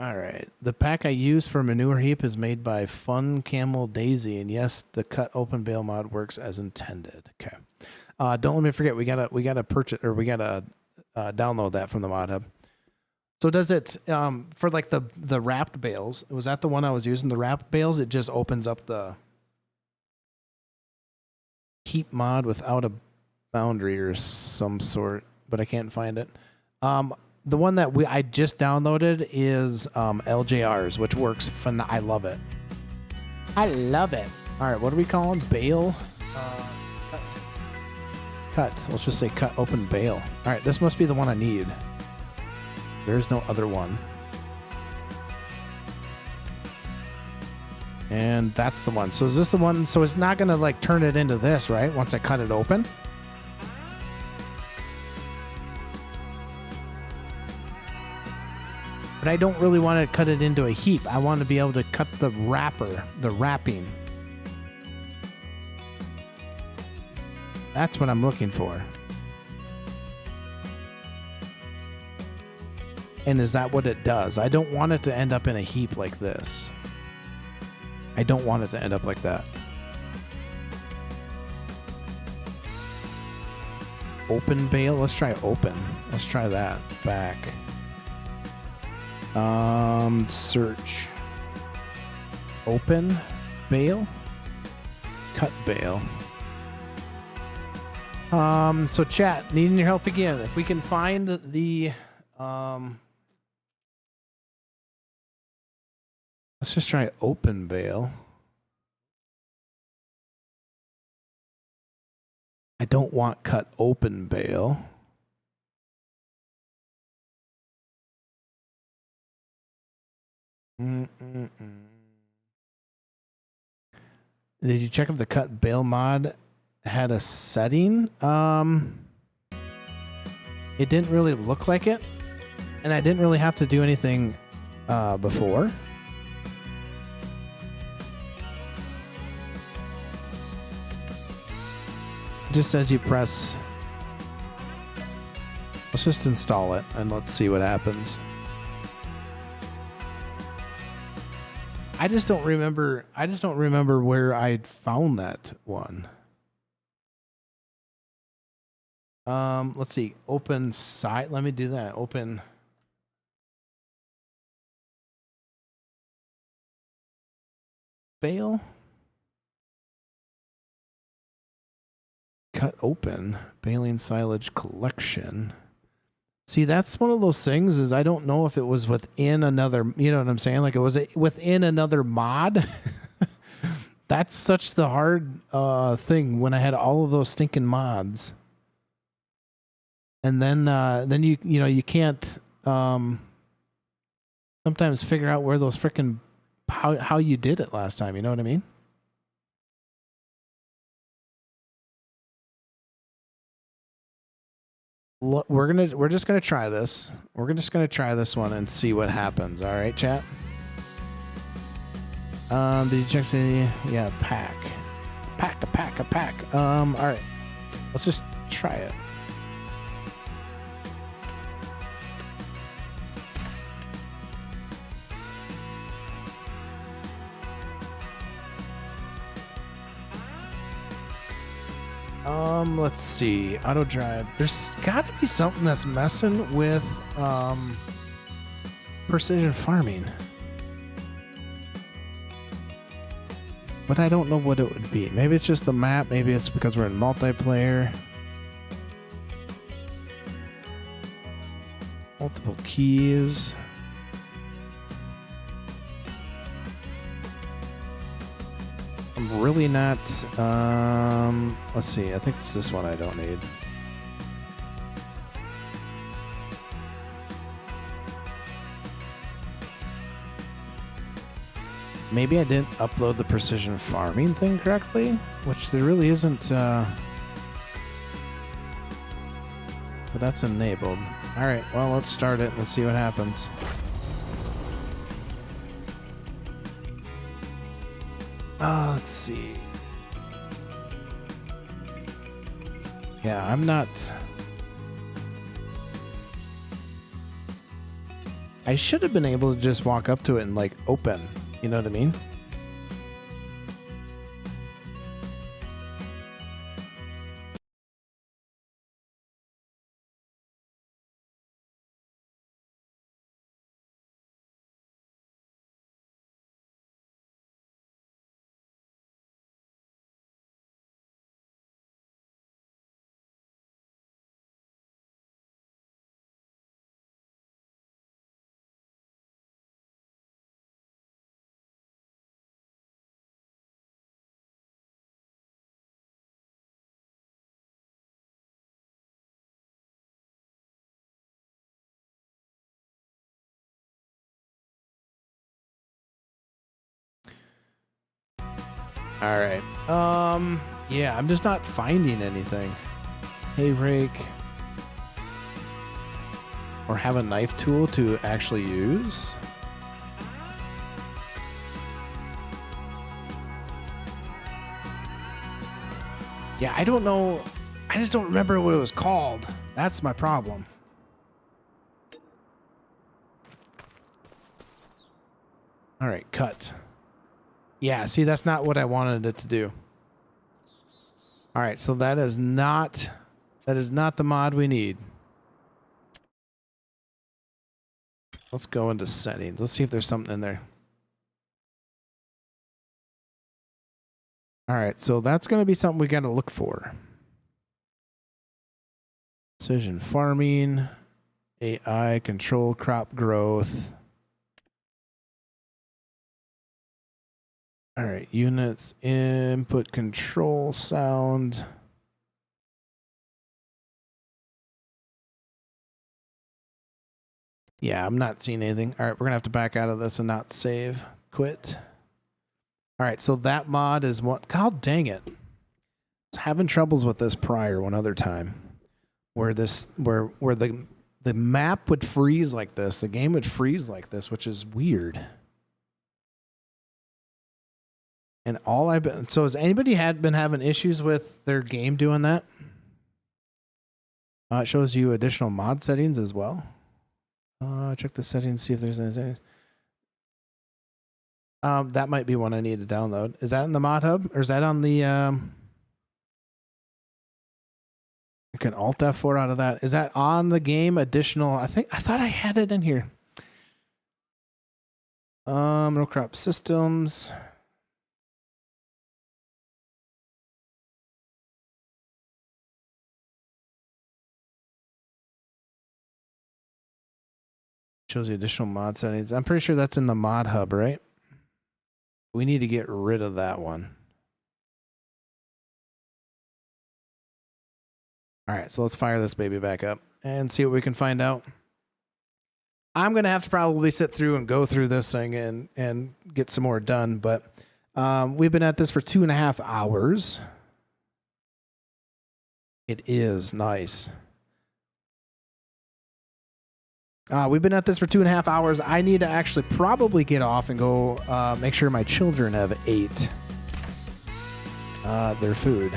Speaker 1: All right. The pack I use for manure heap is made by Fun Camel Daisy, and yes, the cut open bale mod works as intended. Okay. Don't let me forget. We gotta purchase, or we gotta download that from the mod hub. So does it for like the wrapped bales? Was that the one I was using? The wrapped bales. It just opens up the heap mod without a boundary or some sort, but I can't find it. The one that I just downloaded is LJR's, which works. I love it. I love it. All right, what do we call them? Bale? Cut. Let's just say cut open bale. All right, this must be the one I need. There's no other one. And that's the one. So is this the one? So it's not going to like turn it into this, right? Once I cut it open? But I don't really want to cut it into a heap. I want to be able to cut the wrapping. That's what I'm looking for. And is that what it does? I don't want it to end up in a heap like this. I don't want it to end up like that. Open bale? Let's try open. Let's try that. Back. Search. Open bale. Cut bale. So chat, needing your help again. If we can find the let's just try open bale. I don't want cut open bale. Did you check if the cut bale mod had a setting? It didn't really look like it, and I didn't really have to do anything before. It just says you press. Let's just install it and let's see what happens. I just don't remember where I'd found that one. Let's see. Open site. Let me do that. Open. Bale. Cut open. Baling silage collection. See, that's one of those things is I don't know if it was within another, you know what I'm saying? Like it was within another mod. That's such the hard thing when I had all of those stinking mods. And then you can't sometimes figure out where those freaking how you did it last time, you know what I mean? We're just gonna try this. We're just gonna try this one and see what happens. All right, chat. Did you check the pack? A pack. All right. Let's just try it. Let's see. Auto drive. There's got to be something that's messing with precision farming. But I don't know what it would be. Maybe it's just the map. Maybe it's because we're in multiplayer. Multiple keys. I'm really not... let's see. I think it's this one I don't need. Maybe I didn't upload the precision farming thing correctly, which there really isn't, but that's enabled. All right, well, let's start it. Let's see what happens. Let's see. Yeah, I'm not... I should have been able to just walk up to it and, like, open. You know what I mean? All right. Yeah, I'm just not finding anything. Hay rake. Or have a knife tool to actually use. Yeah, I don't know. I just don't remember what it was called. That's my problem. All right, cut. Yeah, see, that's not what I wanted it to do. All right, so that is not the mod we need. Let's go into settings. Let's see if there's something in there. All right, so that's going to be something we got to look for. Precision farming, AI, control crop growth. All right, units, input control sound. Yeah, I'm not seeing anything. All right, we're going to have to back out of this and not save. Quit. All right, so that mod is what... God dang it. I was having troubles with this prior one other time. Where the map would freeze like this. The game would freeze like this, which is weird. And all I've been... So has anybody been having issues with their game doing that? It shows you additional mod settings as well. Check the settings, see if there's any settings. That might be one I need to download. Is that in the mod hub? Or is that on the... I can Alt F4 out of that. Is that on the game additional? I thought I had it in here. No crop systems. Shows you additional mod settings. I'm pretty sure that's in the mod hub, right? We need to get rid of that one. All right, so let's fire this baby back up and see what we can find out. I'm going to have to probably sit through and go through this thing and get some more done, but we've been at this for 2.5 hours. It is nice. We've been at this for 2.5 hours. I need to actually probably get off and go make sure my children have ate their food.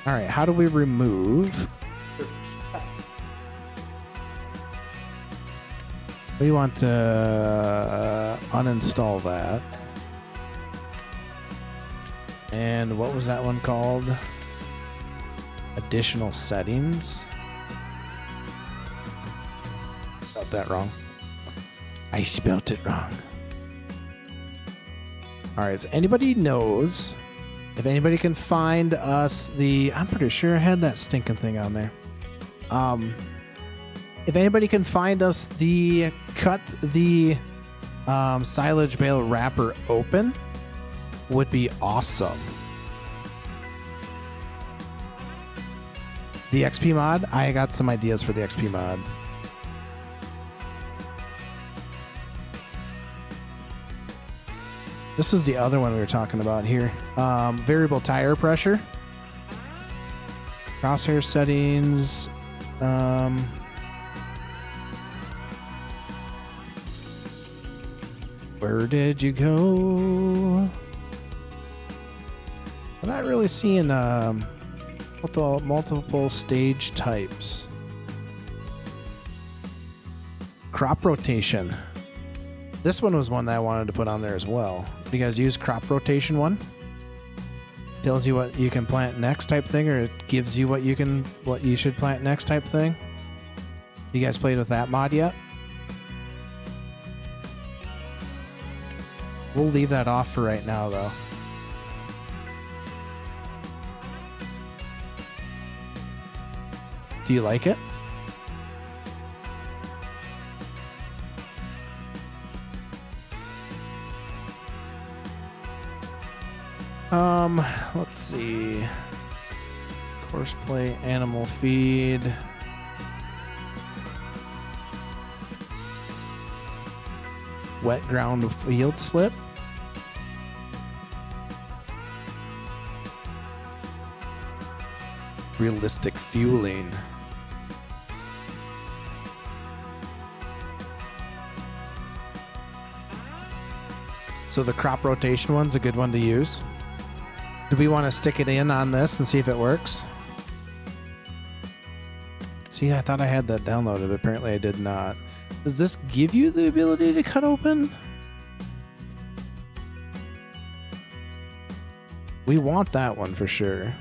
Speaker 1: All right, how do we remove? We want to uninstall that. And what was that one called? Additional settings. Spelled that wrong. I spelled it wrong. All right, so anybody knows if anybody can find us I'm pretty sure I had that stinking thing on there. If anybody can find us cut the silage bale wrapper open, would be awesome. The XP mod, I got some ideas for the XP mod. This is the other one we were talking about here. Variable tire pressure. Crosshair settings. Where did you go? I'm not really seeing multiple stage types. Crop rotation. This one was one that I wanted to put on there as well. You guys use crop rotation one? Tells you what you can plant next type thing, or it gives you what you should plant next type thing. You guys played with that mod yet? We'll leave that off for right now, though. Do you like it? Let's see. Course play, animal feed. Wet ground field slip. Realistic fueling. So the crop rotation one's a good one to use. Do we want to stick it in on this and see if it works? See, I thought I had that downloaded, but apparently I did not. Does this give you the ability to cut open? We want that one for sure.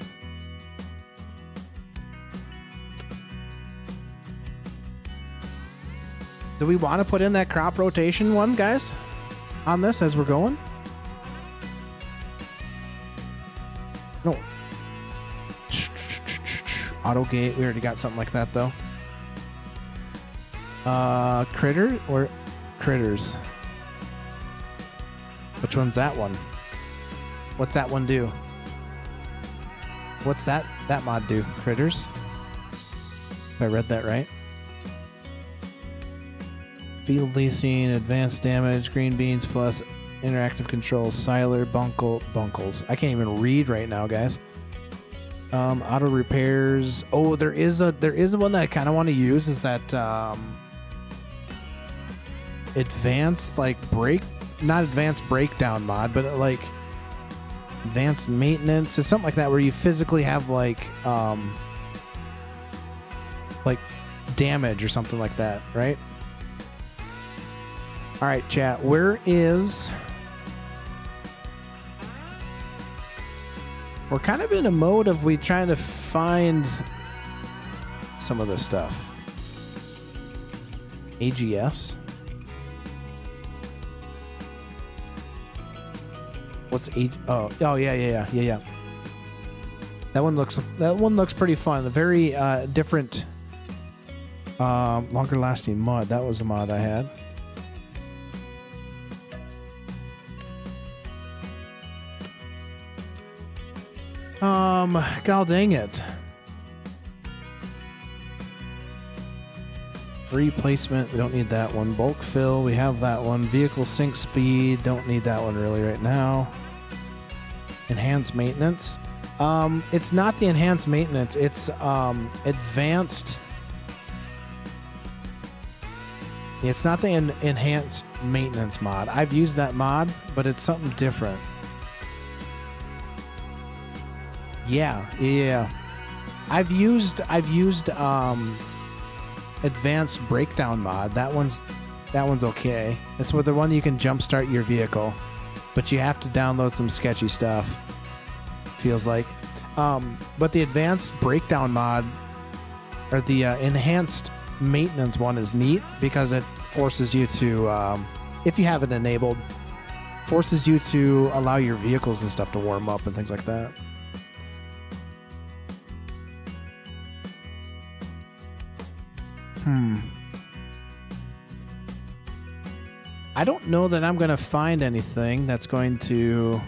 Speaker 1: Do we want to put in that crop rotation one, guys? On this as we're going? No. Auto gate. We already got something like that though. Critter or critters? Which one's that one? What's that one do? What's that mod do? Critters? If I read that right. Field leasing, advanced damage, green beans plus interactive controls, siler, bunkles. I can't even read right now, guys. Auto repairs. Oh, there is one that I kind of want to use. Is that advanced not advanced breakdown mod, but like advanced maintenance. It's something like that where you physically have like damage or something like that, right? All right, chat. We're kind of in a mode of trying to find some of this stuff. AGS. What's Oh yeah. That one looks pretty fun. A very different, longer lasting mod. That was the mod I had. God dang it. Free placement, we don't need that one. Bulk fill, we have that one. Vehicle sync speed, don't need that one really right now. Enhanced maintenance. It's not the enhanced maintenance, it's advanced. It's not the enhanced maintenance mod. I've used that mod, but it's something different. Yeah. I've used advanced breakdown mod. That one's okay. It's with the one you can jumpstart your vehicle, but you have to download some sketchy stuff. Feels like, but the advanced breakdown mod or the enhanced maintenance one is neat because it forces you to, if you have it enabled, forces you to allow your vehicles and stuff to warm up and things like that. I don't know that I'm going to find anything that's going to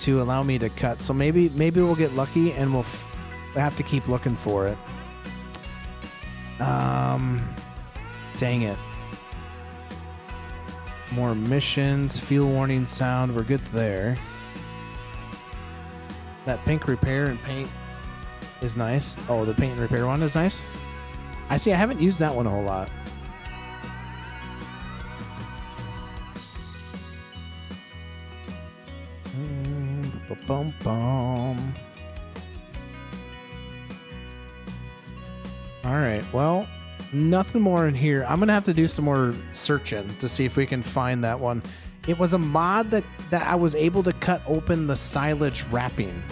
Speaker 1: allow me to cut. So maybe we'll get lucky and we'll have to keep looking for it. Dang it. More missions, fuel warning sound. We're good there. That pink repair and paint is nice. Oh, the paint and repair one is nice. I see. I haven't used that one a whole lot. All right. Well, nothing more in here. I'm gonna have to do some more searching to see if we can find that one. It was a mod that I was able to cut open the silage wrapping.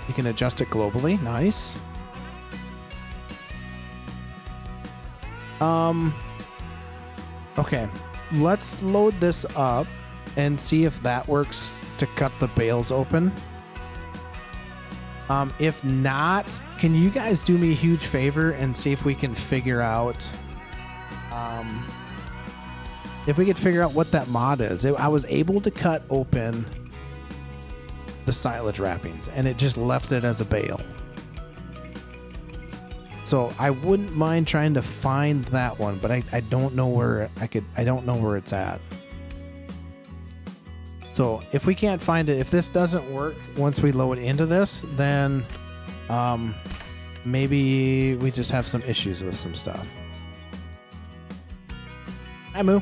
Speaker 1: You can adjust it globally. Nice. Okay. Let's load this up and see if that works to cut the bales open. If not, can you guys do me a huge favor and see if we can figure out what that mod is? I was able to cut open the silage wrappings and it just left it as a bale. So I wouldn't mind trying to find that one, but I don't know where I don't know where it's at. So if we can't find it, if this doesn't work once we load into this, then maybe we just have some issues with some stuff. Hi, Moo.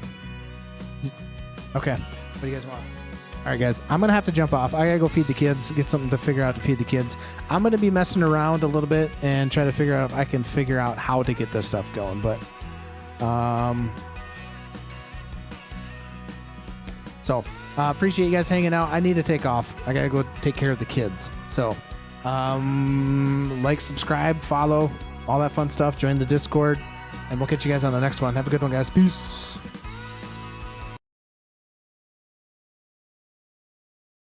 Speaker 1: Okay. What do you guys want? All right, guys. I'm going to have to jump off. I got to go feed the kids, get something to figure out to feed the kids. I'm going to be messing around a little bit and try to figure out if I can figure out how to get this stuff going. But, appreciate you guys hanging out. I need to take off. I got to go take care of the kids. So, like, subscribe, follow, all that fun stuff. Join the Discord, and we'll catch you guys on the next one. Have a good one, guys. Peace.